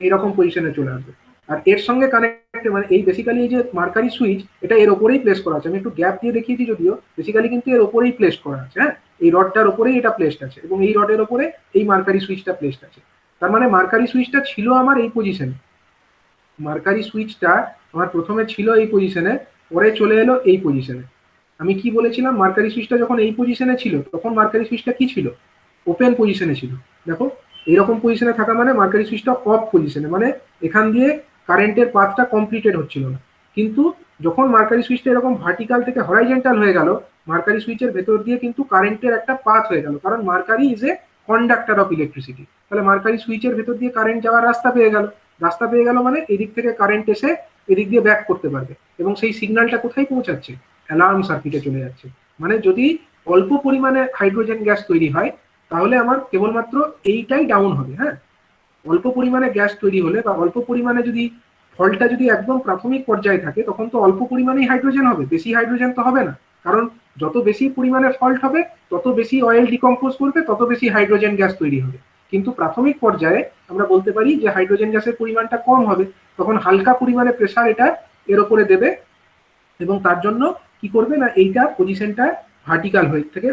এইরকম পজিশনে চলে আসবে। আর এর সঙ্গে কানেক্ট মানে এই বেসিক্যালি এই যে মার্কারি সুইচ এটা এর ওপরেই প্লেস করা আছে, আমি একটু গ্যাপ দিয়ে দেখিয়েছি যদিও, বেসিক্যালি কিন্তু এর ওপরেই প্লেস করা আছে। হ্যাঁ, এই রডটার ওপরেই এটা প্লেসড আছে এবং এই রডের ওপরে এই মার্কারি সুইচটা প্লেসড আছে। তার মানে মার্কারি সুইচটা ছিল আমার এই পজিশনে, মার্কারি সুইচটা আমার প্রথমে ছিল এই পজিশনে, পরে চলে এলো এই পজিশনে। আমি কি বলেছিলাম, মার্কারি সুইচটা যখন এই পজিশনে ছিল তখন মার্কারি সুইচটা কি ছিল, ওপেন পজিশনে ছিল। দেখো এইরকম পজিশনে থাকা মানে মার্কারি সুইচটা অফ পজিশনে, মানে এখান দিয়ে কারেন্টের পাথটা কমপ্লিটেড হচ্ছিল না। কিন্তু যখন মার্কারি সুইচটা এরকম ভার্টিক্যাল থেকে হরাইজেন্টাল হয়ে গেল, মার্কারি সুইচের ভেতর দিয়ে কিন্তু কারেন্টের একটা পাথ হয়ে গেল, কারণ mercury is a conductor of electricity. তাহলে মার্কারি সুইচের ভেতর দিয়ে কারেন্ট যাওয়ার রাস্তা পেয়ে গেল, রাস্তা পেয়ে গেল মানে এদিক থেকে কারেন্ট এসে এদিক দিয়ে ব্যাক করতে পারবে, এবং সেই সিগন্যালটা কোথায় পৌঁছাচ্ছে, অ্যালার্ম সার্কিটে চলে যাচ্ছে। মানে যদি অল্প পরিমাণে হাইড্রোজেন গ্যাস তৈরি হয় তাহলে আমার কেবলমাত্র এইটাই ডাউন হবে। হ্যাঁ, অল্প পরিমাণে গ্যাস তৈরি হলে বা অল্প পরিমাণে যদি ফলটা যদি একদম প্রাথমিক পর্যায়ে থাকে তখন তো অল্প পরিমাণেই হাইড্রোজেন হবে, বেশি হাইড্রোজেন তো হবে না, কারণ যত বেশি পরিমাণে ফল্ট হবে তত বেশি অয়েল ডিকম্পোজ করবে, তত বেশি হাইড্রোজেন গ্যাস তৈরি হবে। কিন্তু প্রাথমিক পর্যায়ে আমরা বলতে পারি যে হাইড্রোজেন গ্যাসের পরিমাণটা কম হবে, তখন হালকা পরিমাণে প্রেসার এটা এর ওপরে দেবে এবং তার জন্য কি করবে না, এইটা পজিশনটা ভার্টিক্যাল হয়ে থেকে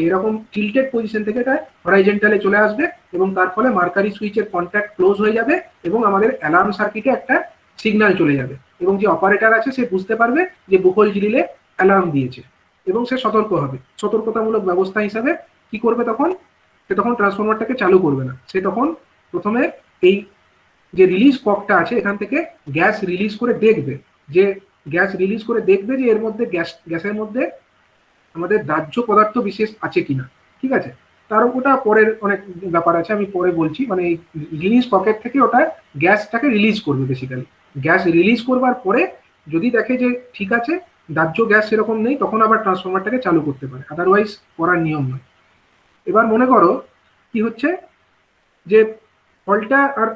এরকম টিল্টেড পজিশন থেকে এটা হরাইজেন্টালে চলে আসবে এবং তার ফলে মার্কারি সুইচের কন্ট্যাক্ট ক্লোজ হয়ে যাবে এবং আমাদের অ্যালার্ম সার্কিটে একটা সিগন্যাল চলে যাবে এবং যে অপারেটর আছে সে বুঝতে পারবে যে বুকোল রিলে অ্যালার্ম দিয়েছে এবং সে সতর্ক হবে। সতর্কতামূলক ব্যবস্থা হিসাবে কি করবে তখন, সে তখন ট্রান্সফরমারটাকে চালু করবে না, সে তখন প্রথমে এই যে রিলিজ ককটা আছে এখান থেকে গ্যাস রিলিজ করে দেখবে, যে এর মধ্যে গ্যাসের মধ্যে আমাদের দাহ্য পদার্থ বিশেষ আছে কিনা, ঠিক আছে। তার ওটা পরের অনেক ব্যাপার আছে, আমি পরে বলছি। মানে এই রিলিজ পকেট থেকে ওটা গ্যাসটাকে রিলিজ করবে। বেসিক্যালি গ্যাস রিলিজ করবার পরে যদি দেখে যে ঠিক আছে, দাহ্য গ্যাস সেরকম নেই, তখন আবার ট্রান্সফরমারটাকে চালু করতে পারে, আদারওয়াইজ করার নিয়ম নয়। এবার মনে করো কি হচ্ছে যে ফল্টটা আর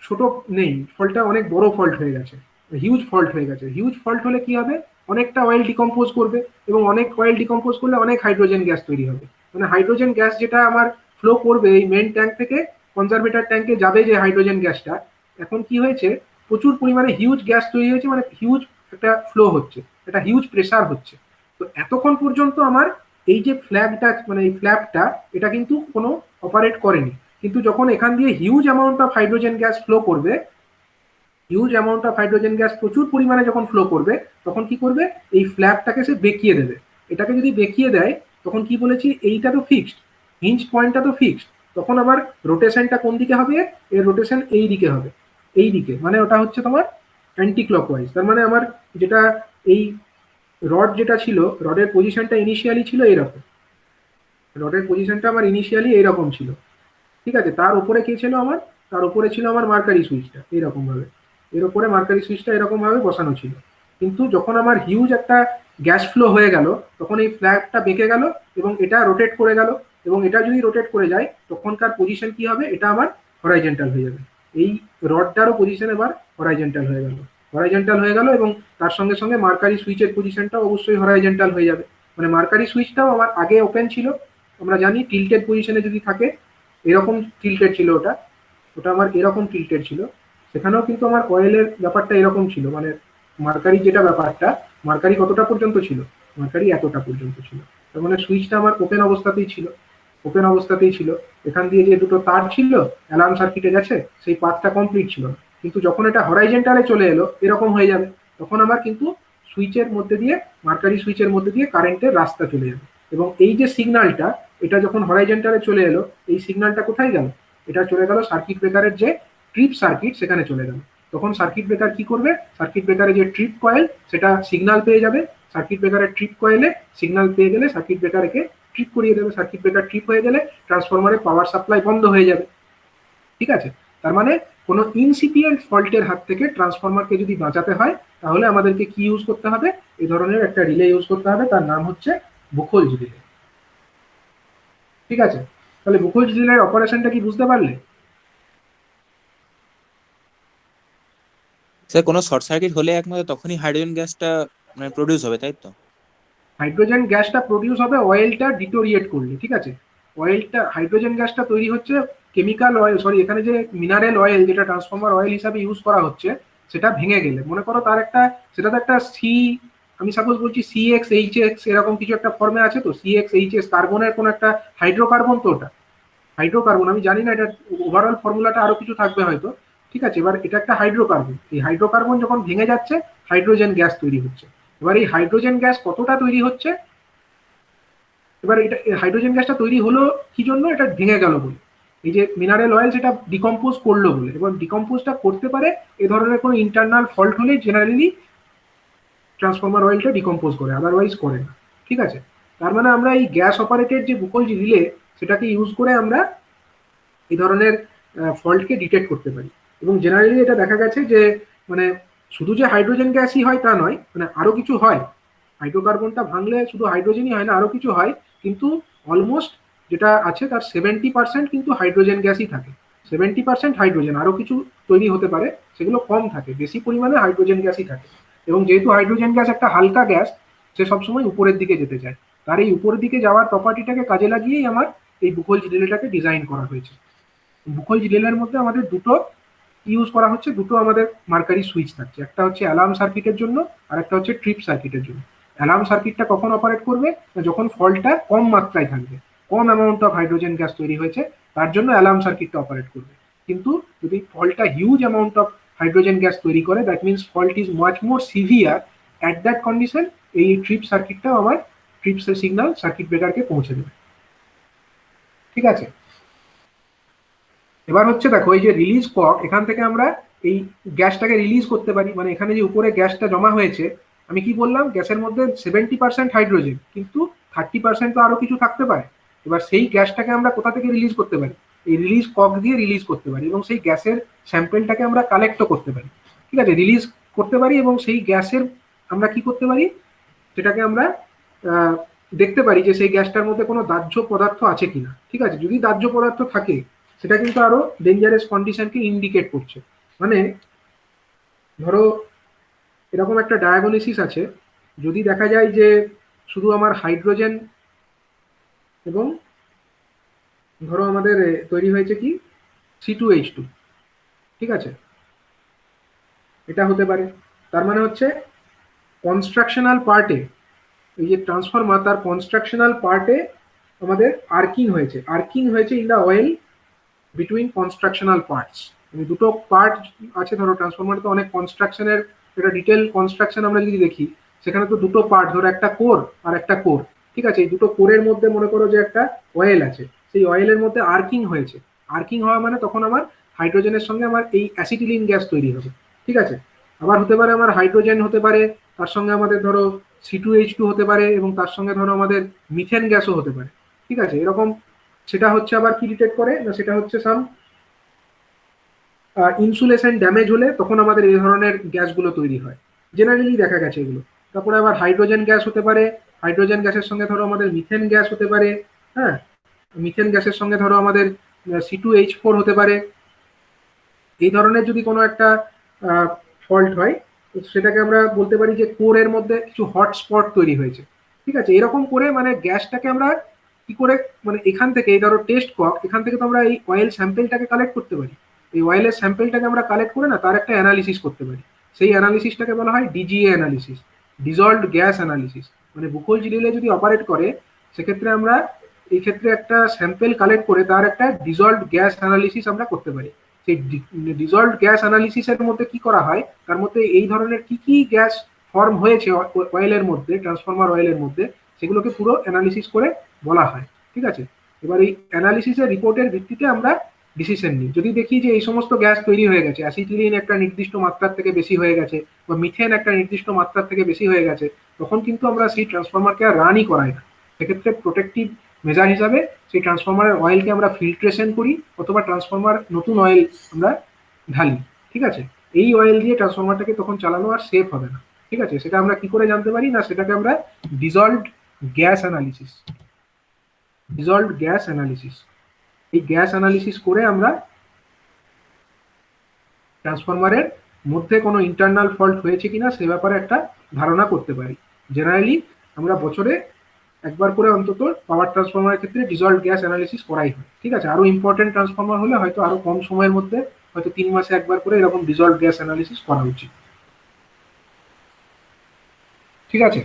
ছোট নেই, ফল্টটা অনেক বড় ফল্ট হয়ে গেছে, হিউজ ফল্ট হয়ে গেছে। হিউজ ফল্ট হলে কি হবে, অনেকটা অয়েল ডিকম্পোজ করবে এবং অনেক অয়েল ডিকম্পোজ করলে অনেক হাইড্রোজেন গ্যাস তৈরি হবে। মানে হাইড্রোজেন গ্যাস যেটা আমার ফ্লো করবে এই মেন ট্যাঙ্ক থেকে কনজারভেটর ট্যাঙ্কে যাবে, যে হাইড্রোজেন গ্যাসটা এখন কি হয়েছে, প্রচুর পরিমাণে হিউজ গ্যাস তৈরি হয়েছে, মানে হিউজ একটা ফ্লো হচ্ছে, একটা হিউজ প্রেসার হচ্ছে। তো এতক্ষণ পর্যন্ত আমার এই যে ফ্ল্যাগটা, মানে এই ফ্ল্যাপটা, এটা কিন্তু কোনো অপারেট করেনি। কিন্তু যখন এখান দিয়ে huge amount of hydrogen gas flow করবে, প্রচুর পরিমাণে যখন ফ্লো করবে, তখন কি করবে, এই ফ্ল্যাপটাকে সে বেঁকিয়ে দেবে। এটাকে যদি বেঁকিয়ে দেয়, তখন কি বলেছি, এইটা তো ফিক্সড, হিঞ্জ পয়েন্টটা তো ফিক্সড, তখন আবার রোটেশনটা কোন দিকে হবে, এর রোটেশন এই দিকে হবে, এই দিকে, মানে ওটা হচ্ছে তোমার অ্যান্টি ক্লকওয়াইজ। তার মানে আমার যেটা এই রড যেটা ছিল, রডের পজিশনটা ইনিশিয়ালি ছিল এইরকম, এইরকম ছিল, ঠিক আছে। তার উপরে কে ছিল আমার, তার উপরে ছিল আমার মার্কারি সুইচটা এরকম ভাবে, এর উপরে মার্কারি সুইচটা এরকম ভাবে বসানো ছিল। কিন্তু যখন আমার হিউজ একটা গ্যাস ফ্লো হয়ে গেল, তখন এই ফ্ল্যাগটা বেঁকে গেল এবং এটা রোটেট করে গেল, এবং এটা যদি রোটেট করে যায় তখনকার পজিশন কি হবে, এটা আমার হরাইজেন্টাল হয়ে যাবে। এই রডটারও পজিশন এবার হরাইজেন্টাল হয়ে গেল এবং তার সঙ্গে সঙ্গে মার্কারি সুইচের পজিশনটাও অবশ্যই হরাইজেন্টাল হয়ে যাবে। মানে মার্কারি সুইচটাও আমার আগে ওপেন ছিল, আমরা জানি টিল্টেড পজিশনে যদি থাকে এরকম টিল্টেড ছিল, ওটা আমার এরকম টিল্টেড ছিল, সেখানেও কিন্তু আমার অয়েলের ব্যাপারটা এরকম ছিল। মানে মার্কারি যেটা ব্যাপারটা, মার্কারি কতটা পর্যন্ত ছিল, মার্কারি এতটা পর্যন্ত ছিল। তার মানে সুইচটা আমার ওপেন অবস্থাতেই ছিল, এখান দিয়ে যে দুটো তার ছিল অ্যালার্ম সার্কিটে গেছে, সেই পাথটা কমপ্লিট ছিল না। কিন্তু যখন এটা হরাইজেন্টালে চলে এলো এরকম হয়ে যাবে, তখন আমার কিন্তু সুইচের মধ্যে দিয়ে, মার্কারি সুইচের মধ্যে দিয়ে কারেন্টের রাস্তা চলে যাবে। এবং এই যে সিগন্যালটা, এটা যখন হরাইজেন্টালে চলে এলো, এই সিগন্যালটা কোথায় গেল, এটা চলে গেল সার্কিট ব্রেকারের যে ট্রিপ সার্কিট, সেখানে চলে গেল। তখন সার্কিট ব্রেকার কি করবে, সার্কিট ব্রেকারে যে ট্রিপ কয়েল, সেটা সিগন্যাল পেয়ে যাবে, সার্কিট ব্রেকারের ট্রিপ কয়েলে সিগন্যাল পেয়ে গেলে সার্কিট ব্রেকারকে ট্রিপ করিয়ে দেবে। সার্কিট ব্রেকার ট্রিপ হয়ে গেলে ট্রান্সফরমারের পাওয়ার সাপ্লাই বন্ধ হয়ে যাবে, ঠিক আছে। তার মানে কোনো ইনসিপিয়েন্ট ফল্টের হাত থেকে ট্রান্সফরমারকে যদি বাঁচাতে হয়, তাহলে আমাদেরকে কি ইউজ করতে হবে, এই ধরনের একটা রিলে ইউজ করতে হবে, তার নাম হচ্ছে বুখোলজ রিলে, ঠিক আছে। তাহলে বুখোলজ রিলের অপারেশনটা কি বুঝতে পারলে? স্যার কোনো শর্ট সার্কিট হলে একমাত্র তখনই হাইড্রোজেন গ্যাসটা মানে প্রডিউস হবে, তাই তো? হাইড্রোজেন গ্যাসটা প্রডিউস হবে অয়েলটা ডিটোরিয়েট করলে, ঠিক আছে। অয়েলটা, হাইড্রোজেন গ্যাসটা তৈরি হচ্ছে কেমিক্যাল অয়েল, এখানে যে মিনারেল অয়েল যেটা ট্রান্সফরমার অয়েল হিসাবে ইউজ করা হচ্ছে, সেটা ভেঙে গেলে, মনে করো তার একটা, সেটা তো একটা আমি সাপোজ বলছি CXHX এরকম কিছু একটা ফর্মে আছে, তো CXHS কার্বনের কোন একটা হাইড্রোকার্বন, তো ওটা হাইড্রোকার্বন, আমি জানি না এটা ওভারঅল ফর্মুলাটা আরো কিছু থাকবে হয়তো, ঠিক আছে। এবার এটা একটা হাইড্রোকার্বন, এই হাইড্রোকার্বন যখন ভেঙে যাচ্ছে হাইড্রোজেন গ্যাস তৈরি হচ্ছে। এবার এই হাইড্রোজেন গ্যাস কতটা তৈরি হচ্ছে, এবার এটা হাইড্রোজেন গ্যাসটা তৈরি হলো কি জন্য, এটা ভেঙে গেল বলে, এই যে মিনারেল অয়েল সেটা ডিকম্পোজ করলো বলে। এবং ডিকম্পোজটা করতে পারে এ ধরনের কোনো ইন্টারনাল ফল্ট হলে জেনারেলি ট্রান্সফরমার অয়েলটা ডিকম্পোজ করে, আদারওয়াইজ করে না, ঠিক আছে। তার মানে আমরা এই গ্যাস অপারেটেড যে বুকোলজ রিলে, সেটাকে ইউজ করে আমরা এই ধরনের ফল্টকে ডিটেক্ট করতে পারি। এবং জেনারেলি এটা দেখা গেছে যে মানে শুধু যে হাইড্রোজেন গ্যাসই হয় তা নয়, মানে আরো কিছু হয়, হাইড্রোকার্বনটা ভাঙলে শুধু হাইড্রোজেনই হয় না, আরো কিছু হয়, কিন্তু অলমোস্ট যেটা আছে তার 70% কিন্তু হাইড্রোজেন গ্যাসই থাকে, 70% হাইড্রোজেন, আরো কিছু তৈরি হতে পারে, সেগুলো কম থাকে, বেশি পরিমাণে হাইড্রোজেন গ্যাসই থাকে। এবং যেহেতু হাইড্রোজেন গ্যাস একটা হালকা গ্যাস, সে সবসময় উপরের দিকে যেতে চায়, তার এই উপরের দিকে যাওয়ার প্রপার্টিটাকে কাজে লাগিয়েই আমার এই বুকোলজ রিলেটাকে ডিজাইন করা হয়েছে। বুকোলজ রিলের মধ্যে আমাদের দুটো ইউজ করা হচ্ছে, দুটো আমাদের মার্কারি সুইচ থাকছে, একটা হচ্ছে অ্যালার্ম সার্কিটের জন্য আর একটা হচ্ছে ট্রিপ সার্কিটের জন্য। অ্যালার্ম সার্কিটটা কখন অপারেট করবে, না যখন ফল্টটা কম মাত্রায় থাকবে, কম অ্যামাউন্ট অফ হাইড্রোজেন গ্যাস তৈরি হয়েছে, তার জন্য অ্যালার্ম সার্কিটটা অপারেট করবে। কিন্তু যদি ফল্টটা huge amount of hydrogen gas তৈরি করে, that means fault is much more severe, at that condition এই ট্রিপ সার্কিটটাও আমার ট্রিপসের সিগন্যাল সার্কিট ব্রেকারকে পৌঁছে দেবে। ঠিক আছে, এবার হচ্ছে দেখো এই যে রিলিজ কক, এখান থেকে আমরা এই গ্যাসটাকে রিলিজ করতে পারি। মানে এখানে যে উপরে গ্যাসটা জমা হয়েছে, আমি কি বললাম গ্যাসের মধ্যে 70% হাইড্রোজেন, কিন্তু 30% তো আরো কিছু থাকতে পারে। এবার সেই গ্যাসটাকে আমরা কোথা থেকে রিলিজ করতে পারি, এই রিলিজ কক দিয়ে রিলিজ করতে পারি, এবং সেই গ্যাসের স্যাম্পেলটাকে আমরা কালেক্টও করতে পারি। ঠিক আছে, রিলিজ করতে পারি, এবং সেই গ্যাসের আমরা কি করতে পারি, সেটাকে আমরা দেখতে পারি যে সেই গ্যাসটার মধ্যে কোনো দাহ্য পদার্থ আছে কিনা। ঠিক আছে, যদি দাহ্য পদার্থ থাকে সেটা কিন্তু আরো ডেঞ্জারাস কন্ডিশনকে ইন্ডিকেট করছে। মানে ধরো এরকম একটা ডায়াগনোসিস আছে, যদি দেখা যায় যে শুধু আমার হাইড্রোজেন এবং ধরো আমাদের তৈরি হয়েছে কি C2H2, ঠিক আছে, এটা হতে পারে। তার মানে হচ্ছে কনস্ট্রাকশনাল পার্টে, এই যে ট্রান্সফরমার তার কনস্ট্রাকশনাল পার্টে আমাদের আর্কিং হয়েছে in the oil between constructional parts. মানে দুটো পার্ট আছে, ধরো ট্রান্সফরমার তো অনেক কনস্ট্রাকশনের একটা ডিটেল কনস্ট্রাকশন আমরা যদি দেখি, সেখানে তো দুটো পার্ট, ধরো একটা কোর আর একটা কোর। ঠিক আছে, এই দুটো কোরের মধ্যে মনে করো যে একটা অয়েল আছে, সেই অয়েলের মধ্যে আর্কিং হয়েছে। আর্কিং হওয়া মানে তখন আমার হাইড্রোজেনের সঙ্গে আমার এই অ্যাসিটিলিন গ্যাস তৈরি হবে। ঠিক আছে, আবার হতে পারে আমার হাইড্রোজেন হতে পারে, তার সঙ্গে আমাদের ধরো C2H2 হতে পারে, এবং তার সঙ্গে ধরো আমাদের মিথেন গ্যাসও হতে পারে। ঠিক আছে, এরকম সেটা হচ্ছে আবার কি ডিটেক্ট করে না, সেটা হচ্ছে সাম ইনসুলেশন ড্যামেজ হলে তখন আমাদের এই ধরনের গ্যাসগুলো তৈরি হয়, জেনারেলি দেখা গেছে এগুলো। তারপরে আবার হাইড্রোজেন গ্যাস হতে পারে, হাইড্রোজেন গ্যাসের সঙ্গে ধরো আমাদের মিথেন গ্যাস হতে পারে। হ্যাঁ, মিথেন গ্যাসের সঙ্গে ধরো আমাদের C2H4 হতে পারে। এই ধরনের যদি কোনো একটা ফল্ট হয়, তো সেটাকে আমরা বলতে পারি যে কোরের মধ্যে কিছু হটস্পট তৈরি হয়েছে। ঠিক আছে, এরকম করে মানে গ্যাসটাকে আমরা কি করে, মানে এখান থেকে এই ধরো টেস্ট কক, এখান থেকে তো আমরা এই অয়েল স্যাম্পেলটাকে কালেক্ট করতে পারি। এই অয়েলের স্যাম্পেলটাকে আমরা কালেক্ট করে না তার একটা অ্যানালিসিস করতে পারি। সেই অ্যানালিসিসটাকে বলা হয় ডিজিএ অ্যানালিসিস, ডিজলভড গ্যাস অ্যানালিসিস। মানে বুকোলজি রিলে যদি অপারেট করে, সেক্ষেত্রে আমরা এই ক্ষেত্রে একটা স্যাম্পেল কালেক্ট করে তার একটা ডিজলভড গ্যাস অ্যানালিসিস আমরা করতে পারি। সেই ডিজলভড গ্যাস অ্যানালিসিসের মধ্যে কি করা হয়, তার মধ্যে এই ধরনের কি কি গ্যাস ফর্ম হয়েছে অয়েলের মধ্যে, ট্রান্সফরমার অয়েলের মধ্যে, সেগুলোকে পুরো অ্যানালিসিস করে বলা হয়। ঠিক আছে, এবার এই অ্যানালিসিসের রিপোর্টের ভিত্তিতে আমরা ডিসিশন নিই। যদি দেখি যে এই সমস্ত গ্যাস তৈরি হয়ে গেছে, অ্যাসিটিলিন একটা নির্দিষ্ট মাত্রার থেকে বেশি হয়ে গেছে, বা মিথেন একটা নির্দিষ্ট মাত্রার থেকে বেশি হয়ে গেছে, তখন কিন্তু আমরা সেই ট্রান্সফরমারকে আর রানই করাই না। সেক্ষেত্রে প্রোটেক্টিভ মেজার হিসাবে সেই ট্রান্সফরমারের অয়েলকে আমরা ফিল্ট্রেশন করি, অথবা ট্রান্সফরমার নতুন অয়েল আমরা ঢালি। ঠিক আছে, এই অয়েল দিয়ে ট্রান্সফরমারটাকে তখন চালানো আর সেফ হবে না। ঠিক আছে, সেটা আমরা কি করে জানতে পারি না, সেটাকে আমরা dissolved gas analysis, dissolved gas analysis, এই গ্যাস অ্যানালিসিস করে আমরা ট্রান্সফরমারের মধ্যে কোনো ইন্টারনাল ফল্ট হয়েছে কিনা সে ব্যাপারে একটা ধারণা করতে পারি। জেনারেলি আমরা বছরে একবার করে অন্তত পাওয়ার ট্রান্সফরমারের ক্ষেত্রে ডিজলভড গ্যাস অ্যানালিসিস করাই হয়। ঠিক আছে, আরো ইম্পর্টেন্ট ট্রান্সফরমার হলে হয়তো আরো কম সময়ের মধ্যে, হয়তো 3 মাসে একবার করে এরকম ডিজলভড গ্যাস অ্যানালিসিস করা উচিত। ঠিক আছে,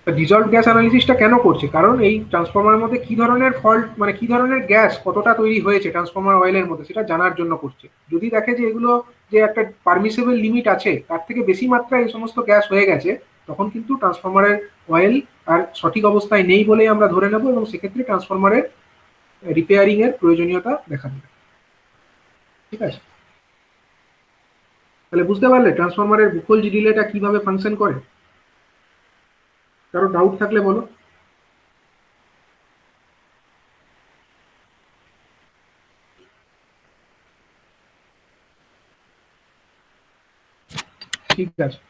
ডিজলভ গ্যাস অ্যানালিসিসটা কেন করছে, কারণ এই ট্রান্সফরমারের মধ্যে কি ধরনের ফল্ট, মানে কি ধরনের গ্যাস কতটা তৈরি হয়েছে ট্রান্সফরমার অয়েলের মধ্যে, সেটা জানার জন্য করছে। যদি দেখে যে এগুলো যে একটা পারমিসেবল লিমিট আছে, তার থেকে বেশি মাত্রায় এই সমস্ত গ্যাস হয়ে গেছে, তখন কিন্তু ট্রান্সফরমারের অয়েল আর সঠিক অবস্থায় নেই বলেই আমরা ধরে নেব, এবং সেক্ষেত্রে ট্রান্সফরমারের রিপেয়ারিং এর প্রয়োজনীয়তা দেখা দেবে। ঠিক আছে, তাহলে বুঝতে পারলে ট্রান্সফরমারের বুকোলজি রিলেটা কিভাবে ফাংশন করে। কারো ডাউট থাকলে বলো। ঠিক আছে।